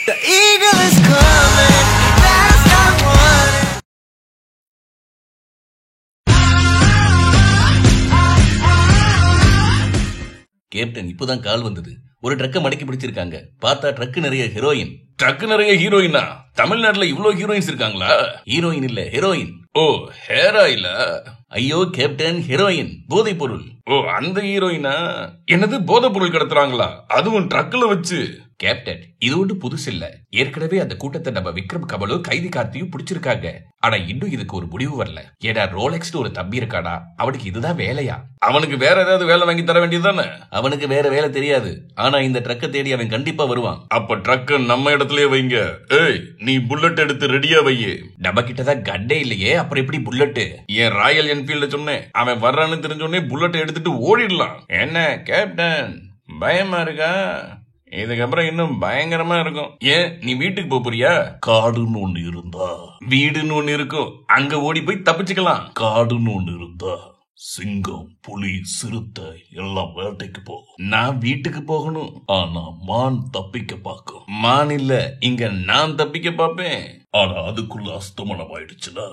The eagle is coming, better stop running. Captain இப்பதான் கால் வந்தது. ஒரு ட்ரக்க மடக்கி பிடிச்சிருக்காங்க. பார்த்தா ட்ரக் நிறைய ஹீரோயின். ட்ரக் நிறைய ஹீரோயினா? தமிழ்நாட்டுல இவ்வளவு ஹீரோயின்ஸ் இருக்காங்களா? ஹீரோயின் இல்ல, ஹெரோயின். ஓ, ஹேராயில? ஐயோ கேப்டன், ஹெரோயின் போதை பொருள். ஓ, அந்த ஹீரோயினா? என்னது போதை பொருள் கடத்துறாங்களா? அதுவும் ட்ரக்ல வச்சு? கேப்டன், இது ஒன்று புதுசு இல்ல. ஏற்கனவே அந்த கூட்டத்தை நம்ம விக்ரம் கமலோ கைதி கார்த்தியும் பிடிச்சிருக்காங்க. ஆனா இன்னும் இதுக்கு ஒரு முடிவு வரல. ஏன்னா ரோலெக்ஸ் ஒரு தம்பி இருக்காடா, அவனுக்கு இதுதான் வேலையா? அவனுக்கு வேற ஏதாவது வேலை வாங்கி தர வேண்டியதுதானே? அவனுக்கு வேற வேலை தெரியாது. ஆனா இந்த ட்ரக்க தேடி அவன் கண்டிப்பா வருவான். அப்ப ட்ரக்க நம்ம இடத்துலயே வைங்க. ஏய், நீ புல்லட் எடுத்து ரெடியா வையே. நம்ம கிட்டதான் கட்டே இல்லையே, அப்புறம் எப்படி புல்லட்? ஏன் ராயல் என்ஃபீல்ட சொன்னேன். அவன் வர்றான்னு தெரிஞ்சோடனே புல்லட் எடுத்துட்டு ஓடிடலாம். என்ன கேப்டன், பயமா இருக்கா? இதுக்கப்புறம் இன்னும் பயங்கரமா இருக்கும். ஏன், நீ வீட்டுக்கு போறியா? காடுன்னு ஒண்ணு இருந்தா வீடுன்னு ஒண்ணு இருக்கும், அங்க ஓடி போய் தப்பிச்சுக்கலாம். காடுன்னு ஒண்ணு இருந்தா சிங்கம், புலி, சிறுத்தை எல்லாம் வேட்டைக்கு போகும். நான் வீட்டுக்கு போகணும். ஆனா மான் தப்பிக்க பாக்கும். மான் இல்ல, இங்க நான் தப்பிக்க பாப்பேன். ஆனா அதுக்குள்ள அஸ்தமனம் ஆயிடுச்சுன்னா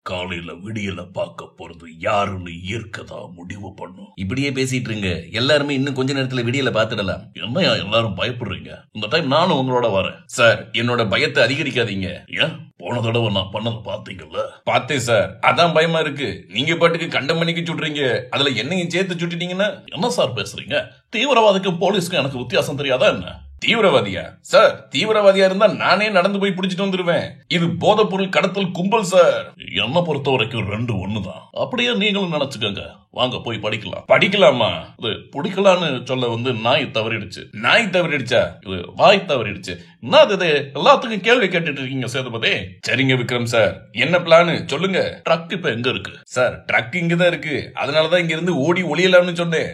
காலையில விடியல பார்க்க போறது யாருன்னு இயற்கைதான் முடிவு பண்ணும். இப்படியே பேசிட்டு இருங்க, எல்லாருமே இன்னும் கொஞ்ச நேரத்துல விடியல பாத்துடலாம். என்னையா எல்லாரும் பயப்படுறீங்க? இந்த டைம் நானும் உங்களோட வரேன். சார், என்னோட பயத்தை அதிகரிக்காதீங்க. ஏன், போன தடவை நான் பண்ணதை பாத்தீங்கல்ல? பார்த்தேன் சார், அதான் பயமா இருக்கு. நீங்க பாட்டுக்கு கண்டம் மணிக்கு சுடுறீங்க, அதுல என்னையும் சேர்த்து சுட்டுட்டீங்கன்னா என்ன சார் பேசுறீங்க? தீவிரவாதிக்கும் போலீஸ்க்கும் எனக்கு வித்தியாசம் தெரியாதா என்ன? தீவிரவாதியா? சார், தீவிரவாதியா இருந்தா நானே நடந்து போய் பிடிச்சிட்டு வந்துருவேன். இது போதை பொருள் கடத்தல் கும்பல் சார். என்ன பொறுத்த வரைக்கும் ரெண்டு ஒண்ணுதான். அப்படியே நீங்களும் நினைச்சுக்கோங்க. வாங்க போய் படிக்கலாம். படிக்கலாமா? இது பிடிக்கலான்னு சொல்ல நாய் தவறிடுச்சு. நாய் தவறிடுச்சா? இது வாய் தவறிடுச்சு. என்னது இது? எல்லாத்துக்கும் கேள்வி கேட்டுட்டு இருக்கீங்க சேதுபதி. சரிங்க விக்ரம் சார், என்ன பிளான் சொல்லுங்க. ட்ரக் இப்ப எங்க இருக்கு? சார், ட்ரக் இங்கதான் இருக்கு. அதனாலதான் இங்க இருந்து ஓடி ஒளியலாம்னு சொன்னேன்.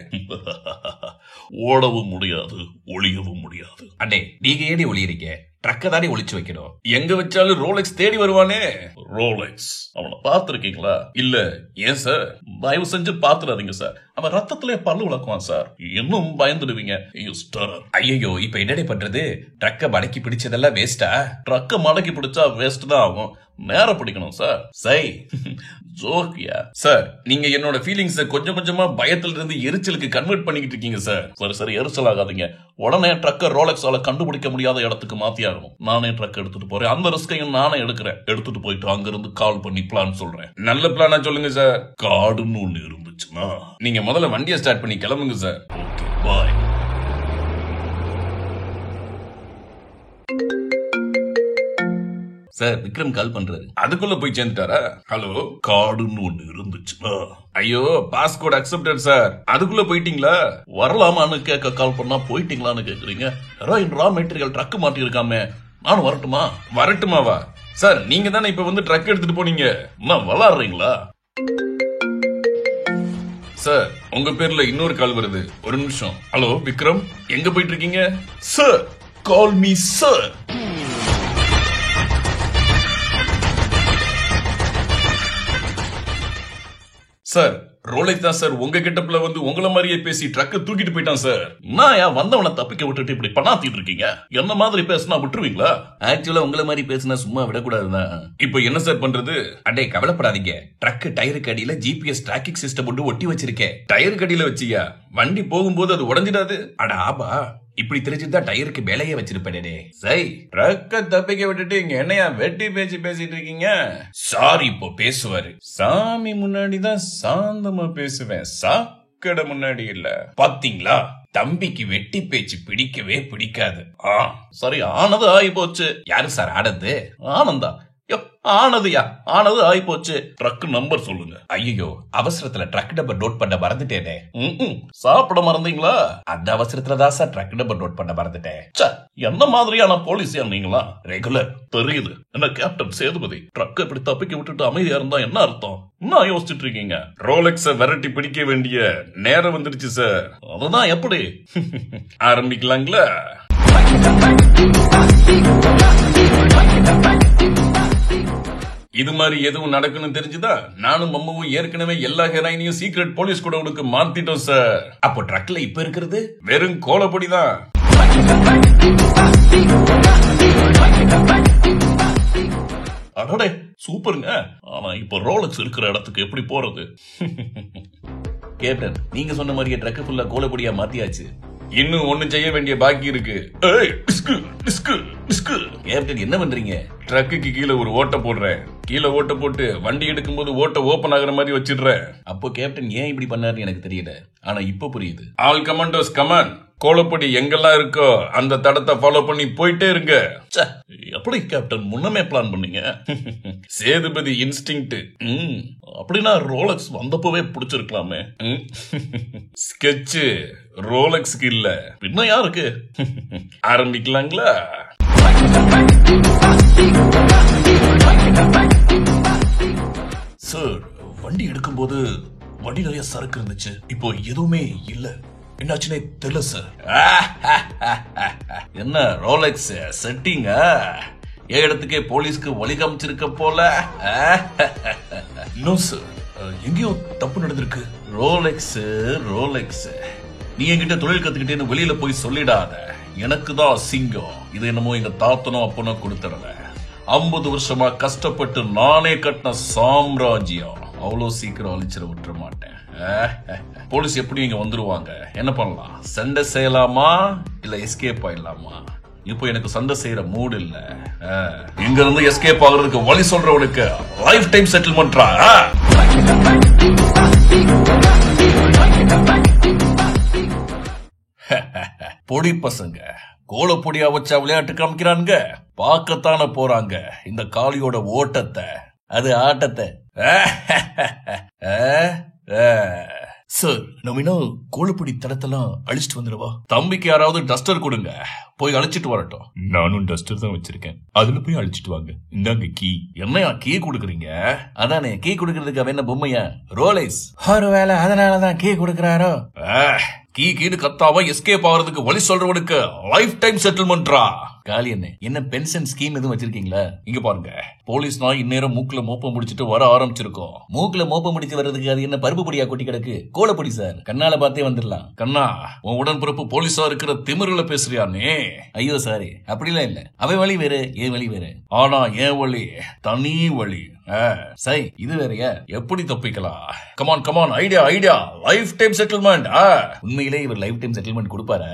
ஓடவும் முடியாது, ஒளியவும் முடியாது. அண்ணே, நீங்க ஏடி ஒளியறீங்க? ட்ரக்க தானே ஒளிச்சு வைக்கணும். எங்க வச்சாலும் ரோலெக்ஸ் தேடி வருவானே. ரோலெக்ஸ் அவனை பாத்துருக்கீங்களா? இல்ல. ஏன் சார்? தயவு செஞ்சு பாத்துறாதீங்க சார். அவன் ரத்தத்திலே பல்லு விளக்குவான் சார். இன்னும் பயந்துடுவீங்க. ஐயோ, இப்ப என்னடே பண்றது? ட்ரக்க மடக்கி பிடிச்சதெல்லாம் வேஸ்டா? ட்ரக்க மடக்கி பிடிச்சா வேஸ்ட் தான் ஆகும். நேரம் பிடிக்கணும் சார். சை ஜோக்கியா சார்? நீங்க என்னோட ஃபீலிங்ஸ கொஞ்சம் கொஞ்சமா பயத்துல இருந்து எரிச்சலுக்கு கன்வெர்ட் பண்ணிக்கிட்டு இருக்கீங்க சார். சரி சரி, எரிச்சல் ஆகாதீங்க. உடனே ட்ரக்க ரோலெக்ஸால கண்டுபிடிக்க முடியாத இடத்துக்கு மாத்தி ஆகணும். நானே ட்ரக் எடுத்துட்டு போறேன். அந்த ரிஸ்கையும் நானே எடுக்கிறேன். எடுத்துட்டு போயிட்டு அங்க இருந்து கால் பண்ணி பிளான் சொல்றேன். நல்ல பிளானா சொல்லுங்க சார். காடுன்னு ஒண்ணு இருந்துச்சுன்னா நீங்க முதல்ல வண்டியை ஸ்டார்ட் பண்ணி கிளம்புங்க சார். ஓகே, பாய். சார், விக்ரம் கால் பண்றாரு. அதுக்குள்ள போய் சேர்ந்துட்டாரா? ஹலோ, காடுன்னு ஒண்ணு இருந்துச்சுன்னா? ஐயோ, பாஸ்கோட் அக்செப்டட் சார். அதுக்குள்ள போயிட்டீங்களா? வரலாமான்னு கேட்க கால் பண்ணா போயிட்டீங்களான்னு கேக்குறீங்க. ஹெரோயின் ரா மெட்டீரியல் ட்ரக் மாட்டி இருக்காமே, நானும் வரட்டுமா? வரட்டுமாவா? சார், நீங்க தானே இப்ப ட்ரக் எடுத்துட்டு போனீங்க. விளாடுறீங்களா? சார், உங்க பேர்ல இன்னொரு கால் வருது. ஒரு நிமிஷம். ஹலோ விக்ரம், எங்க போயிட்டு இருக்கீங்க? Sir, call me sir. Sir, Rolex தான் சார் உங்க கிட்டப்ல உங்கள மாதிரியே பேசி ட்ரக்க தூக்கிட்டு போயிட்டான் சார். நான் வந்தவனை தப்பிக்க விட்டுட்டு இப்படி பண்ணாத்திட்டு இருக்கீங்க. என்ன மாதிரி பேசினா விட்டுருவீங்களா? ஆக்சுவலா உங்கள மாதிரி பேசினா சும்மா விடக்கூடாதுதான். இப்ப என்ன சார் பண்றது? அடே கவலைப்படாதீங்க. ட்ரக் டயருக்கு அடியில ஜிபிஎஸ் டிராக்கிங் சிஸ்டம் ஒட்டி வச்சிருக்கேன். டயருக்கு அடியில வச்சியா? வண்டி போகும்போது அது உடஞ்சிடாது? அட ஆபா, இப்படி தெரிஞ்சுதான் டயருக்கு மேலேயே வச்சிருப்பேனே. சரி, ட்ரக்க தப்பிக்க விட்டுட்டு இங்க என்னையா வெட்டி பேச்சு பேசிட்டு இருக்கீங்க? சாரி, இப்போ பேசுவாரு. சாமி முன்னாடிதான் சாந்தமா பேசுவேன், சாக்கடை முன்னாடி இல்ல. பாத்தீங்களா, தம்பிக்கு வெட்டி பேச்சு பிடிக்கவே பிடிக்காது. சரி, ஆனது ஆகி போச்சு. யாரு சார் ஆனது? ஆனந்தா? ஆனதுயா, ஆனது ஆகி போச்சு. ட்ரக் நம்பர் சொல்லுங்க. ஐயோ, அவசரத்துல ட்ரக் நம்பர் நோட் பண்ண மறந்துட்டேனே. சாப்பிட மறந்தீங்களா? அந்த அவசரத்துலதான் சார் ட்ரக் நம்பர் நோட் பண்ண மறந்துட்டேன். என்ன மாதிரியான போலீஸா நீங்களா? ரெகுலர் தெரியுது. என்ன கேப்டன் சேதுபதி, ட்ரக் இப்படி தப்பிக்க விட்டுட்டு அமைதியா இருந்தா என்ன அர்த்தம்? என்ன யோசிச்சுட்டு இருக்கீங்க? ரோலெக்ஸ விரட்டி பிடிக்க வேண்டிய நேரம் வந்துடுச்சு சார். அதுதான் எப்படி? ஆரம்பிக்கலாங்களா? இது மாதிரி எதுவும் நடக்குன்னு தெரிஞ்சுதா நானும் மம்மாவும் ஏற்கனவே எல்லா ஹெராயினையும் சீக்ரெட் போலீஸ் கூட உனக்கு மாத்திட்டோம் சார். அப்போ ட்ரக்ல இப்ப இருக்கிறது வெறும் கோலப்பொடிதான். அடடே சூப்பருங்க. ஆனா இப்ப ரோலக்ஸ் இருக்கிற இடத்துக்கு எப்படி போறது? கேப்டன், நீங்க சொன்ன மாதிரியே ட்ரக் ஃபுல்லா கோலப்பொடியா மாத்தியாச்சு. இன்னும் ஒண்ணும் செய்ய வேண்டிய பாக்கி இருக்கு. கேப்டன், என்ன பண்றீங்க? ட்ரக்குக்கு கீழே ஒரு ஓட்ட போடுறேன். கீழே ஓட்ட போட்டு வண்டி எடுக்கும் போது ஓட்ட ஓபன் ஆகுற மாதிரி வச்சிடுறேன். அப்போ கேப்டன் ஏன் இப்படி பண்ணாருன்னு எனக்கு தெரியல. ஆனா இப்ப புரியுது. All commandos come on. கோலப்பொடி எங்கெல்லாம் இருக்கோ அந்த தடத்தை ஃபாலோ பண்ணி போயிட்டே இருங்க. எப்படி கேப்டன் முன்னமே பிளான் பண்ணீங்க? சேதுபதி இன்ஸ்டிங்க்ட். அப்படின்னா ரோலக்ஸ் வந்தப்பவே பிடிச்சிருக்கலாமே. ஸ்கெட்ச் ரோலக்ஸ்க்கு இல்ல, பின்ன யாருக்கு? ஆரம்பிக்கலாங்களா? சார், வண்டி எடுக்கும்போது வண்டி நிறைய சரக்கு இருந்துச்சு. இப்போ எதுவுமே இல்ல. என்னாச்சுனே தெரியல சார். என்ன ரோலக்ஸ் செட்டிங்க? ஏன் இடத்துக்கே போலீஸ்க்கு வழி காமிச்சிருக்க போல. நோ சார், எங்கேயோ தப்பு நடந்திருக்கு. ரோலக்ஸ் நீ என்கிட்ட தொழில் கத்துக்கிட்டேன்னு வெளியில போய் சொல்லிடாத. எனக்கு தான் சிங்கம். இது என்னமோ எங்க தாத்தனோ அப்பனோ கொடுத்துறல. 50 வருஷமா கஷ்டப்பட்டு நானே கட்டின சாம்ராஜ்யம் அவ்வளவு சீக்கிரம் அழிச்சிட விட்டுற மாட்டேன். போலீஸ் எப்படி இங்க வந்துருவாங்க? என்ன பண்ணலாம்? சண்டை செய்யலாமா இல்ல எஸ்கேப் ஆயிடலாமா? இப்போ எனக்கு சண்டை செய்யற மூடு இல்ல. இங்க இருந்து எஸ்கேப் ஆகுறதுக்கு வழி சொல்றவனுக்கு லைஃப் டைம் செட்டில்மெண்ட்ரா. பொடி பசங்க கோலப்பொடியா வச்சா விளையாட்டு காமிக்கிறாங்க. பார்க்கத்தான போறாங்க இந்த காளியோட ஓட்டத்தை, அது ஆட்டத்தை. சார், நம்ம இன்னும் கோலப்பொடி தடத்தெல்லாம் அழிச்சிட்டு வந்துடுவா. தம்பிக்கு யாராவது டஸ்டர் கொடுங்க, போய் அழிச்சிட்டு வரட்டும். நானும் டஸ்டர் தான் வச்சிருக்கேன், அதுல போய் அழிச்சிட்டு வாங்க. இந்தாங்க கீ. என்னையா கீ கொடுக்குறீங்க? அதானே, கீ கொடுக்கறதுக்கு அவன் என்ன பொம்மையா? ரோலக்ஸ் ஒருவேளை அதனாலதான் கீ கொடுக்கறாரோ? கீ கீடு கத்தாவ எஸ்கேப் ஆகிறதுக்கு வழி சொல்றவனுக்கு லைஃப் டைம் செட்டில்மெண்ட்ரா. காலி என்ன பென்ஷன் ஸ்கீம் எதுவும் வச்சிருக்கீங்களா? இங்க பாருங்க, போலீஸ்னா இந்நேரம் மூக்குல மோப்பம் முடிச்சிட்டு வர ஆரம்பிச்சிருக்கோம். மூக்குல மோப்பம் முடிச்சு வர்றதுக்கு அது என்ன பருப்பு பொடியா கொட்டி கிடக்கு? கோலப்பொடி சார், கண்ணால பார்த்தே வந்துடலாம். கண்ணா, உன் உடன்பிறப்பு போலீஸா இருக்கிற திமிருல பேசுறியானே? ஐயோ சாரி, அப்படிலாம் இல்ல. அவன் வழி வேற, என் வழி வேற. ஆனா என் வழி தனி வழி. சரி, இது வேறையா? எப்படி தப்பிக்கலாம்? Come on idea life time settlement. உண்மையிலே இவர் லைஃப் டைம் செட்டில்மெண்ட் கொடுப்பாரா?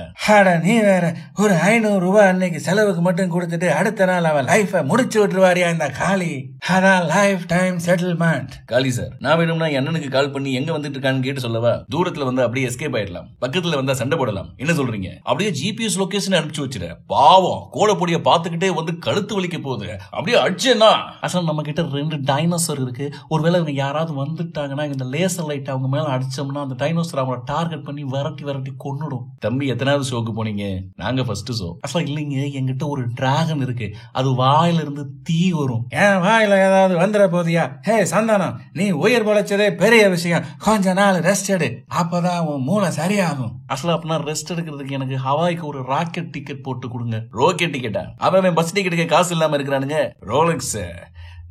நீ வேற, ஒரு 500 ரூபாய் அன்னைக்கு செலவுக்கு மட்டும் கொடுத்துட்டு அடுத்த நாள் அவன் லைஃப முடிச்சு விட்டுருவாரியா இந்த காளி. அதான் லைஃப் டைம் செட்டில்மெண்ட். காளி சார், நான் வேணும்னா என் அண்ணனுக்கு கால் பண்ணி எங்க வந்துட்டு இருக்கான்னு கேட்டு சொல்லவா? தூரத்துல வந்து அப்படியே எஸ்கேப் ஆயிடலாம், பக்கத்துல வந்தா சண்டை போடலாம். என்ன சொல்றீங்க? அப்படியே ஜிபிஎஸ் லொகேஷன் அனுப்பிச்சு வச்சிரு. பாவம் கோலப்பொடிய பாத்துக்கிட்டே வந்து கழுத்து வலிக்க போகுது. அப்படியே அடிச்சேன்னா அசல் நம்ம கிட்ட 2 டைனோசர் இருக்கு. ஒருவேளை இவங்க யாராவது வந்துட்டாங்கன்னா இந்த லேசர் லைட் அவங்க மேல அடிச்சோம்னா அந்த டைனோசர் அவங்கள டார்கெட் பண்ணி விரட்டி கொன்னுடும். தம்பி, எத்தனாவது ஷோக்கு போனீங்க? நாங்க ஃபர்ஸ்ட் ஷோ. அசல் இல்லைங்க, என்கிட்ட ஒரு டிராகன் இருக்கு. அது வாயில இருந்து தீ வரும். ஏன் வாயில ஏதாவது வந்துட போதியா? ஹே சந்தானம், நீ உயிர் பொழைச்சதே பெரிய விஷயம். கொஞ்ச நாள் ரெஸ்ட் எடு, அப்பதான் உன் மூளை சரியாகும். அசல் அப்படின்னா ரெஸ்ட் எடுக்கிறதுக்கு எனக்கு ஹவாய்க்கு ஒரு ராக்கெட் டிக்கெட் போட்டு கொடுங்க. ராக்கெட் டிக்கெட்டா? அவன் பஸ் டிக்கெட்டுக்கு காசு இல்லாம இருக்கிறானுங்க. ரோலக்ஸ்,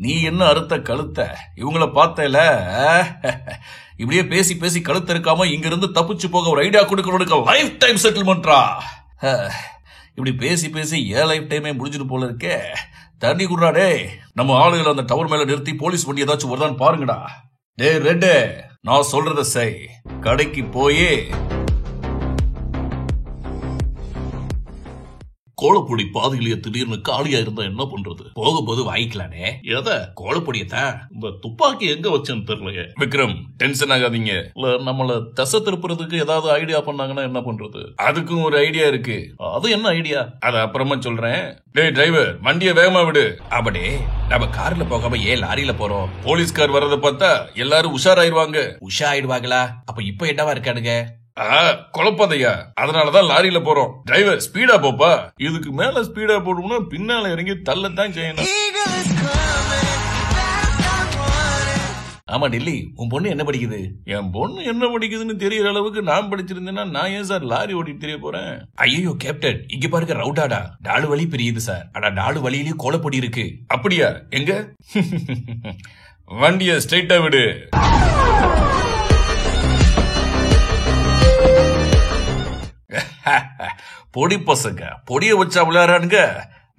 நீ என்ன அறுத்த கழுத்த? இவங்கள பார்த்தல, இப்படியே பேசி கழுத்த இருக்காம இங்க இருந்து தப்பிச்சு போக ஒரு ஐடியா கொடுக்கறவனுக்கு லைஃப் டைம் செட்டில்மெண்ட்ரா. இப்படி பேசி ஏன் லைஃப் டைமே முடிஞ்சிட்டு போல இருக்கே. தண்ணி குடுறா டே. நம்ம ஆளுகளை அந்த டவர் மேல நிறுத்தி போலீஸ் வண்டி ஏதாச்சும் வருதான்னு பாருங்கடா. டே ரெட்டு, நான் சொல்றத செய். கடைக்கு போயே கோலப்பொடி பாதியிலேயே திடீர்னு காலியா இருந்தா என்ன பண்றது? போகும்போது வாங்கிக்கலானே. எத? கோலப்பொடியத்தான். இந்த துப்பாக்கி எங்க வச்சேன்னு தெரியலையே. விக்ரம், டென்ஷன் ஆகாதீங்க. நம்மள தசை திருப்புறதுக்கு ஏதாவது ஐடியா பண்ணாங்கன்னா என்ன பண்றது? அதுக்கும் ஒரு ஐடியா இருக்கு. அது என்ன ஐடியா? அத அப்புறமா சொல்றேன். டேய் டிரைவர், வண்டிய வேகமா விடு. அப்படியே நம்ம கார்ல போகாம ஏன் லாரியில போறோம்? போலீஸ்கார் வர்றத பார்த்தா எல்லாரும் உஷாராயிருவாங்க. உஷாராயிடுவாங்களா? அப்ப இப்ப என்னவா இருக்கானுங்க? குழப்பதையா? அதனாலதான் லாரியில போறோம். டிரைவர் ஸ்பீடா போப்பா. இதுக்கு மேல ஸ்பீடா போடும்னா பின்னால இறங்கி தள்ளத்தான் செய்யணும். ஆமா டெல்லி, உன் பொண்ணு என்ன படிக்குது? என் பொண்ணு என்ன படிக்குதுன்னு தெரியற அளவுக்கு நான் படிச்சிருந்தேன்னா நான் ஏன் சார் லாரி ஓட்டி தெரிய போறேன்? ஐயோ கேப்டன், இங்க பாருங்க ரவுடாடா. 4 வழி பிரியுது சார். ஆனா 4 வழியிலயும் கோலப்பொடி இருக்கு. அப்படியா? எங்க? வண்டிய ஸ்ட்ரைட்டா விடு. பொடி பசங்க பொடிய வச்சா விளையாடுறானுங்க.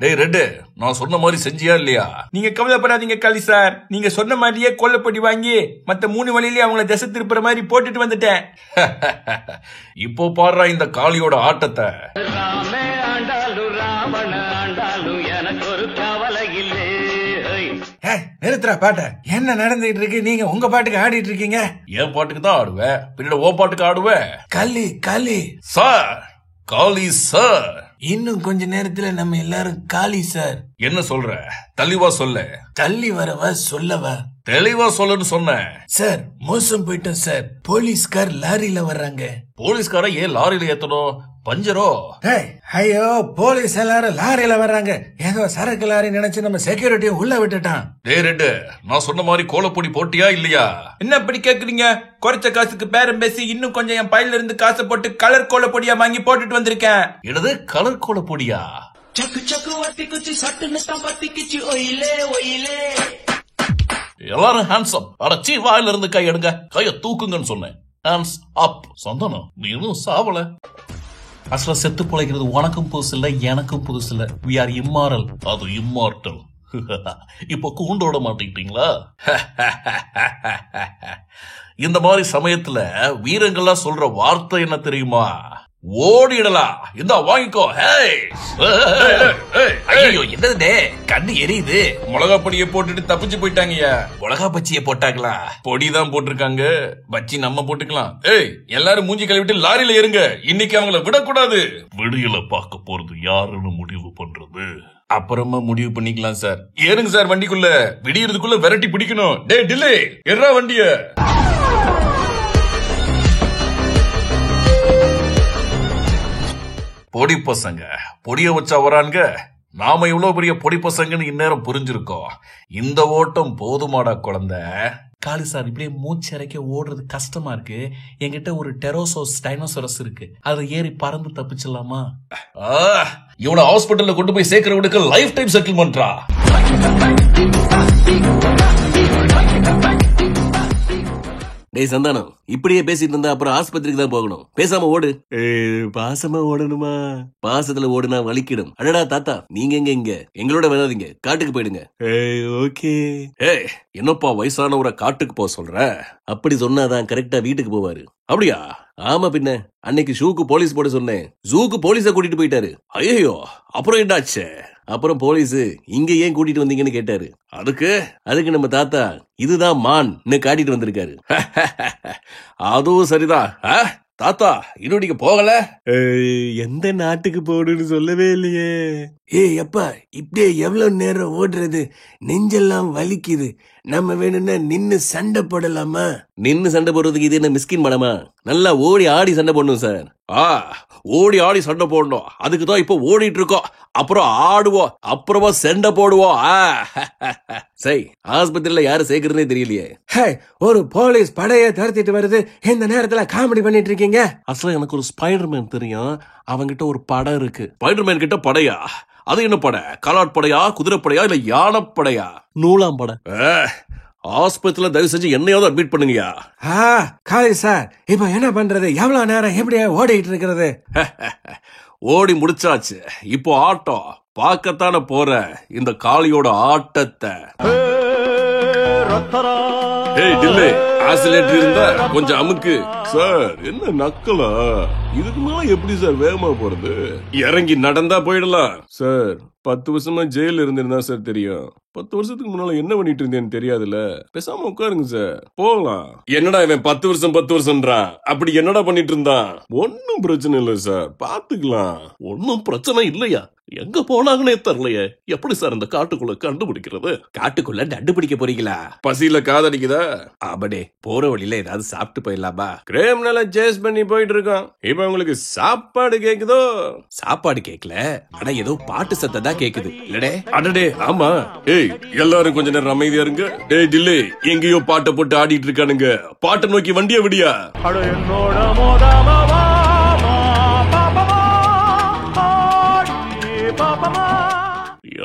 டேய் ரெட்டு, நான் சொன்ன மாதிரி செஞ்சியா இல்லையா? நீங்க கவலைப்படாதீங்க காளி சார், நீங்க சொன்ன மாதிரியே கொல்லப்படி வாங்கி மத்த 3 வழியிலேயே அவங்கள திசை திருப்புற மாதிரி போட்டுட்டு வந்துட்டேன். இப்போ பாடுறா இந்த காளியோட ஆட்டத்தை. நிறுத்துறா பாட்ட. என்ன நடந்துட்டு இருக்கு? நீங்க உங்க பாட்டுக்கு ஆடிட்டு இருக்கீங்க. என் பாட்டுக்கு தான் ஆடுவேன், பின்னாடி ஓ பாட்டுக்கு ஆடுவேன். காளி சார், காளி சார். இன்னும் கொஞ்ச நேரத்துல நம்ம எல்லாரும் காளி சார். என்ன சொல்ற? தெளிவா சொல்ல. தள்ளி வரவா சொல்லவா? தெளிவா சொல்லுன்னு சொன்னேன் சார். மோசம் போயிட்டோம் சார். போலீஸ்கார் லாரியில வர்றாங்க. போலீஸ்கார ஏன் லாரியில ஏத்தணும்? பஞ்சரோ? ஐயோ, போலீஸ் எல்லாரும் லாரியில வர்றாங்க. ஏதோ சரக்கு லாரி நினைச்சு நம்ம செக்யூரிட்டியை உள்ள விட்டுட்டான். டேய் ரெட்டு, நான் சொன்ன மாதிரி கோலப்பொடி போட்டியா இல்லையா? என்ன அப்படி கேக்குறீங்க? குறைச்ச காசுக்கு பேரம் பேசி இன்னும் கொஞ்சம் என் பையில இருந்து காசை போட்டு கலர் கோலப்பொடியா வாங்கி போட்டுட்டு வந்திருக்கேன். என்னது கலர் கோலப்பொடியா? எல்லாரும் ஹேண்ட்ஸ் அப். அடச்சி, வாயில இருந்து கை எடுங்க. கைய தூக்குங்கன்னு சொன்னேன். Hands up. சந்தனம், நீ இன்னும் சாவல. அசல செத்து பிழைக்கிறது உனக்கும் புதுசு இல்ல, எனக்கும் புதுசு இல்ல. வி ஆர் இம்மாரல், அது இம்மார்டல். இப்ப கூண்டோட மாட்டீங்களா? இந்த மாதிரி சமயத்துல வீரங்கள்லாம் சொல்ற வார்த்தை என்ன தெரியுமா? ஓடிடலாம். இந்த வாங்கிக்கோ. ஐயோ, என்னது கண்ணு எரியுது. மிளகா பொடியை போட்டுட்டு தப்பிச்சு போயிட்டாங்கய்யா. மிளகா பச்சிய போட்டாங்களா? பொடிதான் போட்டிருக்காங்க, பச்சி நம்ம போட்டுக்கலாம். எல்லாரும் மூஞ்சி கழுவிட்டு லாரியில ஏறுங்க. இன்னைக்கு அவங்கள விடக்கூடாது. விடியல பார்க்க போறது யாருன்னு முடிவு பண்றது அப்புறமா முடிவு பண்ணிக்கலாம் சார். ஏறுங்க சார் வண்டிக்குள்ள. விடியறதுக்குள்ள விரட்டி பிடிக்கணும். டே டிலே, ஏறா வண்டிய. பொடி பசங்க பொடிய வச்சா வராங்க. நாம இவ்வளவு பெரிய பொடி பசங்கன்னு இந்நேரம் புரிஞ்சிருக்கோம். இந்த ஓட்டம் போதுமாடா குழந்தை. காளி சார், இப்படியே மூச்சரைக்க ஓடுறது கஷ்டமா இருக்கு. என்கிட்ட ஒரு டைனோசரஸ் இருக்கு, அதை ஏறி பறந்து தப்பிச்சிடலாமா? இவனை ஹாஸ்பிட்டல்ல கொண்டு போய் சேர்க்கிறவனுக்கு லைஃப் டைம் செட்டில்மெண்ட்ரா. டேய் சந்தானம், இப்படியே பேசிட்டு இருந்தா அப்புறம் ஆஸ்பத்திரிக்கு தான் போகணும். பேசாம ஓடு. பாசமா ஓடணுமா? பாசத்துல ஓடுனா வலிக்கிடும். அடடா தாத்தா, நீங்க இங்க எங்களோட வராதீங்க, காட்டுக்கு போயிடுங்க. ஓகே. என்னப்பா வயசானவரை காட்டுக்கு போக சொல்ற? அப்படி சொன்னாதான் கரெக்டா வீட்டுக்கு போவாரு. அப்படியா? ஆமா பின்ன. அன்னைக்கு ஷூக்கு போலீஸ் போட சொன்னேன், ஜூக்கு போலீஸ கூட்டிட்டு போயிட்டாரு. ஐயோ, அப்புறம் என்னாச்சு? அப்புறம் போலீஸ் இங்க ஏன் கூட்டிட்டு வந்தீங்கன்னு கேட்டாரு. அதுக்கு நம்ம தாத்தா இதுதான் மான்னு காட்டிட்டு வந்திருக்காரு. அதுவும் சரிதான். தாத்தா, இன்னும் நீங்க போகல? எந்த நாட்டுக்கு போகணும்னு சொல்லவே இல்லையே. எப்பா, இப்படியே எவ்வளவு நேரம் ஓடுறது? நெஞ்செல்லாம் வலிக்குது. நம்ம வேணும்னா நின்னு சண்டை போடலாமா? நின்னு சண்டை போடுறதுக்கு இது என்ன மிஸ்கின் படமா? நல்லா ஓடி ஆடி சண்டை போடணும் சார். ஓடி ஆடி சண்டை போடணும். அதுக்குதான் இப்ப ஓடிட்டு இருக்கோம். அப்புறம் ஆடுவோம், அப்புறமா சண்டை போடுவோம். சரி, ஆஸ்பத்திரியில யாரு சேர்க்கறதே தெரியலையே. ஒரு போலீஸ் படையை துரத்திட்டு வருது, இந்த நேரத்துல காமெடி பண்ணிட்டு இருக்கீங்க. அசல எனக்கு ஒரு ஸ்பைடர்மேன் தெரியும், அவங்கிட்ட ஒரு படம் இருக்கு. ஸ்பைடர்மேன் கிட்ட படையா? அது என்ன படை? காலாட் படையா, குதிரை படையா, இல்ல யானை படையா? நூலாம் படை. ஆஸ்பத்திரியில தயவு செஞ்சு என்னையாவது அட்மிட் பண்ணுங்கயா. காளி சார், இப்ப என்ன பண்றது? எவ்வளவு நேரம் எப்படியா ஓடிட்டு இருக்கிறது? ஓடி முடிச்சாச்சு. இப்போ ஆட்டம் பார்க்கத்தானே போற இந்த காளியோட ஆட்டத்தை. ஆசிலேட்டர் இருந்தா கொஞ்சம் அமுக்கு. சார், என்ன நக்கலா? இதுக்கு மேல எப்படி சார் வேகமா போறது? இறங்கி நடந்தா போயிடலாம். சார், 10 வருஷமா ஜெயில இருந்திருந்தா சார் தெரியும். 10 வருஷத்துக்கு முன்னால என்ன பண்ணிட்டு இருந்தேன்னு தெரியாதுல்ல. பேசாம உட்காருங்க சார், போகலாம். என்னடா இவன் 10 வருஷம்ன்றான்? அப்படி என்னடா பண்ணிட்டு இருந்தான்? ஒன்னும் பிரச்சனை இல்ல சார், பாத்துக்கலாம். ஒன்னும் பிரச்சனை இல்லையா? எங்க போனாங்கன்னே தெரியலையே. எப்படி சார் இந்த காட்டுக்குள்ள கண்டுபிடிக்கிறது? காட்டுக்குள்ள கண்டுபிடிக்க போறீங்களா? பசியில காதடிக்குதா? ஆபடே, போற வழியில ஏதாவது சாப்பிட்டு போயிடலாமா? கிரிமினலை சேஸ் பண்ணி போயிட்டு இருக்கோம். இப்ப உங்களுக்கு சாப்பாடு கேக்குதோ? சாப்பாடு கேட்கல, ஆனா ஏதோ பாட்டு சத்தம் தான் கேக்குது இல்லடே? அடடே, ஆமா. எல்லாரும் கொஞ்ச நேரம் அமைதியா இருங்க. டேய் டில்லே, எங்கேயோ பாட்டை போட்டு ஆடிட்டு இருக்கானுங்க. பாட்டை நோக்கி வண்டிய விடியா.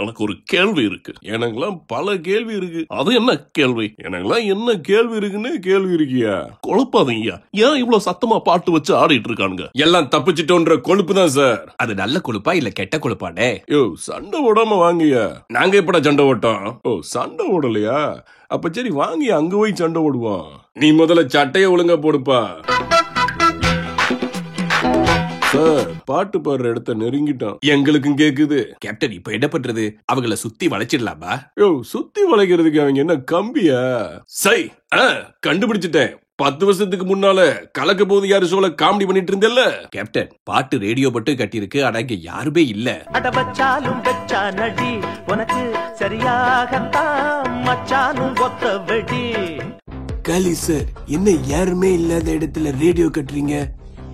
எனக்கு ஒரு கேள்வி இருக்கு. எனக்குலாம் பல கேள்வி இருக்கு. அது என்ன கேள்வி? எனக்குலாம் என்ன கேள்வி இருக்குன்னு கேள்வி இருக்கியா? குழப்பாதீங்க. ஏன் இவ்வளவு சத்தமா பாட்டு வச்சு ஆடிட்டு இருக்கானுங்க? எல்லாம் தப்பிச்சிட்டோன்ற கொழுப்பு தான் சார். அது நல்ல கொழுப்பா இல்ல கெட்ட கொழுப்பாடே? யோ, சண்டை ஓடாம வாங்கயா. நாங்க எப்படா சண்டை ஓட்டோம்? ஓ, சண்டை ஓடலையா? அப்ப சரி வாங்கி அங்க போய் சண்டை ஓடுவோம். நீ முதல்ல சட்டைய ஒழுங்கா போடுப்பா. சார், பாட்டு பாடுற இடத்த நெருங்கிட்டோம். எங்களுக்கும் கேக்குது. கேப்டன், இப்ப என்ன பண்றது? அவங்கள சுத்தி வளைச்சிடலாமா? யோ, சுத்தி வளைக்கிறதுக்கு அவங்க என்ன கம்பியா? சை, கண்டுபிடிச்சிட்டேன். 10 வருஷத்துக்கு முன்னால கலக்க போது யாரு சோழ காமெடி பண்ணிட்டு இருந்தேல்ல? கேப்டன், பாட்டு ரேடியோ மட்டும் கட்டியிருக்கு, ஆனா இங்க யாருமே இல்ல. அடபச்சாலும் வெச்சா நடி உனக்கு சரியாகத்தான் மச்சானும் ஒத்த வெடி. காலி சார், என்ன யாருமே இல்லாத இடத்துல ரேடியோ கட்டுறீங்க?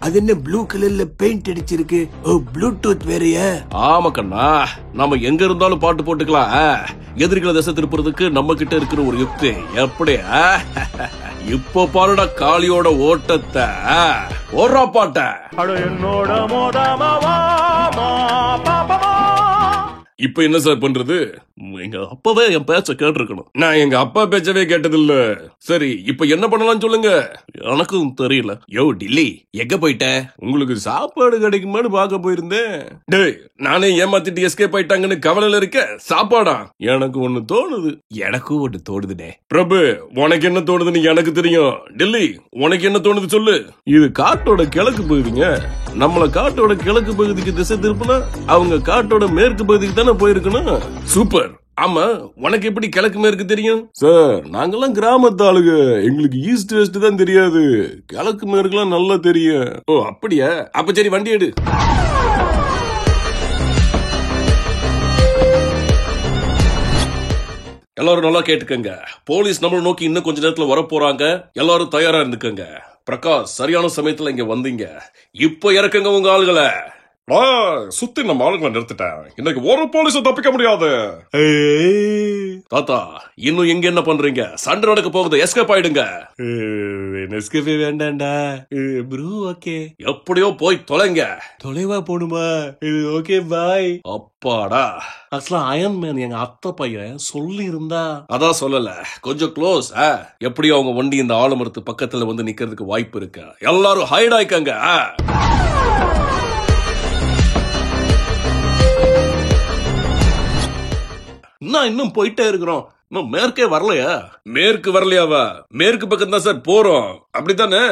அது என்ன ப்ளூ கலர்ல பெயிண்ட் அடிச்சிருக்கு? ஓ, ப்ளூடூத் வேறயா? ஆமா கண்ணா, நம்ம எங்க இருந்தாலும் பாட்டு போட்டுக்கலாம். எதிரிகளை திசை திருப்புறதுக்கு நம்ம கிட்ட இருக்கிற ஒரு யுக்தி. எப்படியா? இப்போ பாருடா காளியோட ஓட்டத்தை. ஓடுறா பாட்ட. என்னோட மோதாமவா பாப்பா. இப்ப என்ன சார் பண்றது? எங்க அப்பாவே என் பேச்ச கேட்டிருக்கணும். நான் எங்க அப்பா பேச்சவே கேட்டதில்ல. சரி, இப்ப என்ன பண்ணலாம் சொல்லுங்க. எனக்கும் தெரியல. யோ டில்லி, எங்க போயிட்ட? உங்களுக்கு சாப்பாடு கிடைக்குமான்னு பார்க்க போயிருந்தேன். டேய், நானே ஏமாத்திட்டு எஸ்கேப் ஆயிட்டாங்கன்னு கவலையில இருக்க. சாப்பாடா? எனக்கு ஒண்ணு தோணுது. எனக்கும் ஒண்ணு தோணுதுனே. பிரபு, உனக்கு என்ன தோணுதுன்னு எனக்கு தெரியும். டெல்லி, உனக்கு என்ன தோணுது சொல்லு. இது காட்டோட கிழக்கு பகுதிங்க. நம்மள காட்டோட கிழக்கு பகுதிக்கு திசை திருப்பினா அவங்க காட்டோட மேற்கு பகுதிக்கு தானே போயிருக்கணும். சூப்பர். ஆமா, உனக்கு எப்படி கிழக்கு மேற்கு தெரியும்? சார், நாங்கெல்லாம் கிராமத்து ஆளுங்க. எங்களுக்கு ஈஸ்ட் வெஸ்ட் தான் தெரியாது. கிழக்கு மேற்குலாம் நல்லா தெரியும். ஓ, அப்படியா? அப்ப சரி, வண்டி எடு. எல்லாரும் நல்லா கேட்டுக்கங்க. போலீஸ் நம்மள நோக்கி இன்னும் கொஞ்ச நேரத்துல வர போறாங்க. எல்லாரும் தயாரா இருந்துக்கங்க. பிரகாஷ், சரியான சமயத்துல இங்க வந்தீங்க. இப்ப இறக்குங்க உங்க ஆளுகளை. சுத்தி நம்ம ஆளுங்களை நிறுத்திட்டேன். இன்னைக்கு ஒரு போலீஸும் தப்பிக்க முடியாது. தாத்தா, இன்னும் எங்க என்ன பண்றீங்க? சண்டை நடக்க போகுது. எஸ்கேப் ஆயிடுங்க. எஸ்கேப் வேண்டாம்டா ப்ரூ. ஓகே, எப்படியோ போய் தொலைங்க. தொலைவா போணுமா? ஓகே, பாய். அப்பாடா, ஆக்சுவலா அயன் மேன் எங்க அத்தை பையன் சொல்லி இருந்தா. அதான் சொல்லல, கொஞ்சம் க்ளோஸ். எப்படியோ அவங்க வண்டி இந்த ஆலமரத்து பக்கத்துல வந்து நிக்கிறதுக்கு வாய்ப்பு இருக்கு. எல்லாரும் ஹைட் ஆயிக்கங்க. இன்னும் போயிட்டே இருக்கிறோம். இன்னும் மேற்கே வரலையா? மேற்கு வரலையாவா? மேற்கு பக்கம் தான் சார் போறோம். அப்படித்தானே?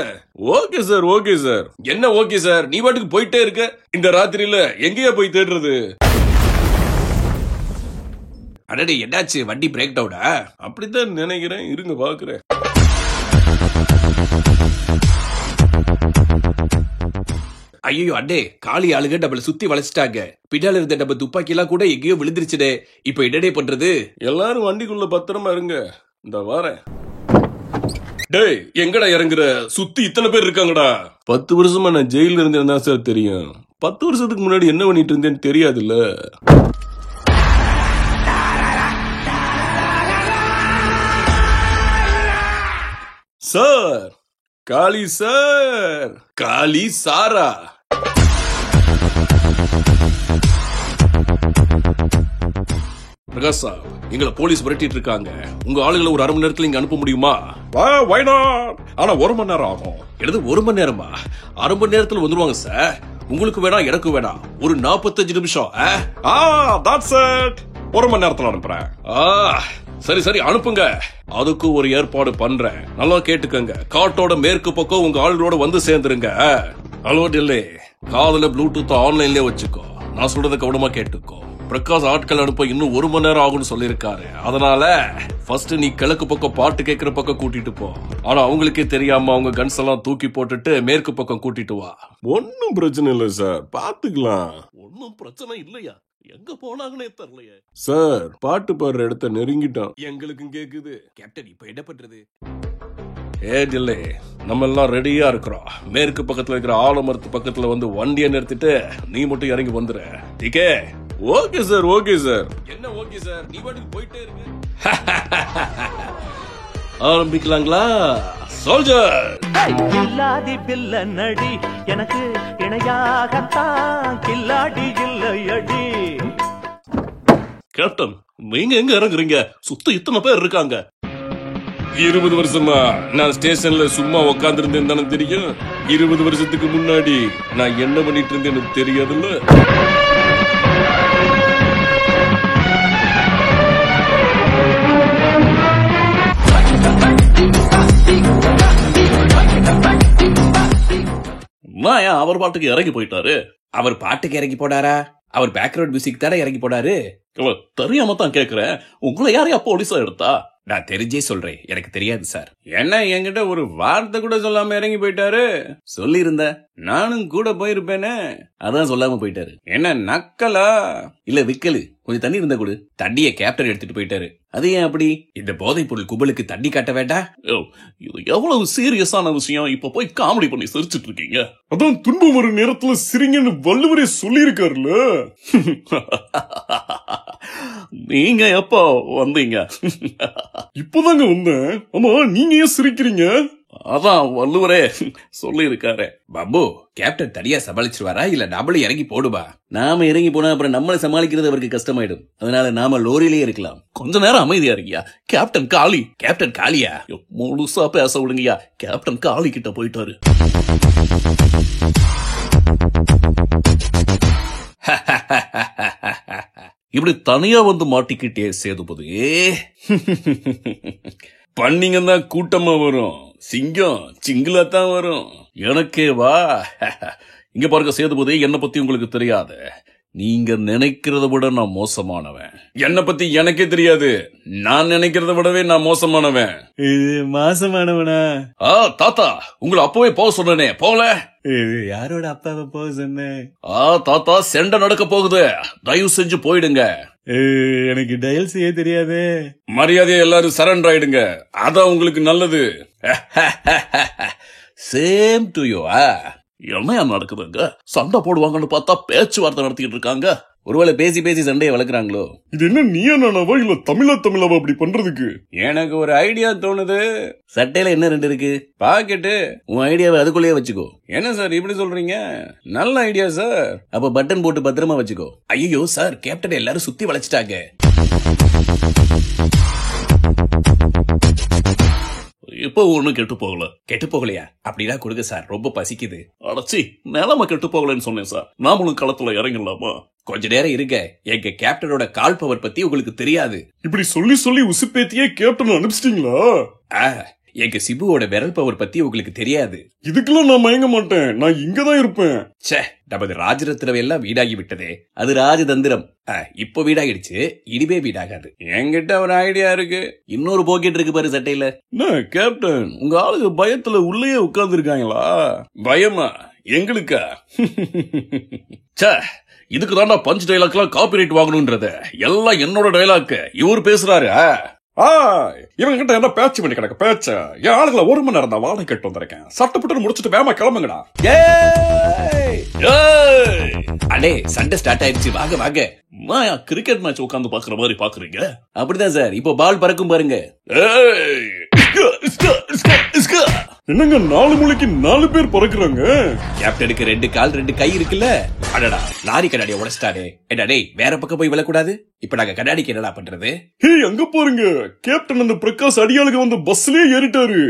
Okay sir, okay sir. என்ன ஓகே சார்? நீ பாட்டுக்கு போயிட்டே இருக்க. இந்த ராத்திரியில எங்கேயா போய் தேடுறது? அடடே, என்னாச்சு? வண்டி பிரேக் டவுனா? அப்படித்தான் நினைக்கிறேன். இருங்க பாக்குறேன். ஐயோ அண்ணே, காளி ஆளுங்க நம்மள சுத்தி வளைச்சிட்டாங்க. பின்னால இருந்த நம்ம துப்பாக்கி எல்லாம் கூட எங்கேயோ விழுந்துருச்சுடே. இப்ப என்னடே பண்றது? எல்லாரும் வண்டிக்குள்ள பத்திரமா இருங்க. இந்த வாரேன். டேய், எங்கடா இறங்குற? சுத்தி இத்தனை பேர் இருக்காங்கடா. 10 வருஷமா நான் ஜெயில இருந்தேன் சார் தெரியும். 10 வருஷத்துக்கு முன்னாடி என்ன பண்ணிட்டு இருந்தேன்னு தெரியாதுல்ல. சார், காளி சார், காளி சாரா. பிரகாஷ் சார், எங்களை போலீஸ் விரட்டிட்டு இருக்காங்க. உங்க ஆளுகளை ஒரு 1/2 மணி நேரத்துல இங்க அனுப்ப முடியுமா? ஆனா 1 மணி நேரம் ஆகும். எனது 1 மணி நேரமா? 1/2 மணி நேரத்துல வந்துருவாங்க சார். உங்களுக்கு வேணா, எனக்கு வேணா, ஒரு 45 நிமிஷம். 1 மணி நேரத்துல அனுப்புறேன். சரி சரி, அனுப்புங்க. அதுக்கு ஒரு ஏற்பாடு பண்றேன். நல்லா கேட்டுக்கங்க. காட்டோட மேற்கு பக்கம் உங்க ஆளோட வந்து சேர்ந்துருங்க. ஹலோ டெல்லி, காதுல ப்ளூடூத் ஆன்லைன்லயே வச்சுக்கோ. நான் சொல்றத கவனமா கேட்டுக்கோ. பிரகாஷ் ஆட்கள் அனுப்ப இன்னும் 1 மணி நேரம் ஆகும்னு சொல்லிருக்காரு. அதனால ஃபர்ஸ்ட் நீ கிழக்கு பக்கம் பாட்டு கேட்கிற பக்கம் கூட்டிட்டு போ. ஆனா அவங்களுக்கே தெரியாம அவங்க கன்ஸ் எல்லாம் தூக்கி போட்டுட்டு மேற்கு பக்கம் கூட்டிட்டு வா. ஒன்னும் பிரச்சனை இல்ல சார், பாத்துக்கலாம். ஒன்னும் பிரச்சனை இல்லையா? எங்க போனாங்கன்னே தெரியலையே. சார், பாட்டு பாடுற இடத்த நெருங்கிட்டோம். எங்களுக்கும் கேக்குது. கேப்டன், இப்ப என்ன பண்றது? இல்லை, நம்ம எல்லாம் ரெடியா இருக்கிறோம். மேற்கு பக்கத்துல இருக்கிற ஆலமரத்து பக்கத்துல வந்து வண்டியை நிறுத்திட்டு நீ மட்டும் இறங்கி வந்துரு. டீக்கே? Okay sir, okay sir. என்ன ஓகே சார்? நீ பாட்டுக்கு போயிட்டே இருக்கு. ஆரம்பிக்கலாங்களா? சோல்ஜர். கில்லாடி பில்ல நடி எனக்கு இணையாகத்தான் கில்லாடி இல்லையடி. கேப்டன் நீங்க எங்க இறங்குறீங்க? சுத்த இத்தனை பேர் இருக்காங்க. 20 வருஷமா நான் ஸ்டேஷன்ல சும்மா உட்கார்ந்து இருந்தேன் தானே தெரியும். 20 வருஷத்துக்கு முன்னாடி நான் என்ன பண்ணிட்டு இருந்தேன்னு தெரியாதுல்ல. அவர் பாட்டுக்கு இறங்கி போயிட்டாரு. அவர் பாட்டுக்கு இறங்கி போடாரா? அவர் பேக்ரவுண்ட் மியூசிக் தானே இறங்கி போடாரு. தெரியாம தான் கேக்குறேன், உங்களை யாரையா போலீஸா எடுத்தா? நான் தெரிஞ்சே சொல்றேன், எனக்கு தெரியாது சார். என்ன என்கிட்ட ஒரு வார்த்தை கூட சொல்லாம இறங்கி போயிட்டாரு? சொல்லி இருந்த நானும் கூட போயிருப்பேனே. அதான் சொல்லாம போயிட்டாரு. என்ன நக்கலா? இல்ல விக்கலு. கொஞ்சம் தண்ணி இருந்தா கூட. தண்ணிய கேப்டன் எடுத்துட்டு போயிட்டாரு. அது ஏன் அப்படி? இந்த போதைப் பொருள் கும்பலுக்கு தண்ணி காட்ட வேண்டாம்? இது எவ்வளவு சீரியஸான விஷயம். இப்ப போய் காமெடி பண்ணி சிரிச்சிட்டு இருக்கீங்க. அதான் துன்பம் வரும் நேரத்துல சிரிங்கன்னு வள்ளுவரே சொல்லி இருக்காருல்ல. நீங்க எப்ப வந்தீங்க? இப்பதாங்க வந்தேன். ஆமா, நீங்க ஏன் சிரிக்கிறீங்க? அதான் வள்ளுவரே சொல்லி இருக்காரு. பாபு, கேப்டன் தனியா சமாளிச்சிருவாரா இல்ல நம்மளும் இறங்கி போடுவா? நாம இறங்கி போனா அப்புறம் நம்மளை சமாளிக்கிறது அவருக்கு கஷ்டமாயிடும். அதனால நாம லோரியிலே இருக்கலாம். கொஞ்ச நேரம் அமைதியா இருக்கியா? கேப்டன் காளி. கேப்டன் காளியா? முழுசா பேச விடுங்கயா. கேப்டன் காளி கிட்ட போயிட்டாரு. இப்படி தனியா வந்து மாட்டிக்கிட்டே சேதுபதி. பண்ணீங்கன்னா கூட்டமா வரும். சிங்கம் சிங்கிளா தான் வரும். எனக்கே வா. இங்க பாருங்க சேதுபதி, என்ன பத்தி உங்களுக்கு தெரியாது. நீங்க நினைக்கிறத விட நான் மோசமானவன். என்ன பத்தி எனக்கே தெரியாது. நான் நினைக்கிறத விடவே நான் மோசமானவன். மாசமானவனா? தாத்தா, உங்களை அப்பவே போக சொன்னனே, போல. யாரோட அப்பாவை போக சொன்னேன்? தாத்தா, செண்ட நடக்க போகுது, தயவு செஞ்சு போயிடுங்க. எனக்கு டயல் செய்ய தெரியாது. மரியாதையா எல்லாரும் சரண்டர் ஆயிடுங்க, அதான் உங்களுக்கு நல்லது. Same to you. என்னையா நடக்குதுங்க? சண்டை போடுவாங்கன்னு பார்த்தா பேச்சுவார்த்தை நடத்திட்டு இருக்காங்க. ஒருவேளை பேசி பேசி சண்டையை வளர்க்குறாங்களோ? இது என்ன நீயா நானாவா இல்ல தமிழாவா அப்படி பண்றதுக்கு? எனக்கு ஒரு ஐடியா தோணுது. சட்டையில என்ன ரெண்டு இருக்கு? பாக்கெட்டு. உன் ஐடியாவை அதுக்குள்ளேயே வச்சுக்கோ. என்ன சார் இப்படி சொல்றீங்க? நல்ல ஐடியா சார். அப்ப பட்டன் போட்டு பத்திரமா வச்சுக்கோ. ஐயோ சார், கேப்டன் எல்லாரும் சுத்தி வளைச்சிட்டாங்க. இப்ப ஒண்ணு கெட்டு போகல. கெட்டு போகலையா? அப்படின்னா கொடுங்க சார், ரொம்ப பசிக்குது. அடச்சி, நிலைமை கெட்டு போகலன்னு சொன்னேன் சார். நாமளும் களத்துல இறங்கலாமா? கொஞ்ச நேரம் இருக்க. எங்க கேப்டனோட கால் பவர் பத்தி உங்களுக்கு தெரியாது. இப்படி சொல்லி சொல்லி உசுப்பேத்தியே கேப்டன் அனுப்பிச்சிட்டீங்களா? எங்க சிபுவோட விரல் பவர் பத்தி உங்களுக்கு தெரியாது. இதுக்கெல்லாம் நான் மயங்க மாட்டேன். நான் இங்கதான் இருப்பேன். சே, நமது ராஜரத்னம் எல்லாம் வீடாகி விட்டதே. அது ராஜதந்திரம். இப்போ வீடாகிடுச்சு, இனிமே வீடாகாது. என்கிட்ட ஒரு ஐடியா இருக்கு. இன்னொரு பாக்கெட் இருக்கு பாரு சட்டையில. கேப்டன், உங்க ஆளுங்க பயத்துல உள்ளேயே உட்கார்ந்து இருக்காங்களா? பயமா? எங்களுக்கா? இதுக்கு தாண்டா பஞ்ச் டைலாக் எல்லாம் காப்பிரைட் வாங்கணும்ன்றது. எல்லாம் என்னோட டைலாக். இவர் பேசுறாரு. இவங்க கிட்ட என்ன பேச்சு பண்ணி கிடக்க பேச்ச? என் ஆளுகளை 1 மணி நேரம் தான் வாடகை கேட்டு வந்திருக்கேன். சட்டப்பட்டு முடிச்சுட்டு வேமா கிளம்புங்கடா. அடே, சண்டை ஸ்டார்ட் ஆயிடுச்சு. வாங்க வாங்க. கிரிக்கெட் மேட்ச் உட்காந்து பாக்குற மாதிரி பாக்குறீங்க? அப்படிதான் சார். இப்போ பால் பறக்கும் பாருங்க. என்னங்க 4 மூளைக்கு 4 பேர் பறக்குறாங்க? கேப்டனுக்கு 2 கால் 2 கை இருக்குல்ல. அடடா, லாரி கண்ணாடியை உடைச்சிட்டானே. என்னடே, வேற பக்கம் போய் விழக்கூடாது? இப்ப நாங்க கண்ணாடிக்கு என்னடா பண்றது? அங்க பாருங்க, கேப்டன் அந்த பிரகாஷ் அடியாளுக்கு வந்து பஸ்லயே ஏறிட்டாரு.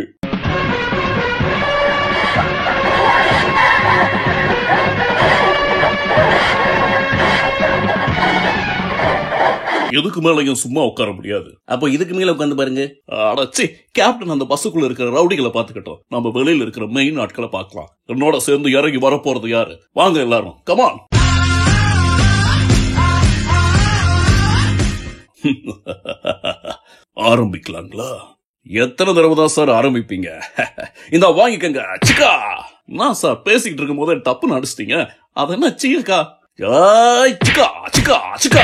எதுக்கு மேலையும் சும்மா உட்கார முடியாது. அப்போ இதுக்கு மேல உட்காந்து பாருங்க. அடச்சி, கேப்டன் அந்த பஸ்ஸுக்குள்ள இருக்கிற ரவுடிகளை பாத்துக்கிட்டோம். நம்ம வெளியில இருக்கிற மெயின் ஆட்களை பார்க்கலாம். என்னோட சேர்ந்து இறங்கி வரப்போறது யாரு? வாங்க எல்லாரும், கமான். ஆரம்பிக்கலாங்களா? எத்தனை தடவை தான் சார் ஆரம்பிப்பீங்க? இந்த வாங்கிக்கங்க. சிக்கா, நான் சார் பேசிக்கிட்டு இருக்கும் போதே தப்புன்னு அடிச்சிட்டீங்க. அது என்ன சீக்கா? சிக்கா சிக்கா சிக்கா.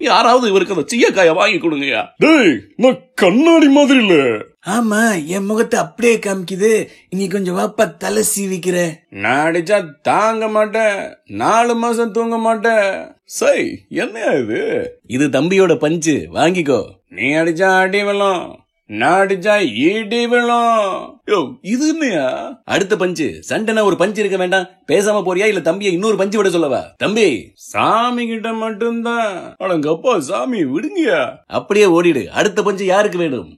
யாராவது இவருக்கு அந்த சீயக்காய வாங்கி கொடுங்க. டேய், நான் கண்ணாடி மாதிரி இல்ல. ஆமா, என் முகத்தை அப்படியே காமிக்குது. நீ கொஞ்சம் வாப்பா தலை சீவிக்கிற. நான் அடிச்சா தாங்க மாட்டேன். 4 மாசம் தூங்க மாட்டேன். சை, என்ன இது? இது தம்பியோட பஞ்சு, வாங்கிக்கோ. நீ அடிச்சா அடி வெள்ளம், நான் அடிச்சா ஈடி விழும். யோ, இது என்னையா? அடுத்த பஞ்சு சண்டைனா ஒரு பஞ்சு இருக்க வேண்டாம். பேசாம போறியா இல்ல தம்பியை இன்னொரு பஞ்சு விட சொல்லவா? தம்பி சாமி கிட்ட மட்டும்தான். அடங்கப்பா சாமி விடுங்கயா. அப்படியே ஓடிடு. அடுத்த பஞ்சு யாருக்கு வேணும்?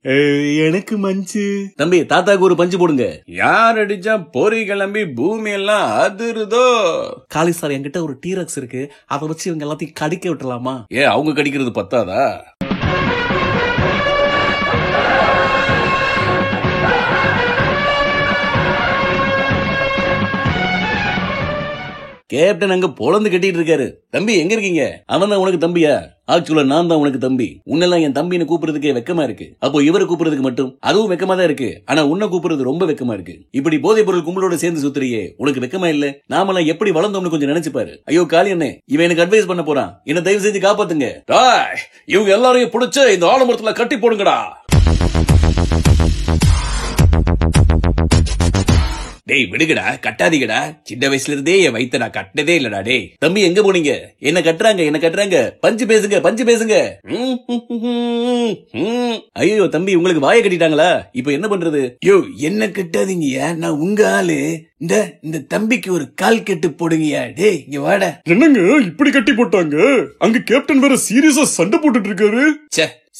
எனக்கு மஞ்சு. தம்பி தாத்தாக்கு ஒரு பஞ்சு போடுங்க. யார் அடிச்சா பொறி கிளம்பி பூமி எல்லாம் அதிருதோ? காளி சார், என்கிட்ட ஒரு டீரக்ஸ் இருக்கு, அதை வச்சு இவங்க எல்லாத்தையும் கடிக்க விட்டுலாமா? ஏன் அவங்க கடிக்கிறது பத்தாதா? கேப்டன் அங்க பொழந்து கட்டிட்டு இருக்காரு. தம்பி எங்க இருக்கீங்க? அவன் தான் உனக்கு தம்பியா? ஆக்சுவலா நான் தான் உனக்கு தம்பி. உன்னெல்லாம் என் தம்பின்னு கூப்பிடுறதுக்கே வெக்கமா இருக்கு. அப்போ இவரை கூப்பிடுறதுக்கு மட்டும் அதுவும் வெக்கமா தான் இருக்கு. ஆனா உன்னை கூப்பிடுறது ரொம்ப வெக்கமா இருக்கு. இப்படி போதைப் பொருள் கும்பலோட சேர்ந்து சுத்துறியே, உனக்கு வெக்கமா இல்ல? நாமெல்லாம் எப்படி வளர்ந்தோம்னு கொஞ்சம் நினைச்சு பாரு. ஐயோ காளி அண்ணே, இவன் எனக்கு அட்வைஸ் பண்ண போறான். என்ன தயவு செஞ்சு காப்பாத்துங்க. இவங்க எல்லாரையும் பிடிச்சு இந்த ஆலமரத்துல கட்டி போடுங்கடா. டேய் விடுங்கடா, கட்டாதீங்கடா. சின்ன வயசுல இருந்தே என் வயித்த நான் கட்டினதே இல்லடா. டேய் தம்பி எங்க போனீங்க? என்ன கட்டுறாங்க. பஞ்சு பேசுங்க. ஐயோ தம்பி, உங்களுக்கு வாயை கட்டிட்டாங்களா? இப்ப என்ன பண்றது? யோ, என்ன கட்டாதீங்கயா, நான் உங்க ஆளு. இந்த தம்பிக்கு ஒரு கால் கட்டு போடுங்கயா. டேய் இங்க வாடா. என்னங்க இப்படி கட்டி போட்டாங்க? அங்க கேப்டன் வேற சீரியஸா சண்டை போட்டுட்டு இருக்காரு.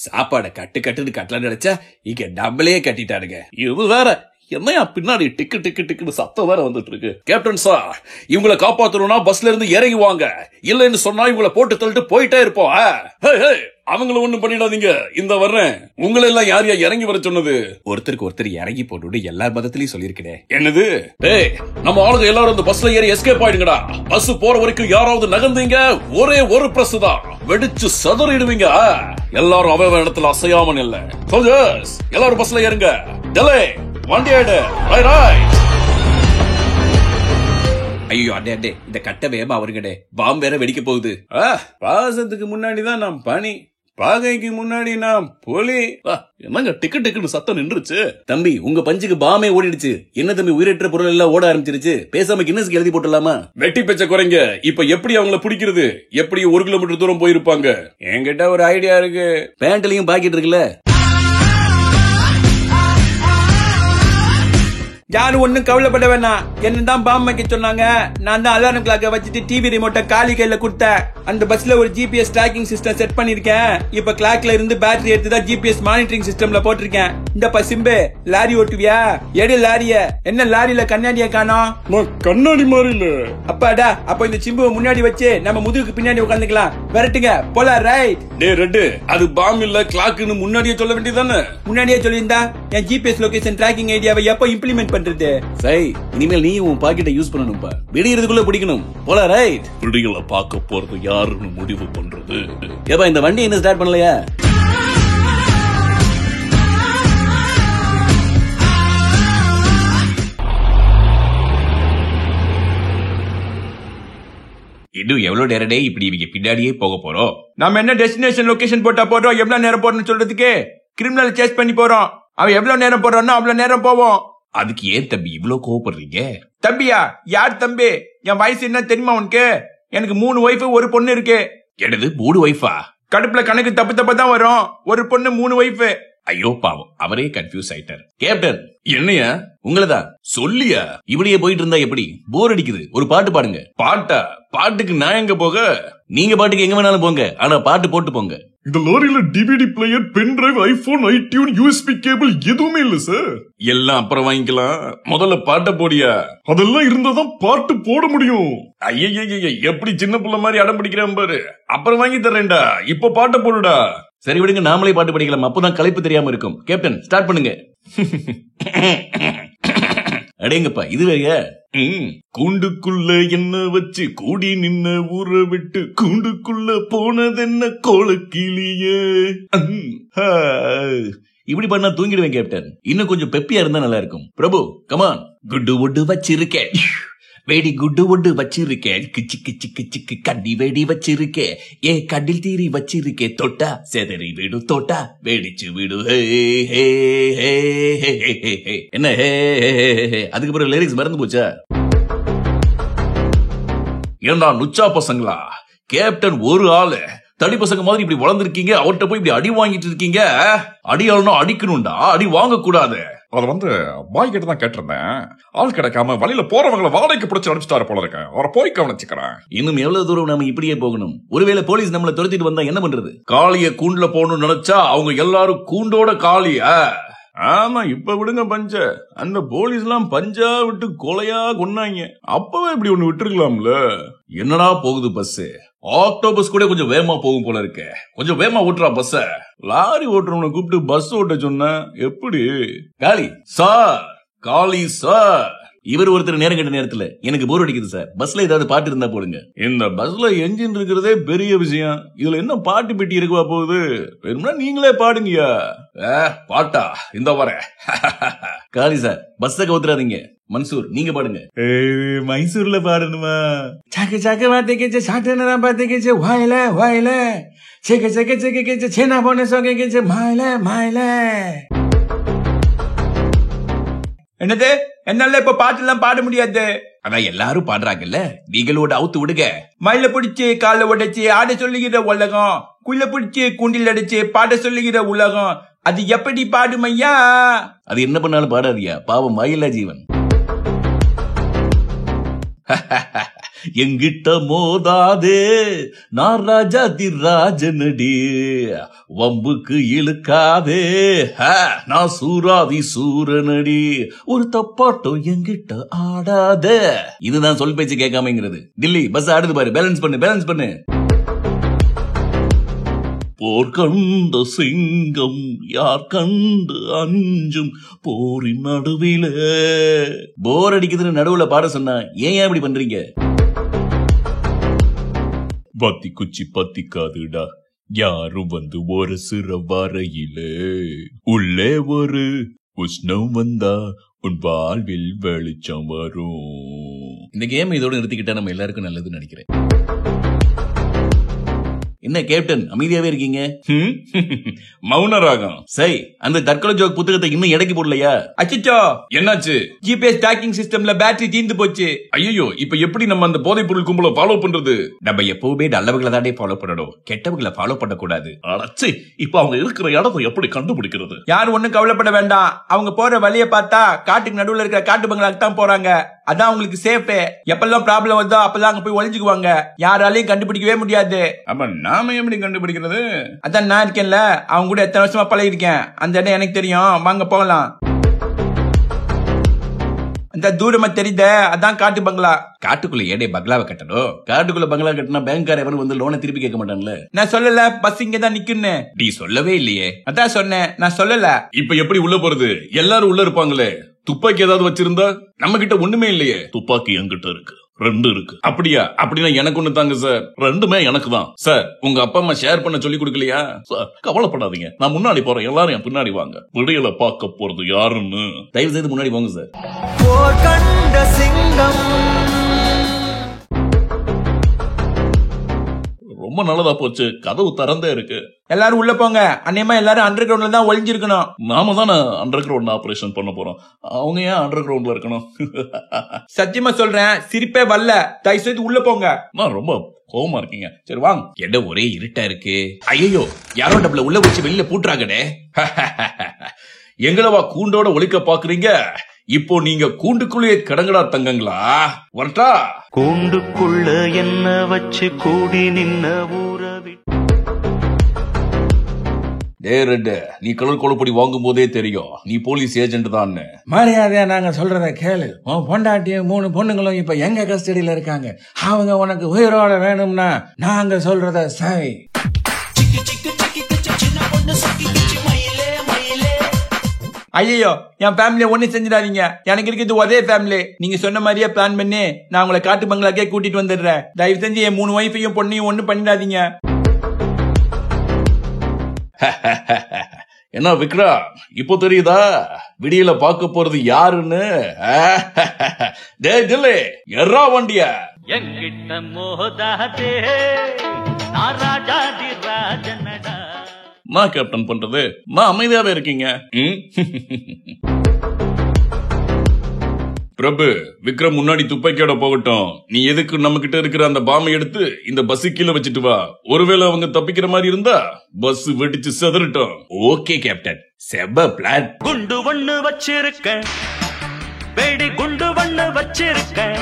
சாப்பாட கட்டுன்னு கட்டல நினைச்சா இங்க டபுளே கட்டிட்டாருங்க. இது வேற என்னையா பின்னாடி டிக்கு சத்தம் வேற வந்துட்டு இருக்கு. கேப்டன் சார், இவங்களை காப்பாத்தணும்னா பஸ்ல இருந்து இறங்கி வாங்க. இல்லன்னு சொன்னா இவங்களை போட்டு தள்ளிட்டு போயிட்டே இருப்போம். அவங்கள ஒண்ணும் பண்ணிடாதீங்க, இந்த வர்றேன். உங்களை எல்லாம் யாரையா இறங்கி வர சொன்னது? ஒருத்தருக்கு ஒருத்தர் இறங்கி போட்டு எல்லா மதத்திலயும் சொல்லிருக்கேன். என்னது? டேய், நம்ம ஆளுங்க எல்லாரும் இந்த பஸ்ல ஏறி எஸ்கேப் ஆயிடுங்கடா. பஸ் போற வரைக்கும் யாராவது நகர்ந்தீங்க, ஒரே ஒரு பிரஸ் தான், வெடிச்சு சதறிடுவீங்க. எல்லாரும் அவ இடத்துல அசையாம இல்ல. சோல்ஜர்ஸ் எல்லாரும் பஸ்ல ஏறுங்க. டெலே வண்டி ஆயிடு. ஐயோ அடே இந்த கட்ட வேமா அவருங்கடே, பாம்பு வேற வெடிக்க போகுது. பாசத்துக்கு முன்னாடிதான் நான் பனி, பாகைக்கு முன்னாடி நான் புலி. என்னங்க டிக்கு சத்தம் நின்றுச்சு. தம்பி உங்க பஞ்சுக்கு பாமே ஓடிடுச்சு. என்ன தம்பி, உயிரற்ற பொருள் எல்லாம் ஓட ஆரம்பிச்சிருச்சு. பேசாம கின்னஸ்க்கு எழுதி போட்டலாமா? வெட்டி பேச்ச குறைங்க. இப்ப எப்படி அவங்கள பிடிக்கிறது? எப்படி 1 கிலோமீட்டர் தூரம் போயிருப்பாங்க. என்கிட்ட ஒரு ஐடியா இருக்கு. பேண்ட்லயும் பாக்கெட் இருக்குல்ல. யாரும் ஒன்னும் கவலைப்பட வேணாம். என்னதான் பாம்பு வைக்க சொன்னாங்க. நான் தான் அலாரம் கிளாக்க வச்சுட்டு டிவி ரிமோட்ட காலி கையில கொடுத்தேன். அந்த பஸ்ல ஒரு ஜிபிஎஸ் ட்ராக்கிங் சிஸ்டம் செட் பண்ணிருக்கேன். இப்ப கிளாக்ல இருந்து பேட்டரி எடுத்துதான் ஜிபிஎஸ் மானிட்டரிங் சிஸ்டம்ல போட்டிருக்கேன். இந்த பசிம்பு லாரி ஓட்டுவியா? எடு லாரிய. என்ன லாரியில கண்ணாடிய காணோம்? கண்ணாடி மாதிரி இல்ல. அப்பாடா, அப்ப இந்த சிம்புவை முன்னாடி வச்சு நம்ம முதுகுக்கு பின்னாடி உட்காந்துக்கலாம். விரட்டுங்க போலாம். ரைட். டே ரெட்டு, அது பாம் இல்ல கிளாக்னு முன்னாடியே சொல்ல வேண்டியதானே? முன்னாடியே சொல்லியிருந்தா என் ஜிபிஎஸ் லொகேஷன் ட்ராக்கிங் ஐடியாவை எப்ப இம்ப்ளிமெண்ட் பண்றது? சை, இனிமேல் நீ உன் பாக்கெட்டை யூஸ் பண்ணணும்பா. விடியறதுக்குள்ள பிடிக்கணும். போல ரைட். விடியல பார்க்க போறது யாருன்னு முடிவு பண்றது. ஏப்பா இந்த வண்டி என்ன ஸ்டார்ட் பண்ணலையா? இன்னும் எவ்வளவு நேரடே இப்படி இவங்க பின்னாடியே போக போறோம்? நம்ம என்ன டெஸ்டினேஷன் லொகேஷன் போட்டா போறோம், எவ்வளவு நேரம் போறோம்னு சொல்றதுக்கு கிரிமினல் சேஸ் பண்ணி போறோம். அவன் எவ்வளவு நேரம் போறானோ அவ்வளவு நேரம் போவோம். அதுக்கு ஏன் தம்பி இவ்வளவு கோவப்படுறீங்க? தம்பியா? யார் தம்பி? என் வயசு என்ன தெரியுமா உனக்கு? எனக்கு 3 ஒய்ஃப் 1 பொண்ணு இருக்கு. எனது 3 ஒய்ஃபா? கடுப்புல கணக்கு தப்பு தான் வரும். 1 பொண்ணு 3 ஒய்ஃப். ஐயோ பாவம், அவரே கன்ஃபியூஸ் ஆயிட்டார். கேப்டன் என்னையா உங்களதான் சொல்லியா? இப்படியே போயிட்டு இருந்தா எப்படி? போர் அடிக்குது. ஒரு பாட்டு பாடுங்க. பாட்டா? பாட்டுக்கு நான் எங்க போக? நீங்க பாட்டுக்கு எங்க வேணாலும் போங்க, ஆனா பாட்டு போட்டு போங்க. இந்த லாரியில DVD player, pen drive, iPhone, iTunes, USB cable எதுவுமே இல்ல சார். எல்லாம் அப்புறம் வாங்கிக்கலாம், முதல்ல பாட்ட போடியா. அதெல்லாம் இருந்தாதான் பாட்டு போட முடியும். ஐய எப்படி சின்ன பிள்ளை மாதிரி அடம் பிடிக்கிறேன் பாரு. அப்புறம் வாங்கி தர்றேன்டா, இப்ப பாட்ட போடுடா. சரி விடுங்க, நாமளே பாட்டு படிக்கலாம். அப்பதான் களைப்பு தெரியாம இருக்கும். கேப்டன் ஸ்டார்ட் பண்ணுங்க. அடேங்கப்பா, இது வேற. கூண்டுக்குள்ள என்ன வச்சு கூடி நின்ன ஊற விட்டு கூண்டுக்குள்ள போனதென்ன கோலக்கிளியே. இப்படி பண்ணா தூங்கிடுவேன் கேப்டன். இன்னும் கொஞ்சம் பெப்பியா இருந்தா நல்லா இருக்கும். பிரபு கமான். குட்டு ஒட்டு வச்சிருக்கேன், வெடி குட்டு ஒட்டு வச்சிருக்கேன், கிச்சிக்கு சிக்கு சிக்கு கண்டி வெடி வச்சிருக்கேன், ஏ கண்டில் தீரி வச்சிருக்கேன், தொட்டா செதறி விடு, தொட்டா வெடிச்சு விடு. என்ன அதுக்கு பிறகு லிரிக்ஸ் மறந்து போச்சா? ஏண்டா நுச்சா பசங்களா, கேப்டன் ஒரு ஆளு தடி பசங்க மாதிரி இப்படி வளர்ந்துருக்கீங்க, அவர்கிட்ட போய் இப்படி அடி வாங்கிட்டு இருக்கீங்க. அடி ஆளணும், அடிக்கணும்டா, அடி வாங்க கூடாது. அது பாய் கிட்ட தான் கேட்டிருந்தேன். ஆள் கிடைக்காம வழியில போறவங்களை வாடகைக்கு பிடிச்சி அனுப்பிச்சிட்டாரு போல இருக்கேன். அவரை போய் கவனிச்சுக்கிறேன். இன்னும் எவ்வளவு தூரம் நாம இப்படியே போகணும்? ஒருவேளை போலீஸ் நம்மள துரத்திட்டு வந்தா என்ன பண்றது? காளிய கூண்டுல போகணும்னு நினைச்சா அவங்க எல்லாரும் கூண்டோட காளியா? ஆமா, இப்ப விடுங்க பஞ்ச. அந்த போலீஸ் எல்லாம் பஞ்சா விட்டு கொலையா கொன்னாங்க. அப்பவே இப்படி ஒண்ணு விட்டுருக்கலாம்ல. என்னடா போகுது பஸ்? ஆக்டோபஸ் கூட கொஞ்சம் வேகமா போகும் போல இருக்க. கொஞ்சம் வேகமா ஓட்டுறா பஸ்ஸ. லாரி ஓட்டுறவனை கூப்பிட்டு பஸ் ஓட்ட சொன்ன எப்படி? காளி சார், காளி சார். இவர் ஒருத்தர் நேரம் கட்ட நேரத்துல எனக்கு போர் அடிக்குது சார், பஸ்ல ஏதாவது பாட்டு இருந்தா போடுங்க. இந்த பஸ்ல என்ஜின் இருக்கிறதே பெரிய விஷயம். இதுல என்ன பாட்டு பெட்டி இருக்குவா போகுது? வேணும்னா நீங்களே பாடுங்கயா. பாட்டா? இந்த வர காளி சார், பஸ்ஸ கவுத்துறாதீங்க. மன்சூர், நீங்க பாடுங்க. மைசூர்ல பாடணுமா? சாக்க சாக்க வார்த்தைக்கு சாட்டனா பார்த்துக்கிச்சு வாயில வாயில சேக்க சேக்க சேக்க சேனா போன சொக்கிச்சு மாயில மாயில. என்னது? என்னால இப்ப பாட்டு எல்லாம் பாட முடியாது. அதான் எல்லாரும் பாடுறாங்கல்ல, நீங்களோட அவுத்து விடுங்க. மயில பிடிச்சி கால உடைச்சு ஆட சொல்லுகிற உலகம், குள்ள பிடிச்சி கூண்டில் அடிச்சு பாட சொல்லுகிற உலகம், அது எப்படி பாடுமையா? அது என்ன பண்ணாலும் பாடாதியா, பாவம் மயிலா ஜீவன். எங்கிட்ட மோதாதே, நான் ராஜாதி ராஜனடி, வம்புக்கு இழுக்காதே, நான் சூராதி சூரனடி, ஒரு தப்பாட்டம் எங்கிட்ட ஆடாத. இதுதான் சொல் பேச்சு கேட்காமங்கிறது. டில்லி பஸ் ஆடுது பாரு, பேலன்ஸ் பண்ணு பேலன்ஸ் பண்ணு. போர் கண்ட சிங்கம் யார் கண்டு அஞ்சும் போரின் நடுவில. போர் அடிக்குதுன்னு நடுவுல பாட சொன்னா ஏன் இப்படி பண்றீங்க? பத்தி குச்சி பத்திக்காதுடா, யாரும் வந்து ஒரு சிற வரையில, உள்ளே ஒரு உஷ்ணம் வந்தா உன் வாழ்வில் வெளிச்சம் வரும். இந்த கேம் இதோட நிறுத்திக்கிட்டா நம்ம எல்லாருக்கும் நல்லதுன்னு நினைக்கிறேன். என்ன கேப்டன் அமைதியாவே இருக்கீங்க? மௌன ராகம். சரி, அந்த தற்கொலை ஜோக் புத்தகத்தை இன்னும் எடைக்கு போடலையா? அச்சோ, என்னாச்சு? ஜிபிஎஸ் ட்ராக்கிங் சிஸ்டம்ல பேட்டரி தீர்ந்து போச்சு. ஐயோ, இப்ப எப்படி நம்ம அந்த போதைப் பொருள் கும்பல ஃபாலோ பண்றது? நம்ம எப்பவுமே நல்லவங்களை தானே ஃபாலோ பண்ணணும், கெட்டவங்களை ஃபாலோ பண்ணக்கூடாது. அடச்சி, இப்ப அவங்க இருக்கிற இடத்தை எப்படி கண்டுபிடிக்கிறது? யாரும் ஒண்ணும் கவலைப்பட வேண்டாம். அவங்க போற வழிய பார்த்தா காட்டுக்கு நடுவுல இருக்கிற காட்டு பங்களாக்கு தான் போறாங்க. அதான் உங்களுக்கு சேஃப். எப்பெல்லாம் ப்ராப்ளம் வருதோ அப்பெல்லாம் அங்க போய் ஒளிஞ்சுக்குவாங்க. யாராலையும் கண்டுபிடிக்கவே முடியாது. அப்ப நாம எப்படி கண்டுபிடிக்கிறது? அதான் நான் இருக்கேன்ல, அவங்க கூட எத்தனை வருஷமா பழகிருக்கேன். அந்த இடம் எனக்கு தெரியும். வாங்க போகலாம். அந்த தூரமா தெரியுத, அதான் காட்டு பங்களா. காட்டுக்குள்ள ஏடே பங்களாவை கட்டணும்? காட்டுக்குள்ள பங்களா கட்டினா பேங்க்கார எவனும் வந்து லோனை திருப்பி கேட்க மாட்டான்ல. நான் சொல்லல பஸ் இங்க தான் நிக்குன்னு. நீ சொல்லவே இல்லையே. அதான் சொன்னேன், நான் சொல்லல. இப்ப எப்படி உள்ள போறது? எல்லாரும் உள்ள இருப்பாங்களே. துப்பாக்கி ஏதாவது வச்சிருந்தா? நம்ம கிட்ட ஒண்ணுமே இல்லையே. துப்பாக்கி என்கிட்ட இருக்கு, 2 இருக்கு. அப்படியா? அப்படின்னா எனக்கு ஒண்ணு தாங்க சார். 2மே எனக்கு தான். சார், உங்க அப்பா அம்மா ஷேர் பண்ண சொல்லி கொடுக்கலையா? சார், கவலைப்படாதீங்க, நான் முன்னாடி போறேன், எல்லாரும் என் பின்னாடி வாங்க. விடியல பார்க்க போறது யாருன்னு தயவு செய்து முன்னாடி வாங்க சார். போர் கண்ட சிங்கம். ரொம்ப நல்லதா போச்சு, கதவு திறந்தே இருக்கு. எல்லாரும் உள்ள போங்க. அன்னையமா எல்லாரும் அண்டர் கிரவுண்ட்ல தான் ஒளிஞ்சிருக்கணும். நாம தானே அண்டர் கிரவுண்ட் ஆபரேஷன் பண்ண போறோம், அவங்க ஏன் அண்டர் கிரவுண்ட்ல இருக்கணும்? சத்தியமா சொல்றேன், சிரிப்பே வரல. தயவு செய்து உள்ள போங்க. நான் ரொம்ப கோவமா இருக்கீங்க. சரி வாங்க. என்ன ஒரே இருட்டா இருக்கு? ஐயோ, யாரோ டப்ல உள்ள வச்சு வெளியில பூட்டுறாங்கடே. எங்களவா கூண்டோட ஒழிக்க பாக்குறீங்க? இப்போ நீங்க கூண்டுக்குள்ளே கடங்கடா தங்கங்களா? வரட்டா? கூண்டுக்குள்ள என்ன வச்சு கூடி நின்ன ஊரவி. நீ கலர் கொழுப்படி வாங்கும் போதே தெரியும் நீ போலீஸ் ஏஜென்ட் தான். மரியாதையா நாங்க சொல்றத கேளு. உன் பொண்டாட்டியும் 3 பொண்ணுங்களும் இப்ப எங்க கஸ்டடியில இருக்காங்க. அவங்க உனக்கு உயிரோட வேணும்னா நாங்க சொல்றத சரி. ஐயோ, என் ஃபேமிலிய ஒண்ணு செஞ்சிடாதீங்க. எனக்கு இருக்குது ஒரே ஃபேமிலி. நீங்க சொன்ன மாதிரியே பிளான் பண்ணி நான் உங்களை காட்டு பங்களாக்கே கூட்டிட்டு வந்துடுறேன். தயவு செஞ்சு என் 3 ஒய்ஃபையும் பொண்ணையும் ஒண்ணு பண்ணிடாதீங்க. என்ன விக்ரா, இப்போ தெரியுதா விடியல பார்க்க போறது யாருன்னு? எறா வண்டிய எங்கிட்ட மோதாதே, நான் ராஜாதி ராஜனடா. நான் கேப்டன் பண்றது, நான் அமைதியாவே இருக்கீங்க. பிரபு, விக்ரம் முன்னாடி துப்பாக்கியோட போகட்டும். நீ எதுக்கு நம்ம கிட்ட இருக்கிற அந்த பாம்பை எடுத்து இந்த பஸ் கீழே வச்சுட்டு வா. ஒருவேளை அவங்க தப்பிக்கிற மாதிரி இருந்தா பஸ் வெடிச்சு செதறட்டும். ஓகே கேப்டன், செப பிளான். குண்டு ஒண்ணு வச்சிருக்கேன், வெடி குண்டு ஒண்ணு வச்சிருக்கேன்.